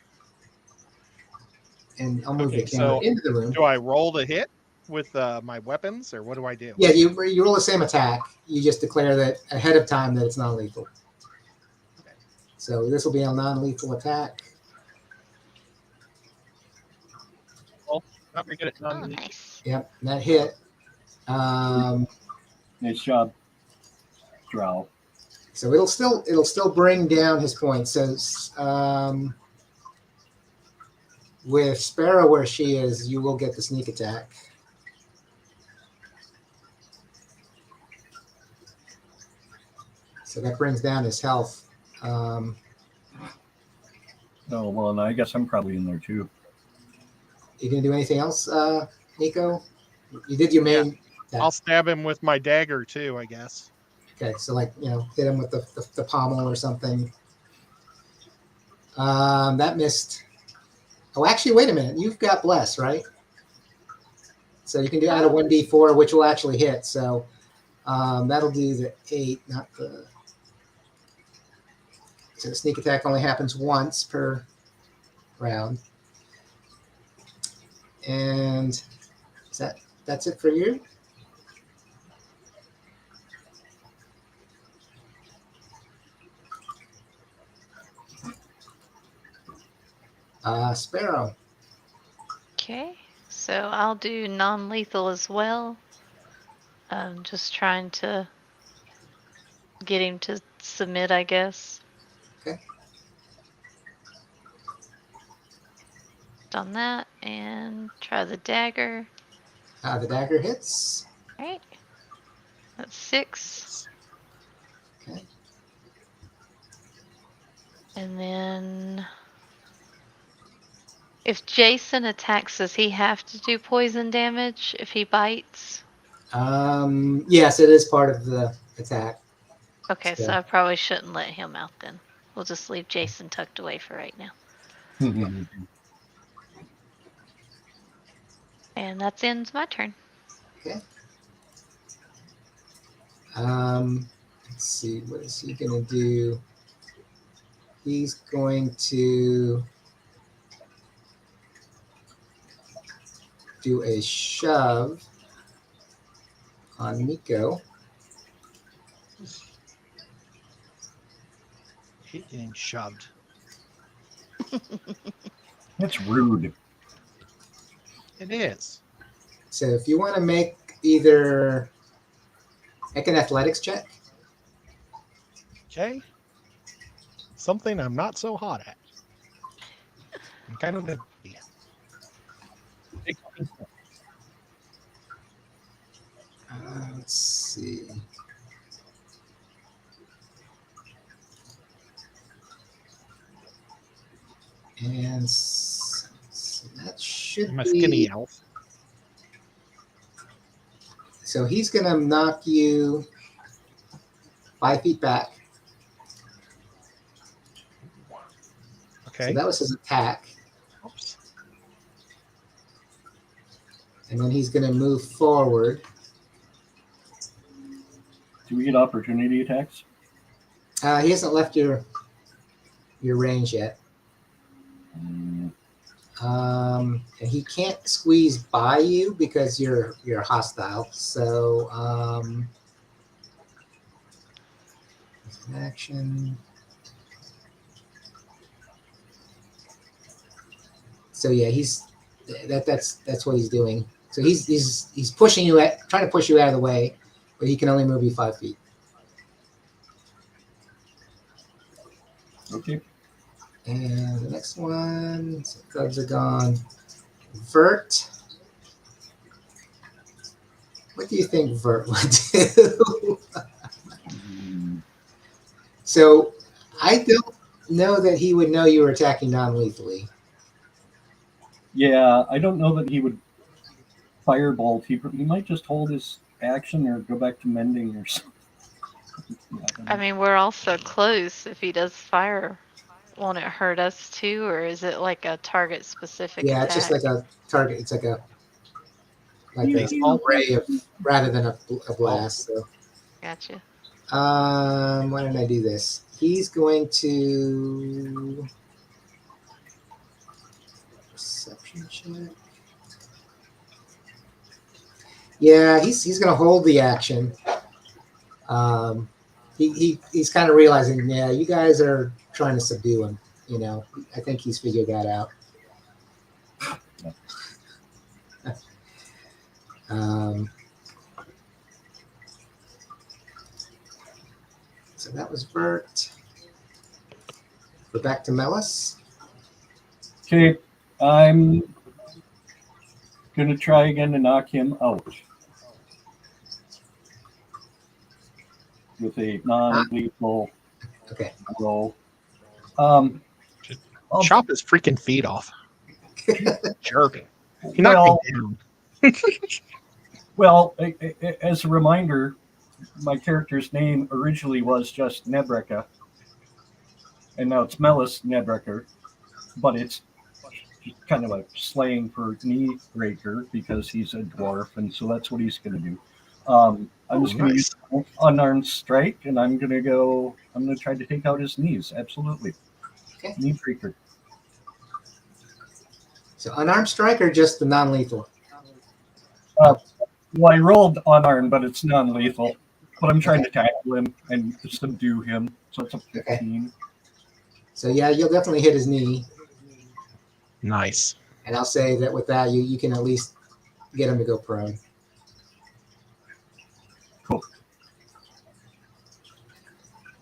And I'll move Okay, the camera so into the room. do I roll to hit with my weapons, or what do I do? Yeah, you roll the same attack. You just declare that ahead of time that it's non-lethal. Okay. So this will be a non-lethal attack. Well, not very good at Oh, non-lethal. nice. Yep, and that hit. Nice job, Drow. So it'll still bring down his points. So with Sparrow where she is, you will get the sneak attack. So that brings down his health. Oh, well, and I guess I'm probably in there too. You didn't do anything else, Nico? You did your main. Yeah. I'll stab him with my dagger too, I guess. Okay, so hit him with the pommel or something. That missed. Oh, actually, wait a minute. You've got bless, right? So you can add a 1d4, which will actually hit. So that'll do the 8, not the. So the sneak attack only happens once per round. And that's it for you? Sparrow. Okay, so I'll do non-lethal as well. I'm just trying to get him to submit, I guess. Okay. Done that, and try the dagger. The dagger hits. Right. That's 6. Okay. And then if Jason attacks, does he have to do poison damage if he bites? Yes, it is part of the attack. Okay, so I probably shouldn't let him out then. We'll just leave Jason tucked away for right now. And that ends my turn. Okay. Let's see, what is he gonna do? He's going to do a shove on Nico. He's getting shoved. That's rude. It is. So if you want to make an athletics check. Okay. Something I'm not so hot at. I'm kind of a... Let's see. And so that should I'm a be... skinny elf. So he's going to knock you 5 feet back. Okay. So that was his attack. Oops. And then he's going to move forward. Do we get opportunity attacks? He hasn't left your range yet. And he can't squeeze by you because you're hostile. So action. So yeah, that's what he's doing. So he's pushing you trying to push you out of the way, but he can only move you 5 feet. Okay. And the next one, so clubs are gone. Vert. What do you think Vert would do? So I don't know that he would know you were attacking non-lethally. Yeah, I don't know that he would firebolt. He might just hold his action or go back to mending or something? I mean, we're all so close. If he does fire, won't it hurt us too, or is it like a target specific Yeah, it's just attack? like a target. It's like a Baseball? ray of rather than a blast. So, Gotcha. why didn't I do this? He's going to perception check. Yeah, he's going to hold the action. He's kind of realizing, yeah, you guys are trying to subdue him. You know, I think he's figured that out. So that was Bert. We're back to Melis. Okay, I'm gonna try again to knock him out with a non-lethal Okay. roll. I'll- Chop his freaking feet off. Jerk. He knocked me down. Well, as a reminder, my character's name originally was just Nebreka, and now it's Melis Nebreker, but it's just kind of a slang for knee breaker because he's a dwarf, and so that's what he's going to do. I'm just going to use unarmed strike, and I'm going to try to take out his knees. Absolutely. Okay. Knee breaker. So unarmed strike or just the non-lethal? Well, I rolled unarmed, but it's non-lethal. But I'm trying to tackle him and subdue him, so it's a 15. Okay. So yeah, you'll definitely hit his knee. Nice. And I'll say that with that, you can at least get him to go prone. Cool.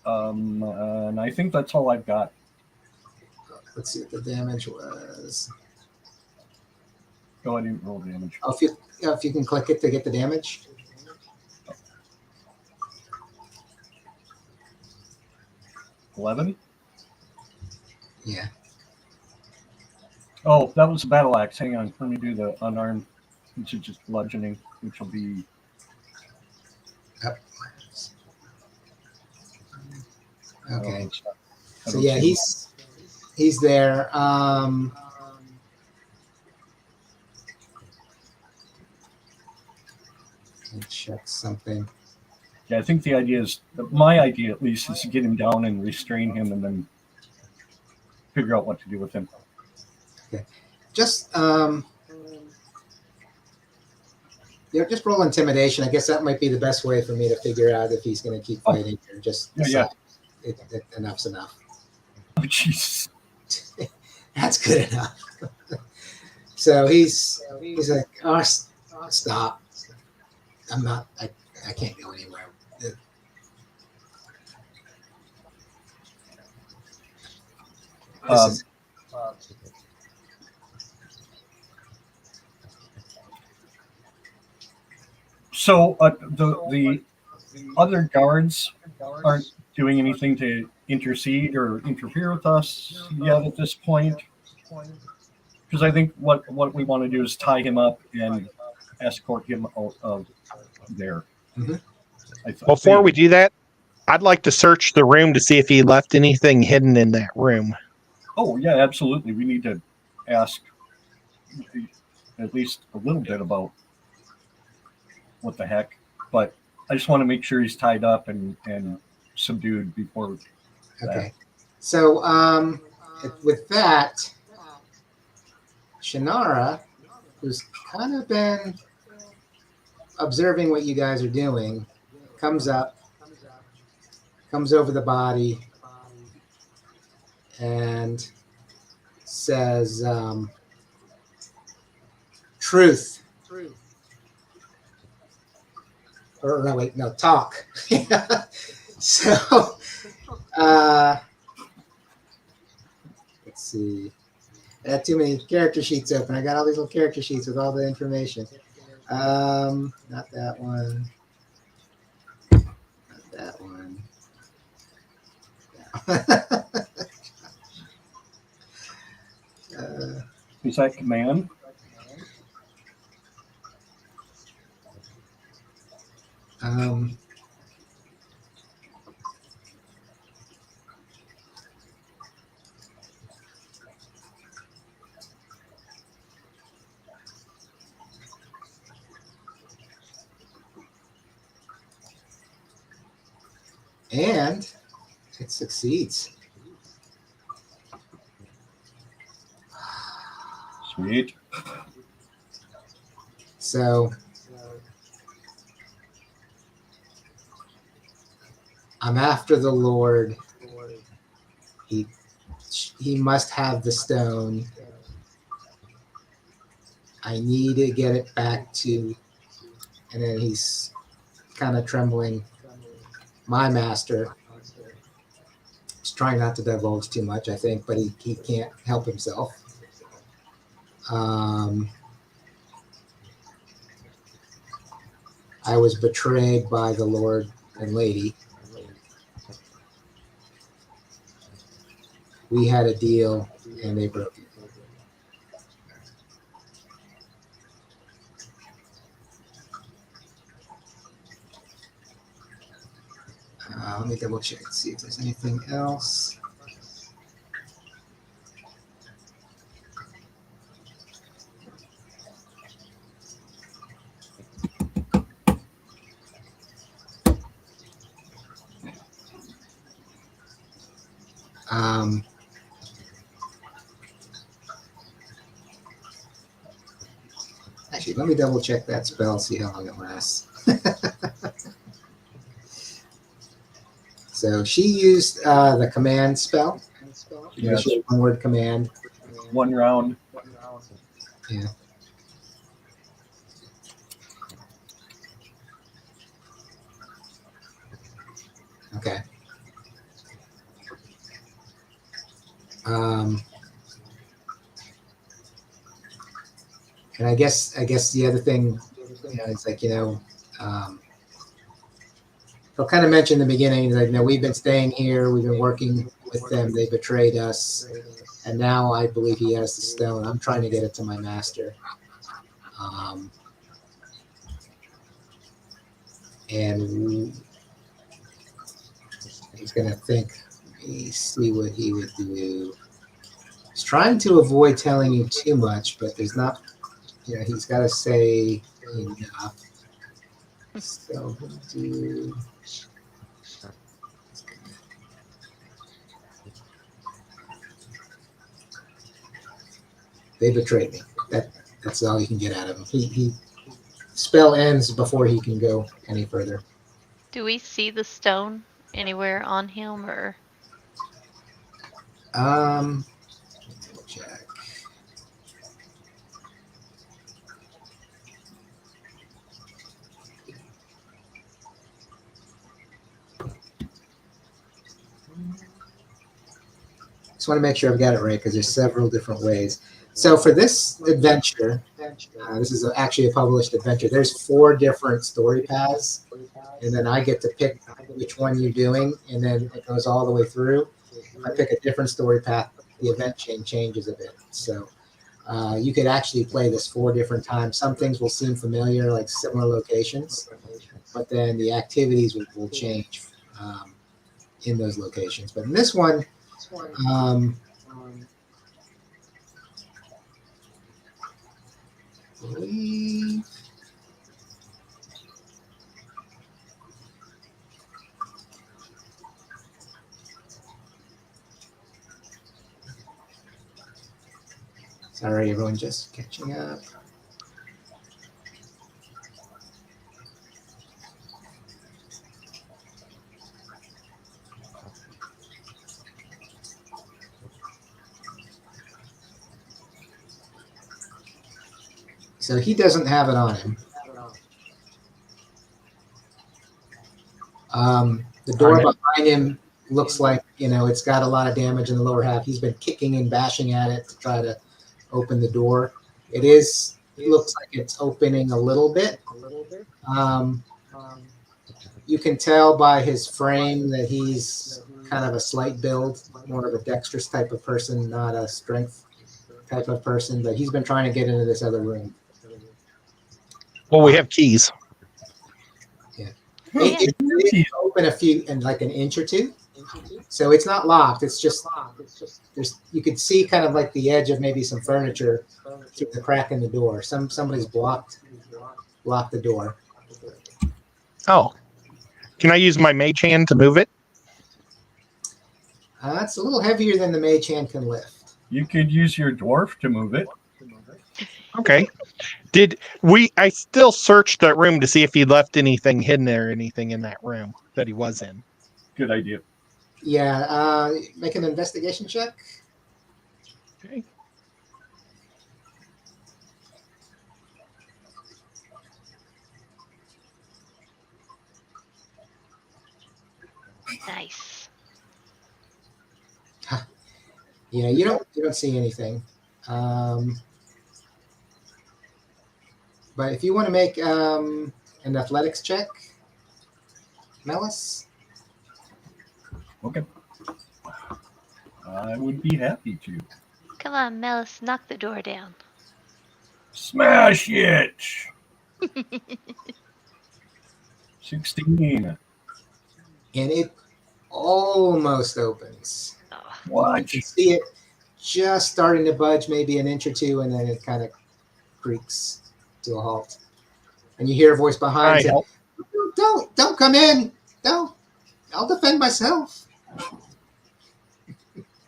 And I think that's all I've got. Let's see what the damage was. Oh, I didn't roll damage. Oh, if you can click it to get the damage. Oh. 11? Yeah. Oh, that was a battle axe. Hang on. Let me do the unarmed, which is just bludgeoning, which will be... Okay. Oh, So yeah, he's there. Let's check something. Yeah, I think the idea is, my idea at least, is to get him down and restrain him and then figure out what to do with him. Okay. Just just roll intimidation. I guess that might be the best way for me to figure out if he's going to keep fighting or just decide enough's enough. Oh, Jesus. That's good enough. So he's like, oh, stop. I'm not. I can't go anywhere. So the other guards aren't doing anything to intercede or interfere with us yet at this point, because I think what we want to do is tie him up and escort him out of there. Mm-hmm. Before we do that, I'd like to search the room to see if he left anything hidden in that room. Oh yeah, absolutely. We need to ask at least a little bit about what the heck, but I just want to make sure he's tied up and subdued before that. Okay. So with that, Shannara, who's kind of been observing what you guys are doing, comes over the body and says, truth. Or no, wait, no, talk. So, let's see. I had too many character sheets open. I got all these little character sheets with all the information. Not that one. Not that one. Is that command? Um, and it succeeds. Sweet. So I'm after the Lord. He must have the stone. I need to get it back to, and then he's kind of trembling. My master. He's trying not to divulge too much, I think, but he can't help himself. I was betrayed by the Lord and Lady. We had a deal, and they broke it. Let me double check and see if there's anything else. Actually, let me double check that spell, see how long it lasts. So she used the command spell. Yes. One word command. 1 round. Yeah. Okay. And I guess the other thing, it's like, he'll kind of mention in the beginning, like, we've been staying here, we've been working with them, they betrayed us, and now I believe he has the stone. I'm trying to get it to my master. And he's going to think, let me see what he would do. He's trying to avoid telling you too much, but there's not, he's got to say enough. So we'll do. They betrayed me. That's all you can get out of him. He spell ends before he can go any further. Do we see the stone anywhere on him, or? Check. Just want to make sure I've got it right because there's several different ways. So for this adventure, this is actually a published adventure. There's 4 different story paths, and then I get to pick which one you're doing, and then it goes all the way through. If I pick a different story path, the event chain changes a bit. So you could actually play this 4 different times. Some things will seem familiar, like similar locations, but then the activities will change in those locations. But in this one, sorry, everyone, just catching up. So he doesn't have it on him. The door behind him looks like, it's got a lot of damage in the lower half. He's been kicking and bashing at it to try to open the door. It looks like it's opening a little bit. You can tell by his frame that he's kind of a slight build, more of a dexterous type of person, not a strength type of person, but he's been trying to get into this other room. Well, we have keys. Yeah. It open a few in like an inch or two, so it's not locked. It's just there's you could see kind of like the edge of maybe some furniture through the crack in the door. Somebody's blocked the door. Oh, can I use my mage hand to move it? It's a little heavier than the mage hand can lift. You could use your dwarf to move it. Okay. I still searched that room to see if he left anything hidden there or anything in that room that he was in. Good idea. Yeah, make an investigation check. Okay. Nice. Yeah, you don't see anything. But if you want to make an athletics check, Melis. Okay. I would be happy to. Come on, Melis, knock the door down. Smash it! 16. And it almost opens. Oh, You What? can see it just starting to budge, maybe an inch or two, and then it kind of creaks to a halt. And you hear a voice behind you. Don't come in. Don't. I'll defend myself.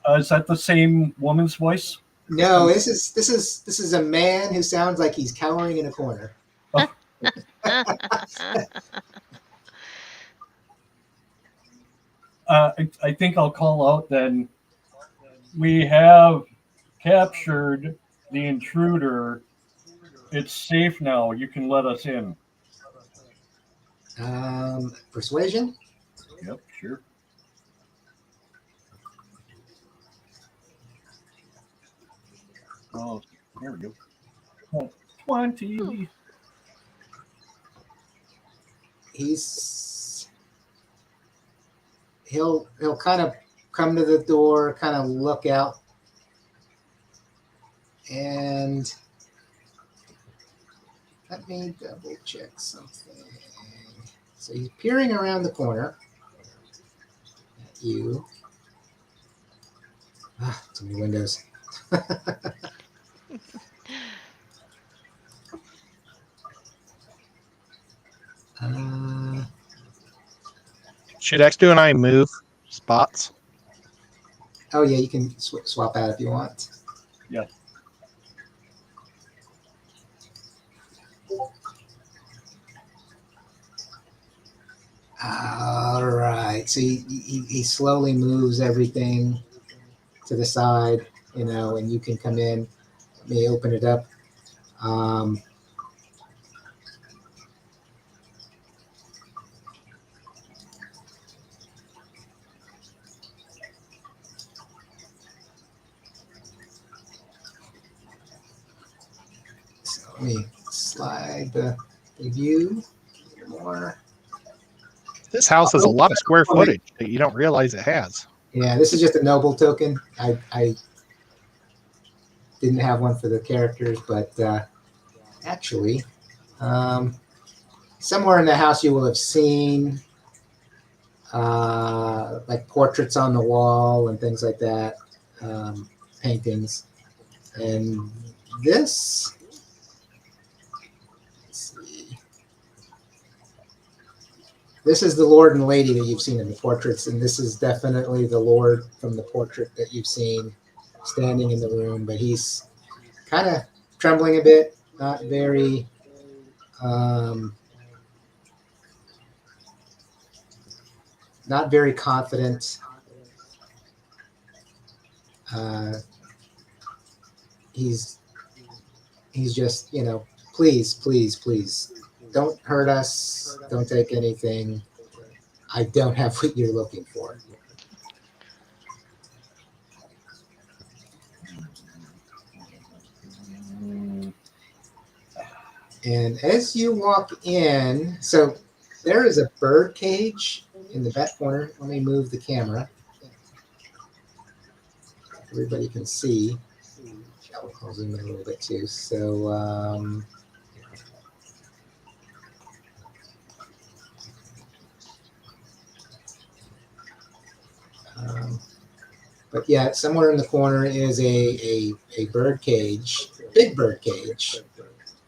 Is that the same woman's voice? No, this is a man who sounds like he's cowering in a corner. I think I'll call out then. We have captured the intruder. It's safe now. You can let us in. Persuasion. Yep, sure. Oh, there we go. Oh, 20. He'll kind of come to the door, kind of look out, and let me double check something. So he's peering around the corner at you. Too many windows. Should X2 and I move spots? Oh yeah, you can swap out if you want. Yeah. All right. So he slowly moves everything to the side, and you can come in. Let me open it up. So let me slide the view a little more. This house has a lot of square footage that you don't realize it has. Yeah, this is just a noble token. I didn't have one for the characters, but actually, somewhere in the house you will have seen like portraits on the wall and things like that, paintings. And this, let's see. This is the Lord and Lady that you've seen in the portraits, and this is definitely the Lord from the portrait that you've seen standing in the room, but he's kind of trembling a bit, not very confident. He's just, please, don't hurt us. Don't take anything. I don't have what you're looking for. And as you walk in, so there is a bird cage in the back corner. Let me move the camera. Everybody can see. I'll zoom in a little bit too. So But yeah, somewhere in the corner is a bird cage, big bird cage,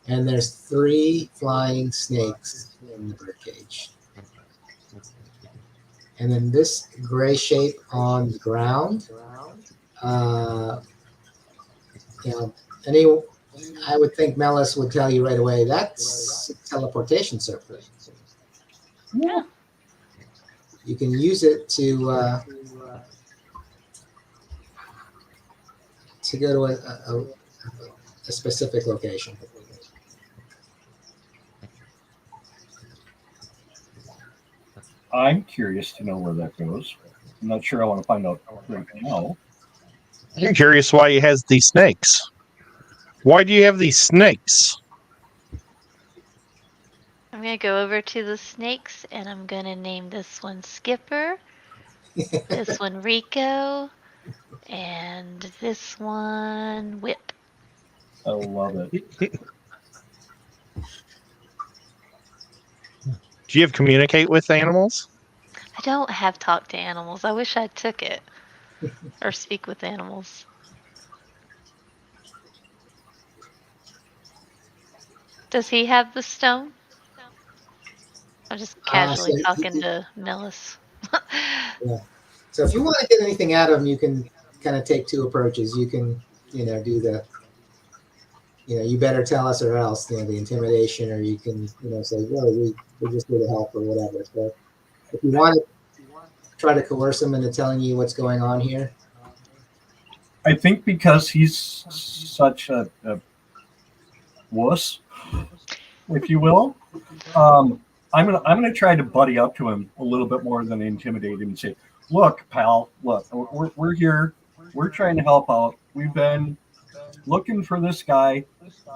and there's 3 flying snakes in the bird cage. And then this gray shape on the ground, you know, I would think Melis would tell you right away that's a teleportation circle. Yeah. You can use it to go to a specific location. I'm curious to know where that goes. I'm not sure I want to find out right now. I'm curious why he has these snakes. Why do you have these snakes? I'm gonna go over to the snakes and I'm gonna name this one Skipper, this one Rico, and this one Whip. I love it. Do you have communicate with animals? I don't have talk to animals. I wish I took it. Or speak with animals. Does he have the stone? I'm just casually so talking to Melis. So if you want to get anything out of them, you can kind of take 2 approaches. You can, do the, you better tell us or else, the intimidation, or you can, say, well, we're just here to help or whatever. So if you want to try to coerce them into telling you what's going on here. I think because he's such a wuss, if you will, I'm gonna try to buddy up to him a little bit more than intimidate him and say, "Look, pal, look, we're here. We're trying to help out. We've been looking for this guy.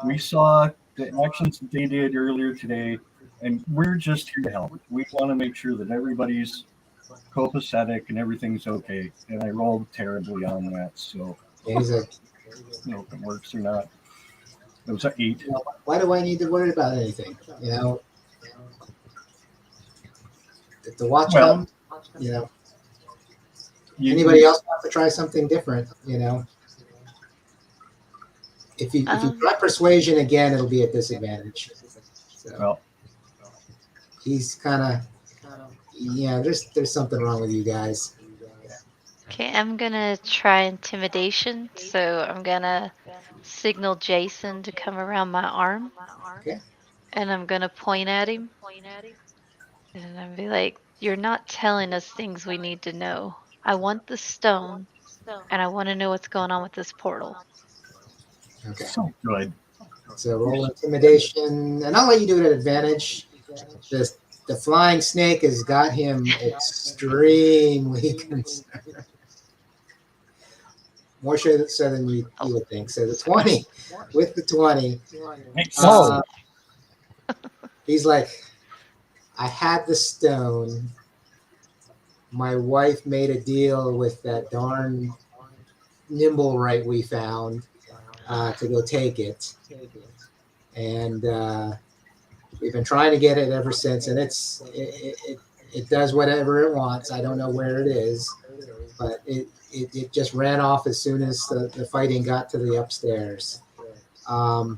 We saw the actions that they did earlier today, and we're just here to help. We want to make sure that everybody's copacetic and everything's okay." And I rolled terribly on that, so Yeah, he's like, you know if it works or not. It was an 8. why do I need to worry about anything? If the watch comes, anybody else wants to try something different, If you try persuasion again, it'll be at disadvantage. So Well, he's kind of, there's something wrong with you guys. Okay, I'm gonna try intimidation. So I'm gonna signal Jason to come around my arm. Okay. And I'm gonna point at him. And I'm be like, "You're not telling us things we need to know. I want the stone, and I want to know what's going on with this portal." Okay. so good. So roll intimidation, and I'll let you do it at advantage. The flying snake has got him extremely concerned. More so than you would think. So the 20, with the 20, he's like, I had the stone. My wife made a deal with that darn nimble right we found to go take it. And we've been trying to get it ever since, and it does whatever it wants. I don't know where it is, but it just ran off as soon as the fighting got to the upstairs. The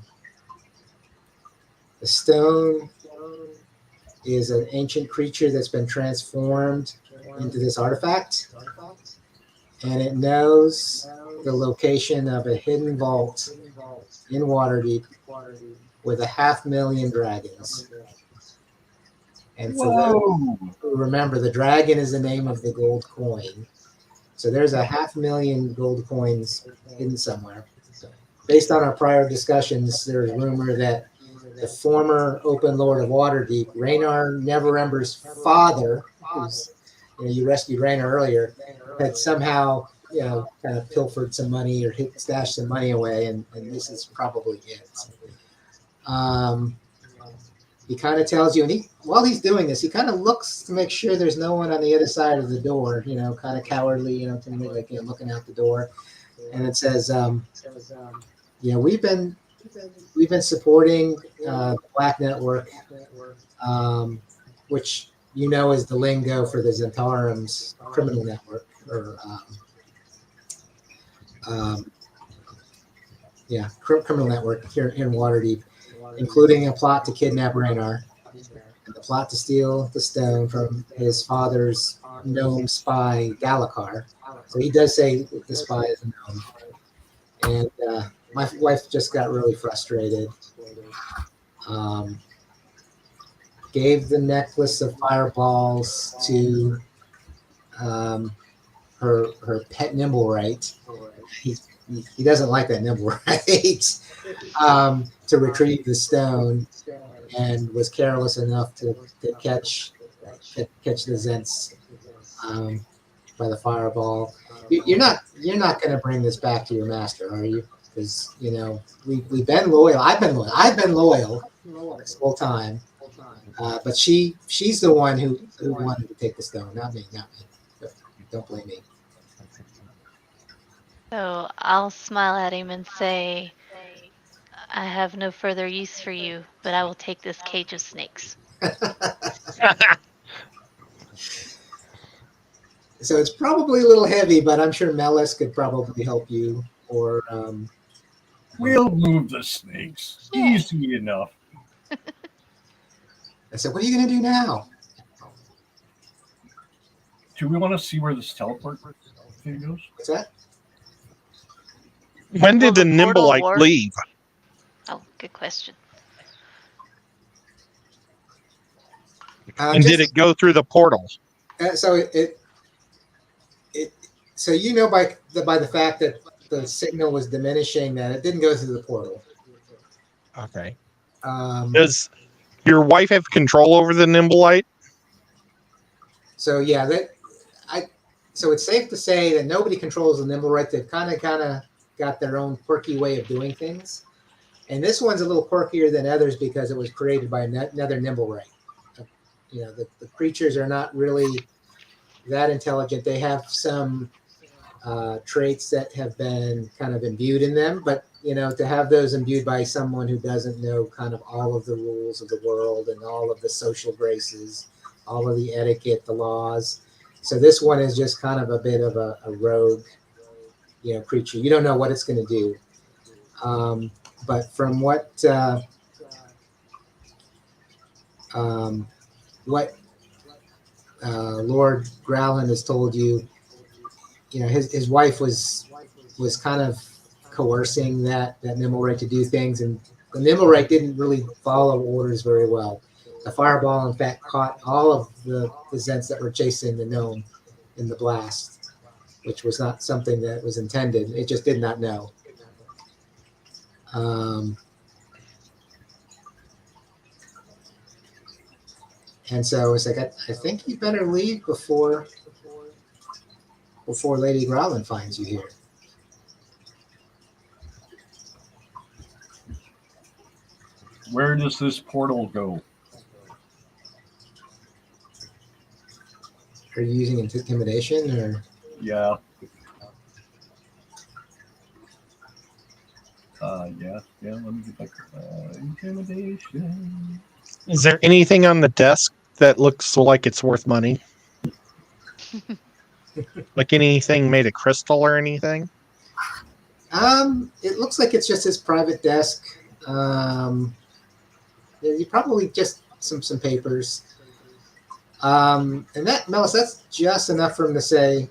stone is an ancient creature that's been transformed into this artifact, and it knows the location of a hidden vault in Waterdeep with 500,000 dragons. And for those who remember, the dragon is the name of the gold coin. So there's 500,000 gold coins hidden somewhere. Based on our prior discussions, there's rumor that the former Open Lord of Waterdeep, Raynar Neverember's father, who's, you rescued Raynar earlier, had somehow, kind of pilfered some money or stashed some money away, and this is probably it. He kind of tells you, and while he's doing this, he kind of looks to make sure there's no one on the other side of the door, kind of cowardly, to me, like, looking out the door. And it says, we've been supporting the Black Network, which is the lingo for the Zentarim's criminal network. or criminal network here in Waterdeep, including a plot to kidnap Raynar and the plot to steal the stone from his father's gnome spy, Galakar. So he does say the spy is a gnome. And my wife just got really frustrated. Gave the necklace of fireballs to her pet Nimblewright. He doesn't like that Nimblewright. To retrieve the stone, and was careless enough to catch the Zents by the fireball. You're not going to bring this back to your master, are you? Because we've been loyal. I've been loyal this whole time. But she's the one who wanted to take the stone, not me. Don't blame me. So I'll smile at him and say, I have no further use for you, but I will take this cage of snakes. So it's probably a little heavy, but I'm sure Melis could probably help you. Or we'll move the snakes. Easy enough. I said, what are you going to do now? Do we want to see where this teleport thing goes? What's that? When did the portal Nimblewright work? leave? Oh, good question. And did it go through the portal? So it so by the fact that the signal was diminishing, that it didn't go through the portal. Okay. Does your wife have control over the Nimblewright? So yeah, so it's safe to say that nobody controls the Nimblewright. They've kind of got their own quirky way of doing things, and this one's a little quirkier than others because it was created by another Nimblewright. The creatures are not really that intelligent. They have some traits that have been kind of imbued in them, but to have those imbued by someone who doesn't know kind of all of the rules of the world and all of the social graces, all of the etiquette, the laws. So this one is just kind of a bit of a rogue, creature. You don't know what it's going to do. But from what Lord Growlin has told you, his wife was kind of coercing that Nimblewright to do things, and the Nimblewright didn't really follow orders very well. The fireball, in fact, caught all of the Zents that were chasing the gnome in the blast, which was not something that was intended. It just did not know. And so it's like, I think you better leave before Lady Growlin finds you here. Where does this portal go? Are you using intimidation or? Yeah. Yeah. Let me get back. Intimidation. Is there anything on the desk that looks like it's worth money? Like anything made of crystal or anything? It looks like it's just his private desk. You probably just some papers. And that, Melis, that's just enough for him to say,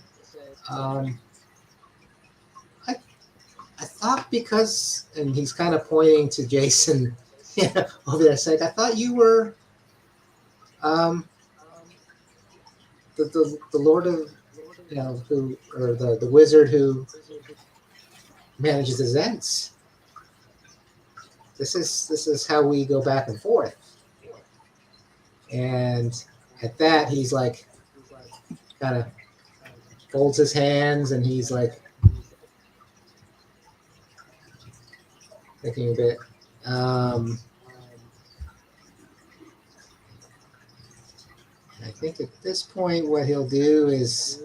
I thought because, and he's kind of pointing to Jason over there, saying, I thought you were the Lord of, who, or the wizard who manages the Zents. This is how we go back and forth. And at that, he's like, kind of folds his hands, and he's like thinking a bit. I think at this point, what he'll do is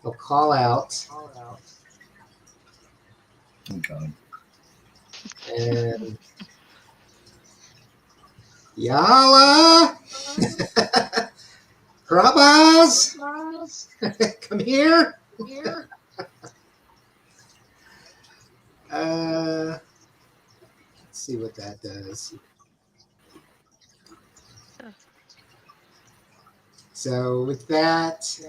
he'll call out. Oh, God. And Yala! Krabas! Come here. Let's see what that does. So with that,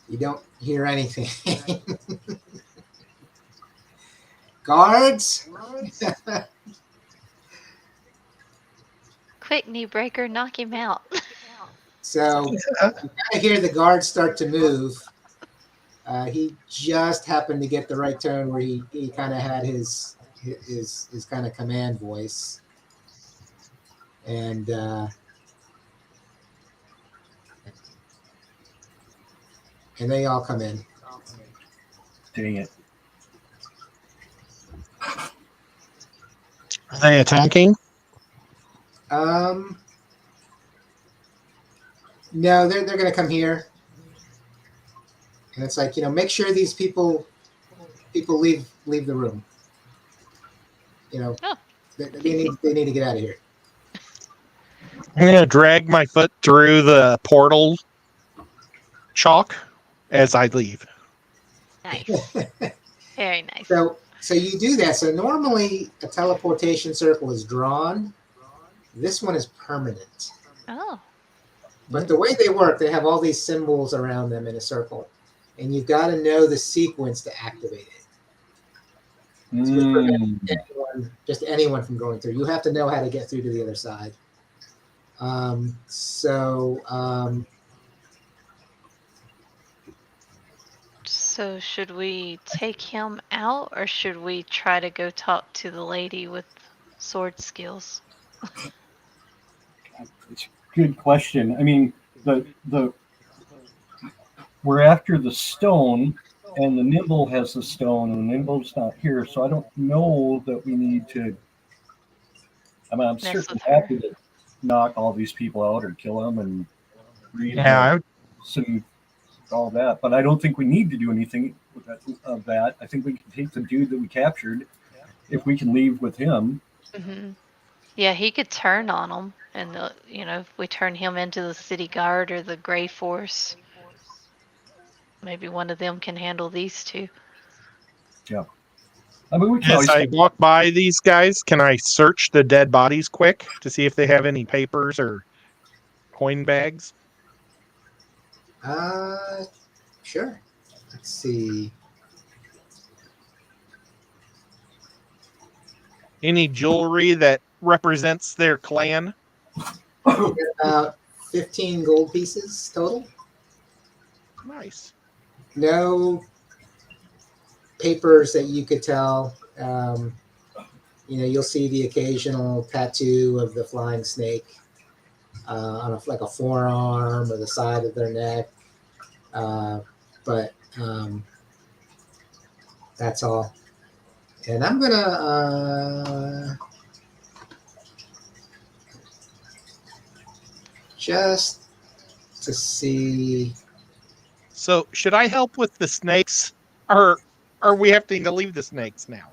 you don't hear anything. Guards? Quick, knee breaker, knock him out. So you kind of hear the guards start to move. He just happened to get the right tone where he kind of had his kind of command voice, and they all come in. Dang it. Are they attacking? No, they're going to come here, and it's like, make sure these people leave the room. Oh. They need to get out of here. I'm going to drag my foot through the portal chalk as I leave. Nice. Very nice. So you do that. So normally a teleportation circle is drawn. This one is permanent. Oh. But the way they work, they have all these symbols around them in a circle, and you've got to know the sequence to activate it. So just anyone from going through. You have to know how to get through to the other side. So should we take him out, or should we try to go talk to the lady with sword skills? It's a good question. I mean, we're after the stone, and the Nimble has the stone, and the Nimble's not here, so I don't know that we need to. I mean, I'm certainly happy to knock all these people out or kill them and read some all that, but I don't think we need to do anything of that. I think we can take the dude that we captured if we can leave with him. Mm-hmm. Yeah, he could turn on them, and if we turn him into the city guard or the Gray Force, maybe one of them can handle these two. Yeah. I mean, we can As I walk by these guys, can I search the dead bodies quick to see if they have any papers or coin bags? Sure. Let's see. Any jewelry that represents their clan? About 15 gold pieces total. Nice. No papers that you could tell. You'll see the occasional tattoo of the flying snake on like a forearm or the side of their neck. But that's all. And I'm gonna just to see. So should I help with the snakes, or are we having to leave the snakes now?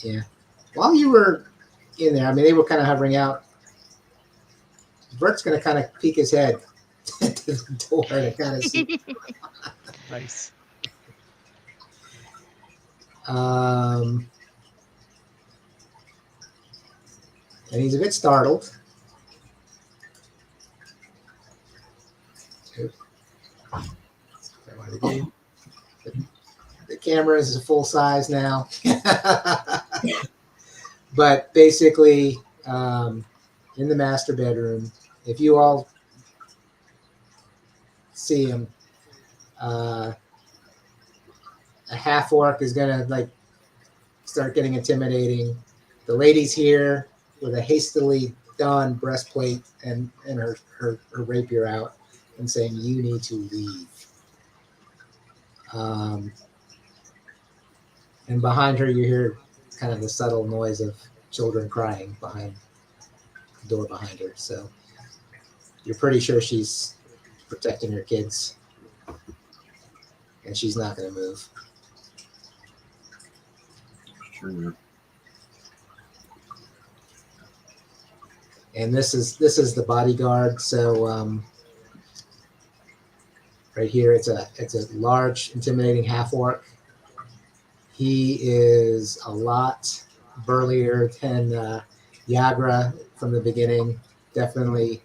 Yeah. While you were in there, I mean, they were kind of hovering out. Bert's gonna kind of peek his head to the door to kind of see. Nice. And he's a bit startled. The camera is a full size now. But basically, in the master bedroom, if you all see him, a half orc is gonna start getting intimidating. The lady's here with a hastily donned breastplate and her rapier out and saying, "You need to leave." And behind her, you hear kind of the subtle noise of children crying behind the door behind her. So you're pretty sure she's protecting her kids, and she's not going to move. Sure. And this is the bodyguard. So right here, it's a large, intimidating half orc. He is a lot burlier than Yagra from the beginning. Definitely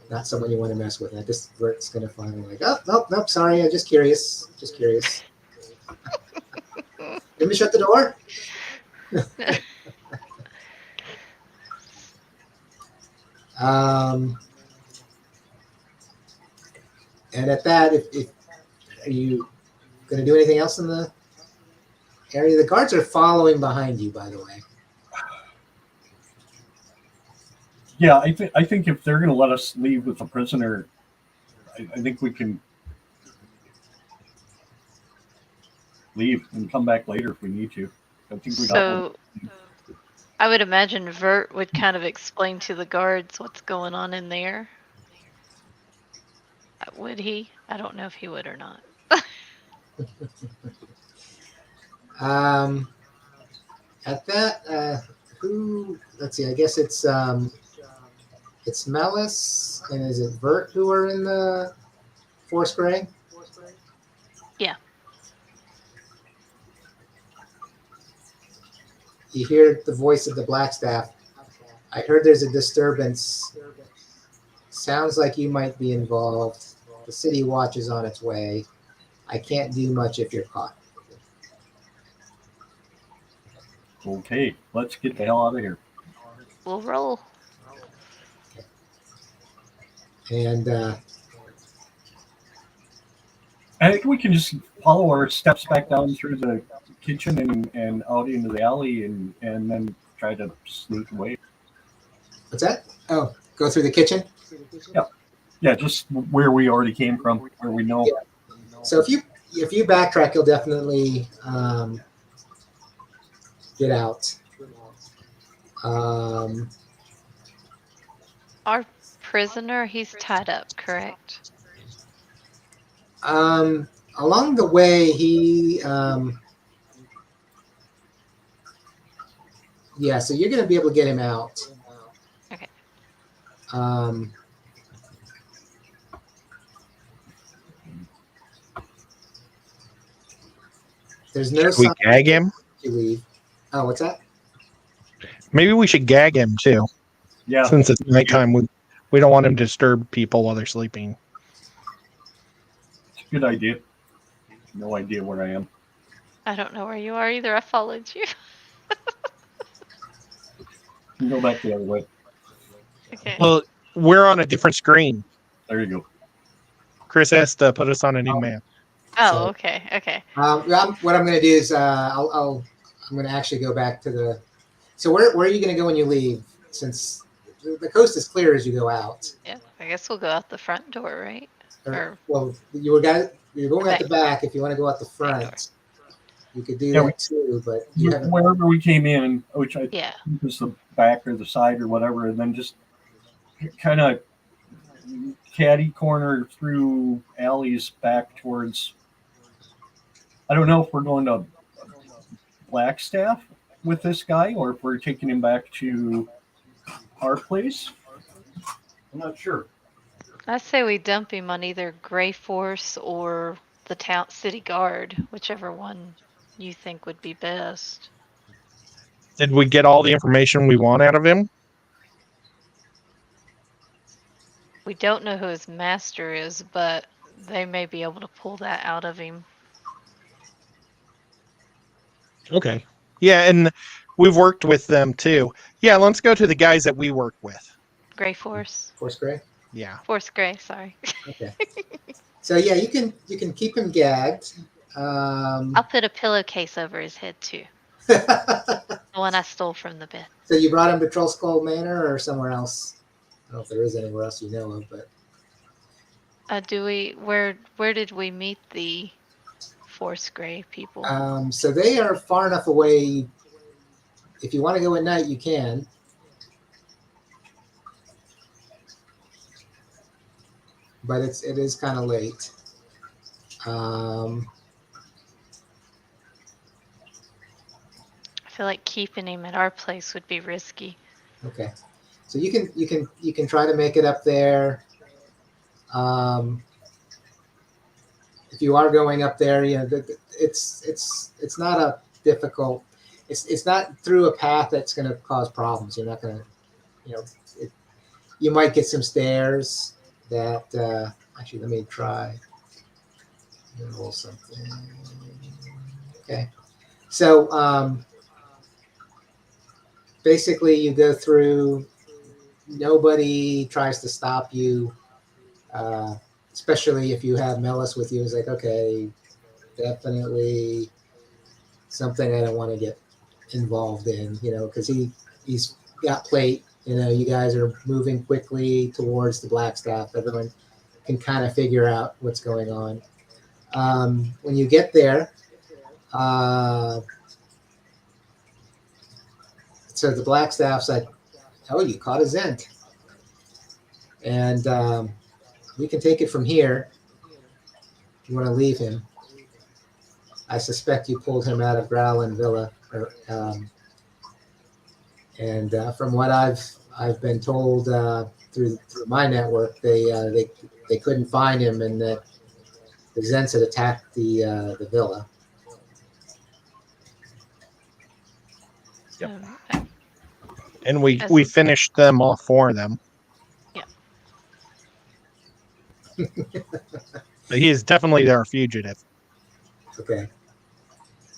not someone you want to mess with. I just Bert's gonna finally like, oh nope, sorry, I'm just curious. Let me shut the door. And at that, if are you going to do anything else in the area? The guards are following behind you, by the way. Yeah, I think if they're going to let us leave with the prisoner, I think we can leave and come back later if we need to. I think we got So I would imagine Vert would kind of explain to the guards what's going on in there. Would he? I don't know if he would or not. At that, who? Let's see. I guess it's Melis and is it Vert who are in the Force Gray? Yeah. You hear the voice of the Blackstaff. I heard there's a disturbance. Sounds like you might be involved. The city watch is on its way. I can't do much if you're caught. Okay, let's get the hell out of here. We'll roll. And I think we can just follow our steps back down through the kitchen and out into the alley and then try to sneak away. what's that? Oh, go through the kitchen? Yeah, just where we already came from, where we know. Yeah. So if you backtrack, you'll definitely get out. Our prisoner, he's tied up, correct? Along the way, he yeah. So you're going to be able to get him out. Okay. There's no Should we sign gag him? to leave. Oh, what's that? Maybe we should gag him too. Yeah, Since it's nighttime, we don't want him to disturb people while they're sleeping. it's a good idea. No idea where I am. I don't know where you are either. I followed you. You can go back the other way. Okay. Well, we're on a different screen. There you go. Chris has to put us on a new map. Oh, So- okay. Okay. What I'm going to do is I'm going to actually go back to the. So where are you going to go when you leave? Since the coast is clear as you go out. Yeah. I guess we'll go out the front door, right? Or- Well, you're going out the back. If you want to go out the front, you could do that too. But you haven't. Wherever we came in, which I Yeah. think is the back or the side or whatever, and then just kind of catty corner through alleys back towards. I don't know if we're going to Blackstaff with this guy or if we're taking him back to our place. I'm not sure. I say we dump him on either Gray Force or the town city guard, whichever one you think would be best. Did we get all the information we want out of him? We don't know who his master is, but they may be able to pull that out of him. Okay. Yeah, and we've worked with them too. Yeah, let's go to the guys that we work with. Gray Force. Force Gray. Yeah. Force Gray, sorry. Okay. So yeah, you can keep him gagged. I'll put a pillowcase over his head too. So The one I stole from the bed. you brought him to Troll Skull Manor or somewhere else? I don't know if there is anywhere else you know of, but Where did we meet the Force Gray people? so they are far enough away. If you want to go at night, you can. But it is kind of late. I feel like keeping him at our place would be risky. Okay. So you can try to make it up there. If you are going up there, it's not a difficult. It's not through a path that's going to cause problems. You're not going to, it, you might get some stairs that. Actually, let me try. Roll something. Okay, so basically, you go through. Nobody tries to stop you. Especially if you have Melis with you, it's like, okay, definitely something I don't want to get involved in, because he's got plate. You guys are moving quickly towards the Blackstaff. Everyone can kind of figure out what's going on. When you get there, so the Blackstaff's like, oh, you caught a Zent. And we can take it from here if you want to leave him. I suspect you pulled him out of Growlin Villa, and from what I've been told through my network, they couldn't find him, and that the Zents had attacked the villa. Yep. Okay. And we finished them, all four of them. Yeah. But he is definitely their fugitive. Okay.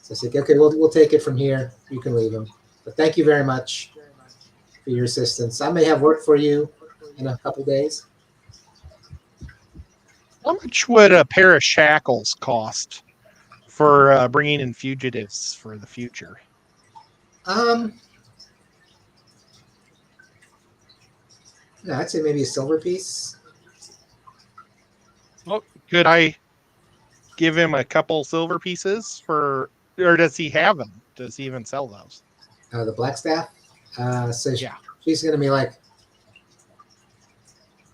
So I said, okay, we'll take it from here. You can leave him. But thank you very much for your assistance. I may have work for you in a couple days. How much would a pair of shackles cost for bringing in fugitives for the future? No, I'd say maybe a silver piece. Well, could I give him a couple silver pieces or does he have them? Does he even sell those? The Blackstaff. So Yeah. she's going to be like,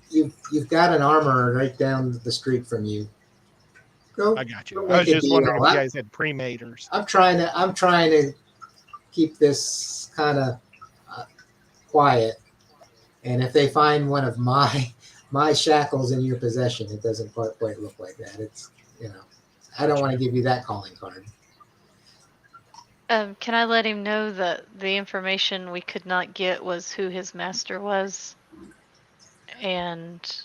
you've got an armor right down the street from you. Go. I got you. Go I was make a just wondering deal. if you guys had pre-made or I'm trying to keep this kind of quiet. And if they find one of my shackles in your possession, it doesn't quite look like that. It's I don't want to give you that calling card. Can I let him know that the information we could not get was who his master was, and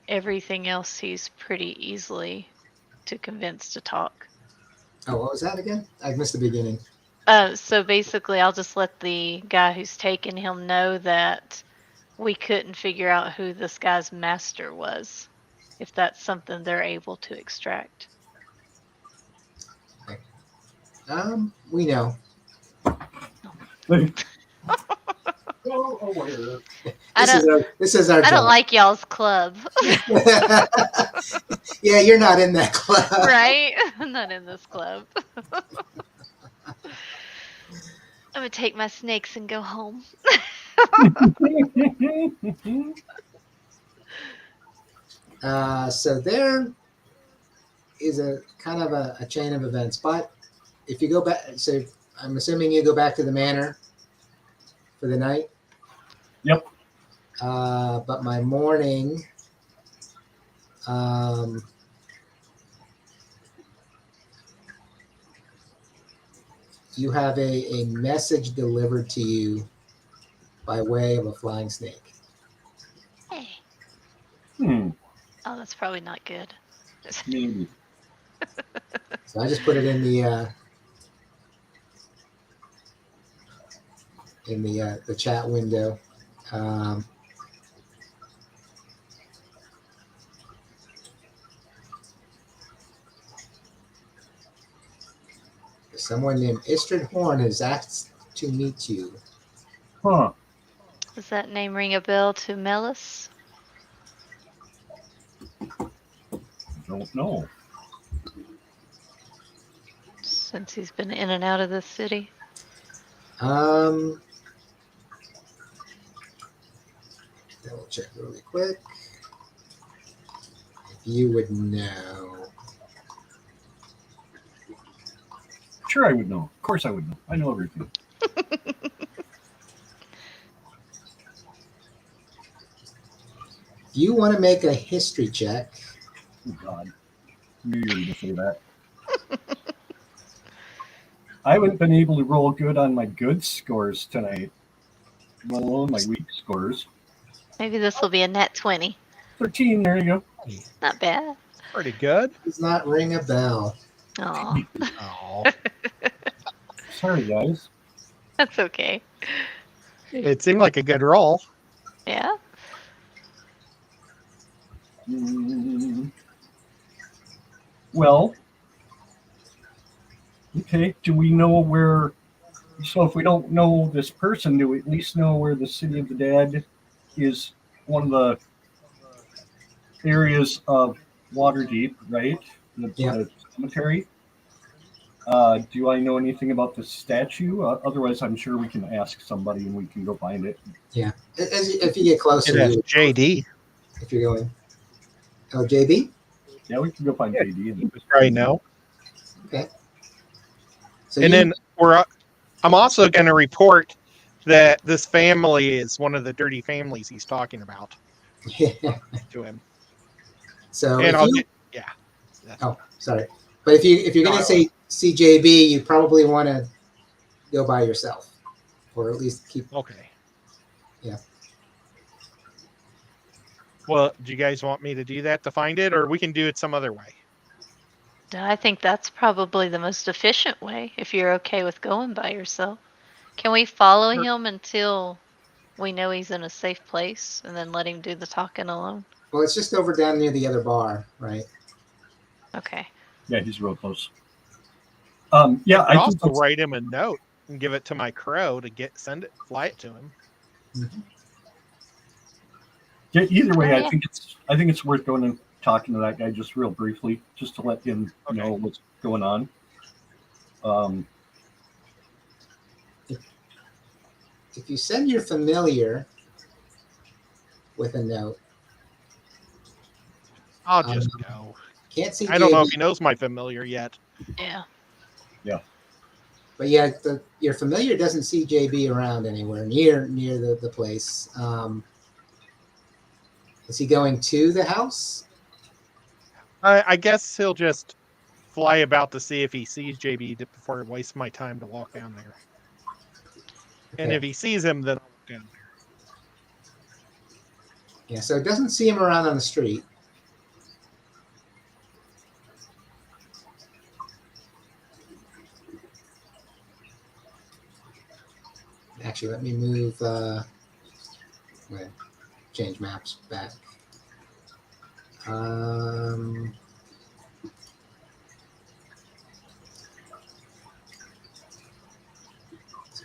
everything else he's pretty easily to convince to talk. Oh, what was that again? I missed the beginning. So basically, I'll just let the guy who's taken him know that we couldn't figure out who this guy's master was, if that's something they're able to extract. We know. This is our I don't job. like y'all's club. Yeah, you're not in that club. Right? I'm not in this club. I'm gonna take my snakes and go home. So there is a kind of a chain of events, but if you go back, so I'm assuming you go back to the manor for the night. Yep. But my morning, you have a message delivered to you by way of a flying snake. Hey. Hmm. Oh, that's probably not good. Maybe. So I just put it in the chat window. Someone named Istrid Horn has asked to meet you. Huh. Does that name ring a bell to Melis? Don't know. Since he's been in and out of this city? Double check really quick. If you would know. Sure, I would know. Of course, I would know. I know everything. you want to make a history check. Oh, God. Knew you were going to say that. I haven't been able to roll good on my good scores tonight, let alone my weak scores. Maybe this will be a net 20. 13, there you go. Not bad. Pretty good. Does not ring a bell. Oh, Oh, Sorry, guys. that's okay. it seemed like a good roll. Yeah. Well, okay, do we know where... So if we don't know this person, do we at least know where the City of the Dead is? One of the areas of Waterdeep, right? Yeah. The cemetery. Do I know anything about the statue? Otherwise, I'm sure we can ask somebody and we can go find it. Yeah. If you get closer, It has you, JD. if you're going. Oh, JB? Yeah, we can go find Yeah. JD. You probably know. Okay. So And you, then I'm also going to report that this family is one of the dirty families he's talking about yeah. to him. So And if I'll you, get, yeah. oh, sorry. But if you're going to say CJB, you probably want to go by yourself, or at least keep. Okay. Yeah. Well, do you guys want me to do that to find it, or we can do it some other way? I think that's probably the most efficient way if you're okay with going by yourself. Can we follow Sure. him until we know he's in a safe place and then let him do the talking alone? Well, it's just over down near the other bar, right? Okay. Yeah, he's real close. I Yeah, could I think also write him a note and give it to my crow to fly it to him. yeah, either way, Oh, I yeah. think it's worth going and talking to that guy just real briefly, just to let him Okay. know what's going on. If you send your familiar with a note, I'll just go. can't see. I don't know JB, if he knows my familiar yet. Yeah. but yeah, your familiar doesn't see JB around anywhere near the place. Is he going to the house? I guess he'll just fly about to see if he sees JB before I waste my time to walk down there. And Okay. if he sees him, then I'll walk down there. Yeah, so it doesn't see him around on the street. Actually, let me move. Wait, change maps back.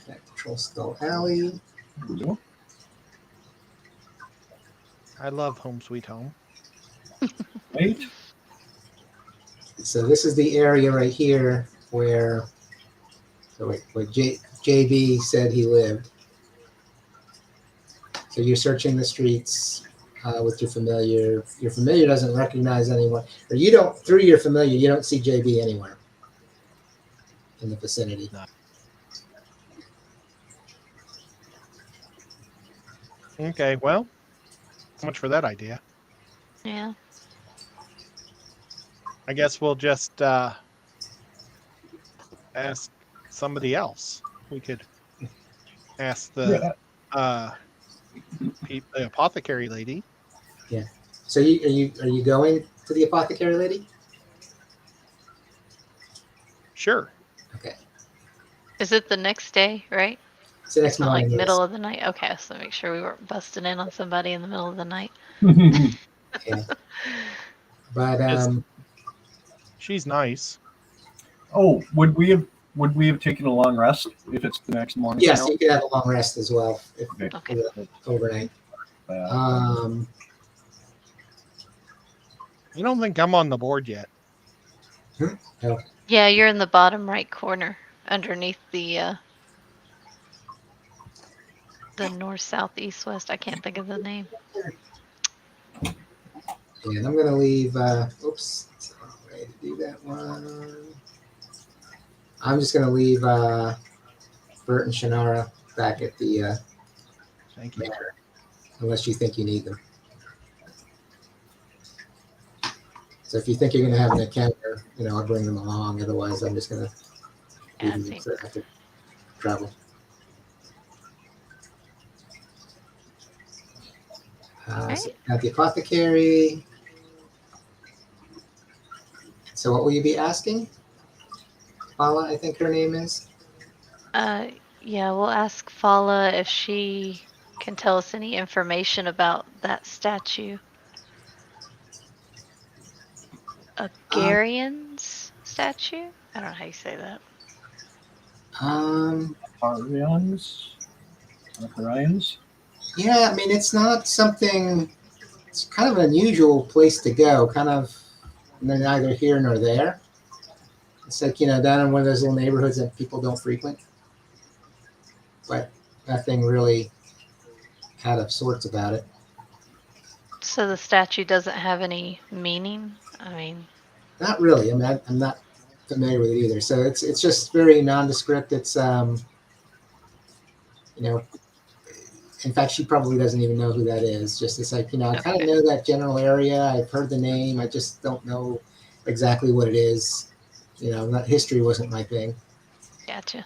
Back to Troll Skull Alley. I love Home Sweet Home. Right? So this is the area right here where JB said he lived. So you're searching the streets with your familiar. Your familiar doesn't recognize anyone, or you don't. Through your familiar, you don't see JB anywhere in the vicinity. No. Okay, well, so much for that idea. Yeah. I guess we'll just ask somebody else. We could ask the apothecary lady. Yeah. So are you going to the apothecary lady? Sure. Okay. Is it the next day, right? It's the next It's not like morning. middle of the night. Okay, so make sure we weren't busting in on somebody in the middle of the night. Yeah. But She's nice. Oh, would we have taken a long rest if it's the next morning? yes, now? you could have a long rest as well if Okay. overnight. Uh, I don't think I'm on the board yet. Yeah, you're in the bottom right corner underneath the north, south, east, west. I can't think of the name. And I'm gonna leave. Oops, it's the wrong way to do that one. I'm just gonna leave Bert and Shannara back at the Thank you. manor, unless you think you need them. So if you think you're going to have an encounter, I'll bring them along. Otherwise, I'm just going to Yeah, I leave them think. so I have to travel. So at the apothecary. So what will you be asking? Paula, I think her name is. Yeah, we'll ask Fala if she can tell us any information about that statue. A Garian's statue? I don't know how you say that. Arians? Yeah, I mean, it's not something. It's kind of an unusual place to go. Kind of neither here nor there. It's like down in one of those little neighborhoods that people don't frequent. But nothing really out of sorts about it. So the statue doesn't have any meaning? I mean, Not really. I mean, I'm not familiar with it either. So it's just very nondescript. It's in fact, she probably doesn't even know who that is. Just it's like I kind of know that general area. I've heard the name. I just don't know exactly what it is. History wasn't my thing. gotcha.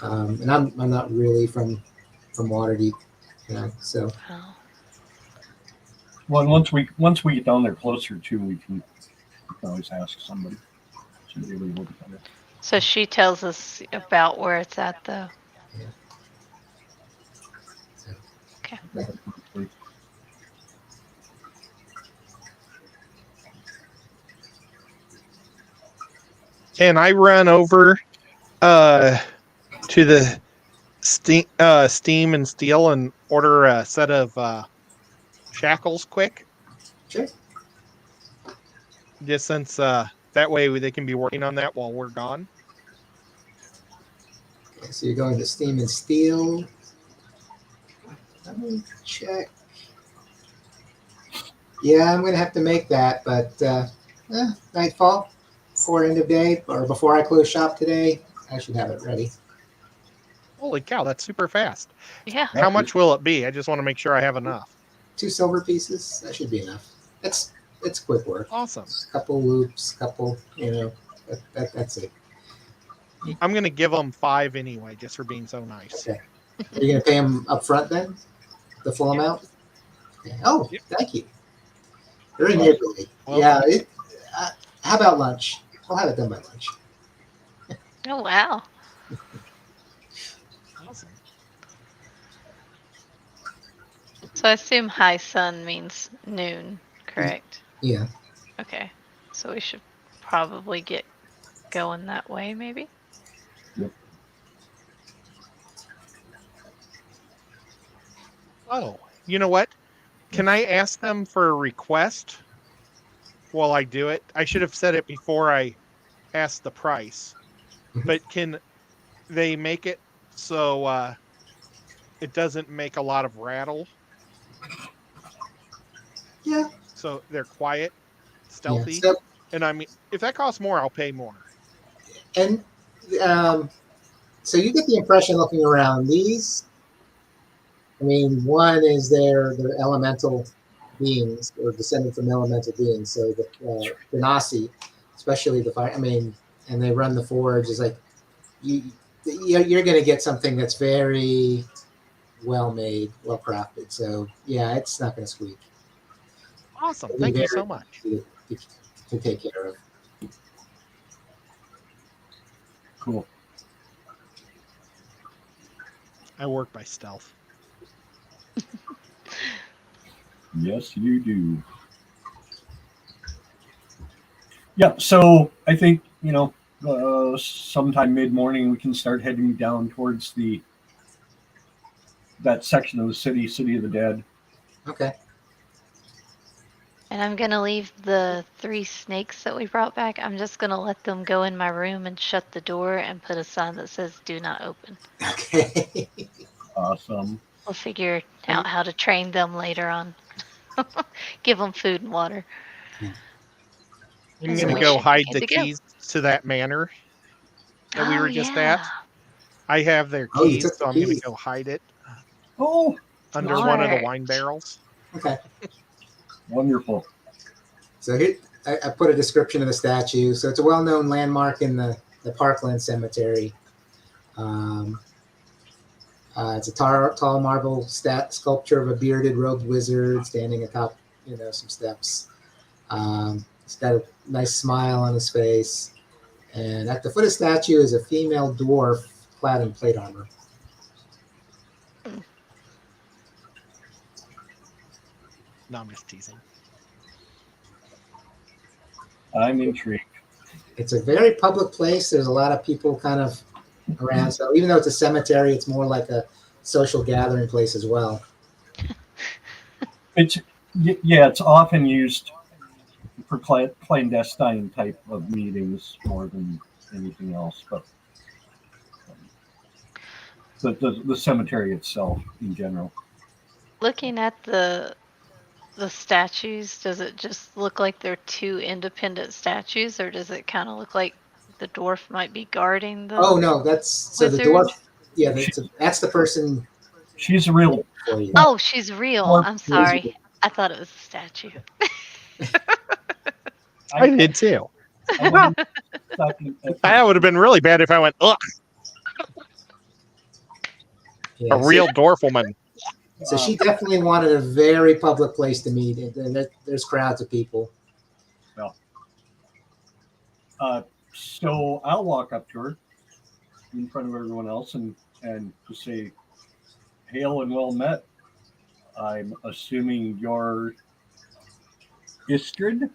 And I'm not really from Waterdeep. So. Oh. Well, once we get down there closer to, we can always ask somebody. So she tells us about where it's at, though. Yeah. Okay. Can I run over to the Steam and Steel and order a set of shackles quick? Sure. Just since that way they can be working on that while we're gone. Okay, so you're going to Steam and Steel. Let me check. Yeah, I'm going to have to make that, but nightfall, before end of day, or before I close shop today, I should have it ready. Holy cow, that's super fast. Yeah. How much will it be? I just want to make sure I have enough. 2 silver pieces, that should be enough. It's quick work. Awesome. Couple loops, that's it. I'm going to give them 5 anyway, just for being so nice. Okay. Are you going to pay them up front then? The full amount? Okay. Oh, thank you. Very neighborly. Well, yeah. How about lunch? I'll have it done by lunch. Oh, wow. Awesome. So I assume high sun means noon, correct? Yeah. Okay. So we should probably get going that way, maybe? Yep. Oh, you know what? Can I ask them for a request while I do it? I should have said it before I asked the price. But can they make it so it doesn't make a lot of rattle? Yeah. So they're quiet, stealthy. Yeah. And I mean, if that costs more, I'll pay more. And so you get the impression looking around these. I mean, one is they're elemental beings or descended from elemental beings. So the Nasi, especially the fire. I mean, and they run the forge. Is like you're going to get something that's very well made, well crafted. So yeah, it's not going to squeak. Awesome. Thank you so much. To take care of. Cool. I work by stealth. Yes, you do. Yeah, so I think, sometime mid-morning we can start heading down towards that section of the city of the dead. Okay. And I'm going to leave the 3 snakes that we brought back. I'm just going to let them go in my room and shut the door and put a sign that says do not open. Okay. Awesome. We'll figure out how to train them later on. Give them food and water. I'm So going to we go should hide be the good to go. keys to that manor that we were just at. I have their Oh, you keys, took the so I'm going to keys. go hide it Oh, under one of the Smart. wine barrels. Okay. wonderful. So here, I put a description of the statue. So it's a well-known landmark in the Parkland Cemetery. It's a tall marble sculpture of a bearded robed wizard standing atop, some steps. He's got a nice smile on his face. And at the foot of the statue is a female dwarf clad in plate armor. No, I'm just teasing. I'm intrigued. It's a very public place. There's a lot of people kind of around. So even though it's a cemetery, it's more like a social gathering place as well. It's often used for clandestine type of meetings more than anything else. But the cemetery itself in general. Looking at the statues, does it just look like they're two independent statues, or does it kind of look like the dwarf might be guarding the Oh no, so the wizard? dwarf. Yeah, that's the person. She's real. For you. Oh, she's real. Dwarf I'm sorry. I thought it was a statue. I did too. I That would have been really bad if I went, ugh, Yeah, a real dwarf woman. So she definitely wanted a very public place to meet. There's crowds of people. So I'll walk up to her in front of everyone else and just say, "Hail and well met. I'm assuming you're Istrid."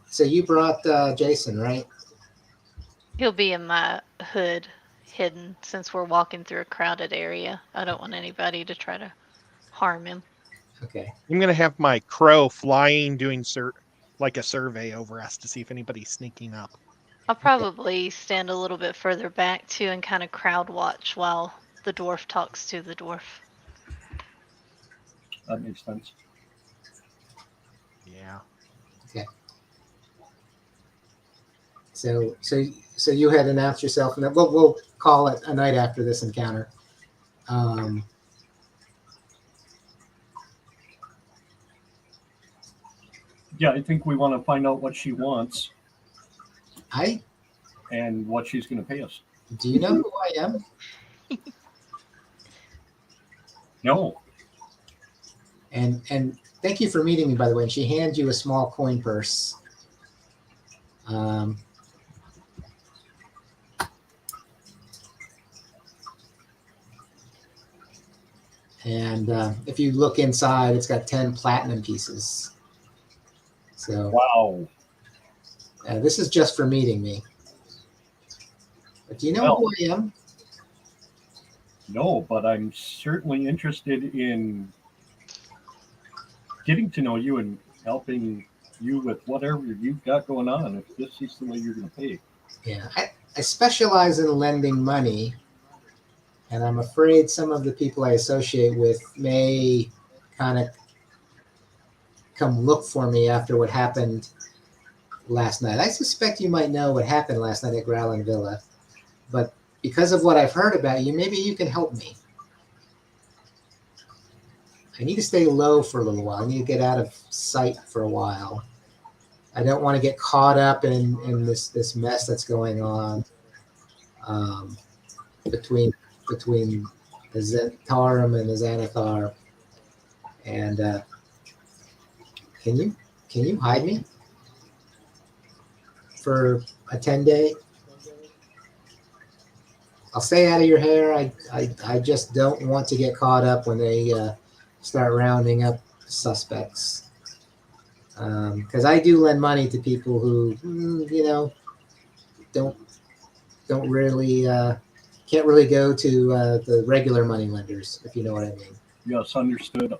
So you brought Jason, right? He'll be in my hood, hidden, since we're walking through a crowded area. I don't want anybody to try to harm him. Okay. I'm going to have my crow flying, doing like a survey over us to see if anybody's sneaking up. I'll probably stand a little bit further back too and kind of crowd watch while the dwarf talks to the dwarf. That makes sense. Yeah. Okay. So you had announced yourself, and we'll call it a night after this encounter. Yeah, I think we want to find out what she wants I and what she's going to pay us. do you know who I am? No. And thank you for meeting me, by the way. And she hands you a small coin purse. And if you look inside, it's got 10 platinum pieces. So Wow. this is just for meeting me. But do you know Well, who I am? No, but I'm certainly interested in getting to know you and helping you with whatever you've got going on, if this is the way you're going to pay. Yeah, I specialize in lending money, and I'm afraid some of the people I associate with may kind of come look for me after what happened last night. I suspect you might know what happened last night at Growlin Villa, but because of what I've heard about you, maybe you can help me. I need to stay low for a little while. I need to get out of sight for a while. I don't want to get caught up in this mess that's going on between the Zentarum and the Xanathar. And can you hide me for a 10-day? I'll stay out of your hair. I just don't want to get caught up when they start rounding up suspects. Because I do lend money to people who, don't really can't really go to the regular money lenders, if you know what I mean. Yes, understood.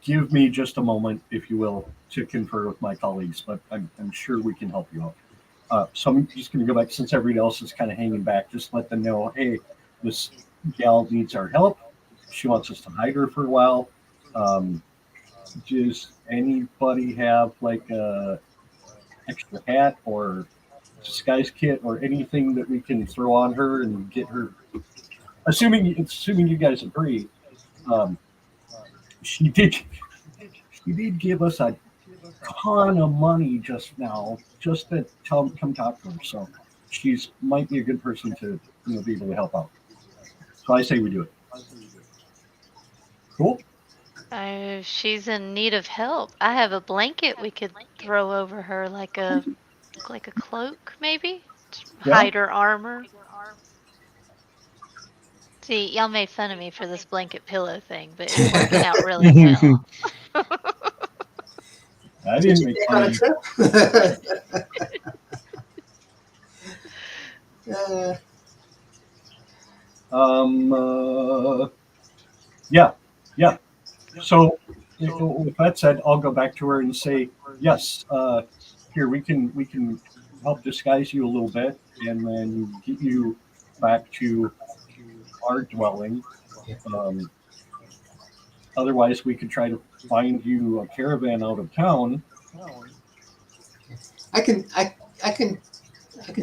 Give me just a moment, if you will, to confer with my colleagues, but I'm sure we can help you out. So I'm just going to go back, since everybody else is kind of hanging back, just let them know, hey, this gal needs our help. She wants us to hide her for a while. Does anybody have like a extra hat or disguise kit or anything that we can throw on her and get her. Assuming you guys agree, she did give us a ton of money just now, just to come talk to her. So she's might be a good person to be able to help out. So I say we do it. Cool. She's in need of help. I have a blanket we could throw over her, like a cloak, maybe. Yeah. Hide her armor. See, y'all made fun of me for this blanket pillow thing, but it's working out really well. I Did didn't you make take on a fun. trip? Yeah. So with that said, I'll go back to her and say, yes, here we can help disguise you a little bit and then get you back to our dwelling. Otherwise, we could try to find you a caravan out of town. I can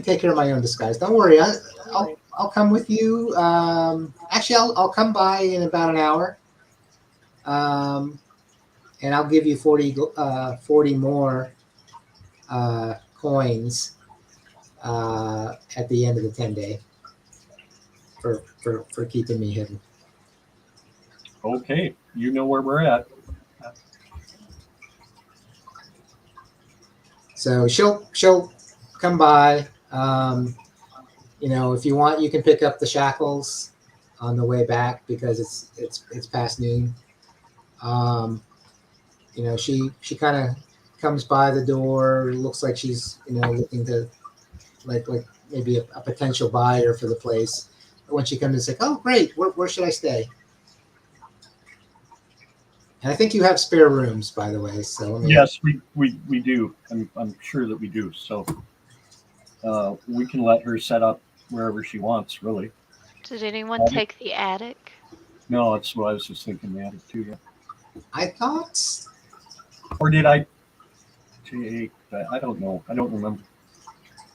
take care of my own disguise. Don't worry. I'll come with you. Actually, I'll come by in about an hour. And I'll give you 40 more coins at the end of the 10-day for keeping me hidden. Okay, you know where we're at. So she'll come by. If you want, you can pick up the shackles on the way back because it's past noon. She kind of comes by the door. Looks like she's looking to like maybe a potential buyer for the place. But when she comes, it's like, oh great, where should I stay? And I think you have spare rooms, by the way. So yes, we do. I'm sure that we do. So we can let her set up wherever she wants, really. Did anyone take the attic? No, that's what I was just thinking. The attic too. Yeah. I thought. Or did I take that? I don't know. I don't remember.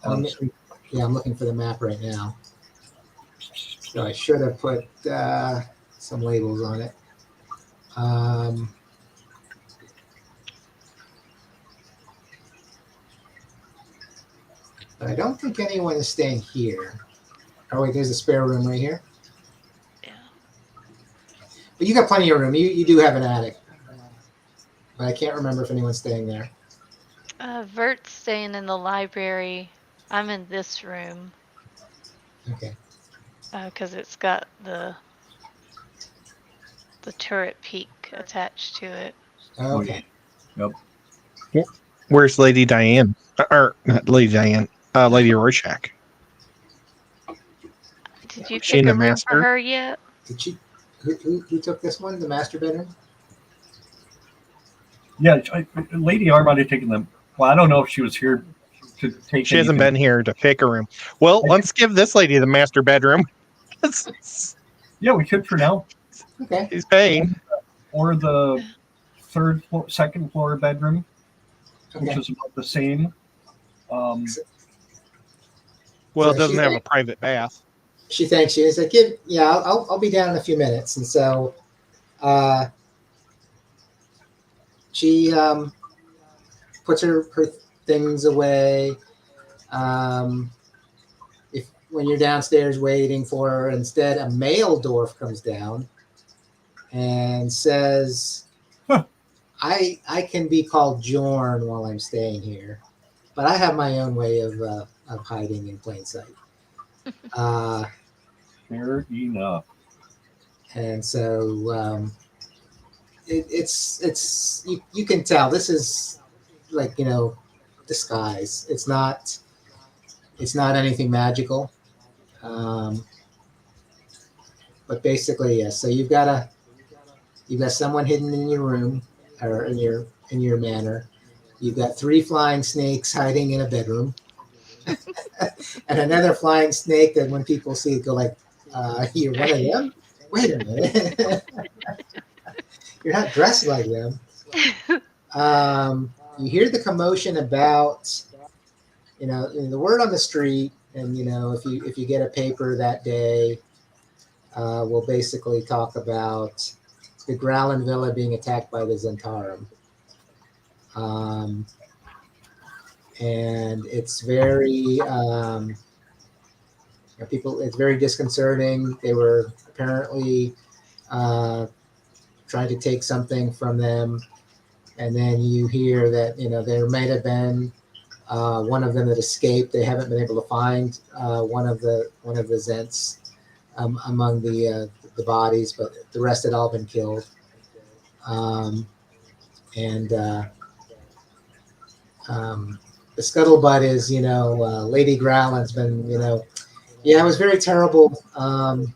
I'm looking for the map right now. So I should have put some labels on it. But I don't think anyone is staying here. Oh wait, there's a spare room right here. Yeah. But you got plenty of room. You do have an attic. But I can't remember if anyone's staying there. Vert's staying in the library. I'm in this room. Okay. Because it's got the turret peak attached to it. Okay. Yep. Where's Lady Diane? Or not Lady Diane. Lady Rorschach. Did you She pick in a the room master? for her yet? Did she? Who took this one? The master bedroom? Yeah, Lady R might have taken them. Well, I don't know if she was here to take. She hasn't been here to pick a room. Well, let's give this lady the master bedroom. Yeah, we could for now. Okay. He's paying. Or the second floor bedroom, which Okay. is about the same. Well, So it doesn't have a private bath. She thanks you. It's like, I'll be down in a few minutes. And so she puts her things away. When you're downstairs waiting for her, instead a male dwarf comes down and says, huh. I can be called Jorn while I'm staying here, but I have my own way of hiding in plain sight. Fair enough. And so it's you can tell this is like disguise. It's not anything magical. But basically, yes. So you've got someone hidden in your room or in your manor. You've got 3 flying snakes hiding in a bedroom, and another flying snake that when people see it go like, "You're one of them? Wait a minute, you're not dressed like them." You hear the commotion about the word on the street, and if you get a paper that day, we'll basically talk about the Growlin Villa being attacked by the Zentarum. And it's very it's very disconcerting. They were apparently trying to take something from them, and then you hear that there might have been one of them that escaped. They haven't been able to find one of the Zents among the bodies, but the rest had all been killed. And the scuttlebutt is, Lady Growlin's been, it was very terrible, but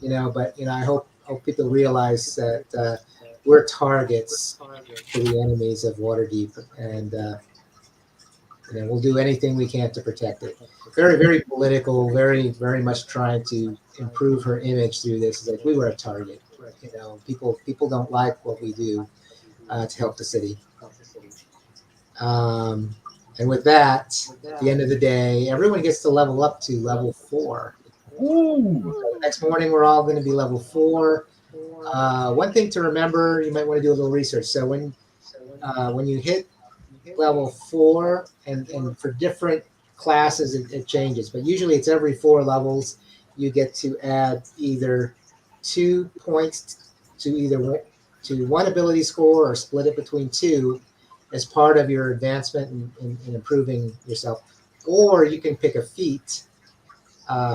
I hope people realize that we're targets for the enemies of Waterdeep, and we'll do anything we can to protect it. Very, very political, very, very much trying to improve her image through this. It's like we were a target. People don't like what we do to help the city. And with that, at the end of the day, everyone gets to level up to level 4. Ooh. So next morning, we're all going to be level 4. One thing to remember, you might want to do a little research. So when you hit level 4, and for different classes, it changes, but usually it's every 4 levels, you get to add either 2 points to one ability score, or split it between 2 as part of your advancement in improving yourself. Or you can pick a feat.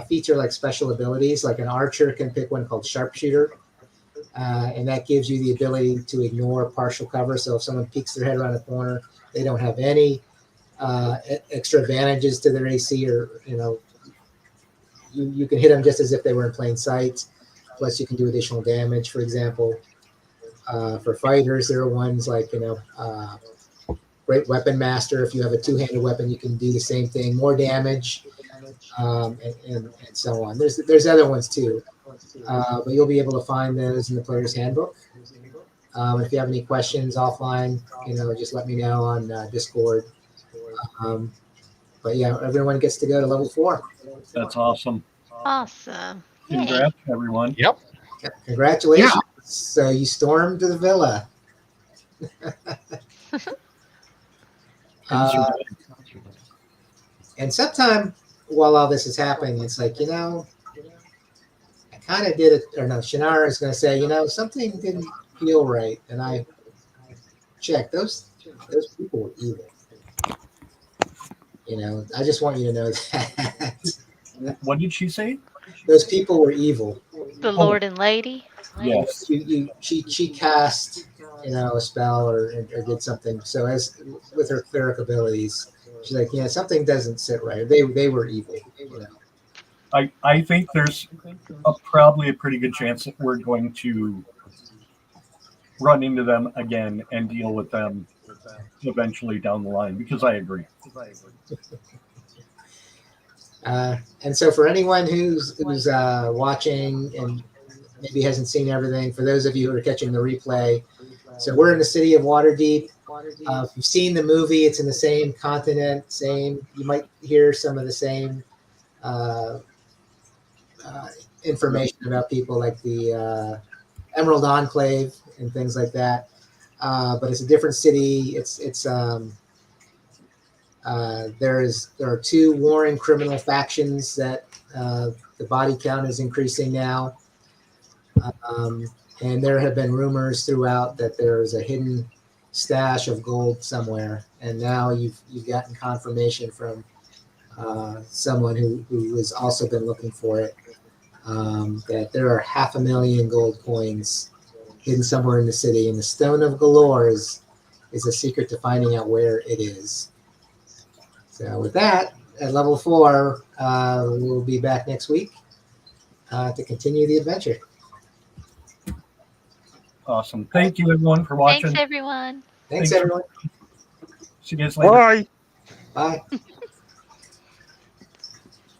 Feats are like special abilities. Like an archer can pick one called Sharpshooter, and that gives you the ability to ignore partial cover. So if someone peeks their head around a corner, they don't have any extra advantages to their AC, or you can hit them just as if they were in plain sight. Plus, you can do additional damage. For example, for fighters, there are ones like Great Weapon Master. If you have a 2-handed weapon, you can do the same thing, more damage, and so on. There's other ones too, but you'll be able to find those in the player's handbook. If you have any questions offline, just let me know on Discord. But yeah, everyone gets to go to level 4. That's awesome. Awesome. Yay. Congrats, everyone. Yep. Congratulations. Yeah. So you stormed the villa. And sometime while all this is happening, it's like, I kind of did it, or no, Shannara is going to say, something didn't feel right. And I checked. Those people were evil. I just want you to know that. What did she say? Those people were evil. The Lord and Lady. Yes. She cast, a spell or did something. So as with her cleric abilities, she's like, something doesn't sit right. They were evil. I think there's probably a pretty good chance that we're going to run into them again and deal with them eventually down the line, because I agree. And so for anyone who's watching and maybe hasn't seen everything, for those of you who are catching the replay, so we're in the city of Waterdeep. If you've seen the movie, it's in the same continent, you might hear some of the same information about people, like the Emerald Enclave and things like that. But it's a different city. There are 2 warring criminal factions that the body count is increasing now. And there have been rumors throughout that there's a hidden stash of gold somewhere. And now you've gotten confirmation from someone who has also been looking for it, that there are 500,000 gold coins hidden somewhere in the city. And the Stone of Galore is a secret to finding out where it is. So with that, at level 4, we'll be back next week to continue the adventure. Awesome. Thank you, everyone, for watching. Thanks, everyone. Thanks everyone. See you guys later. Bye. Bye.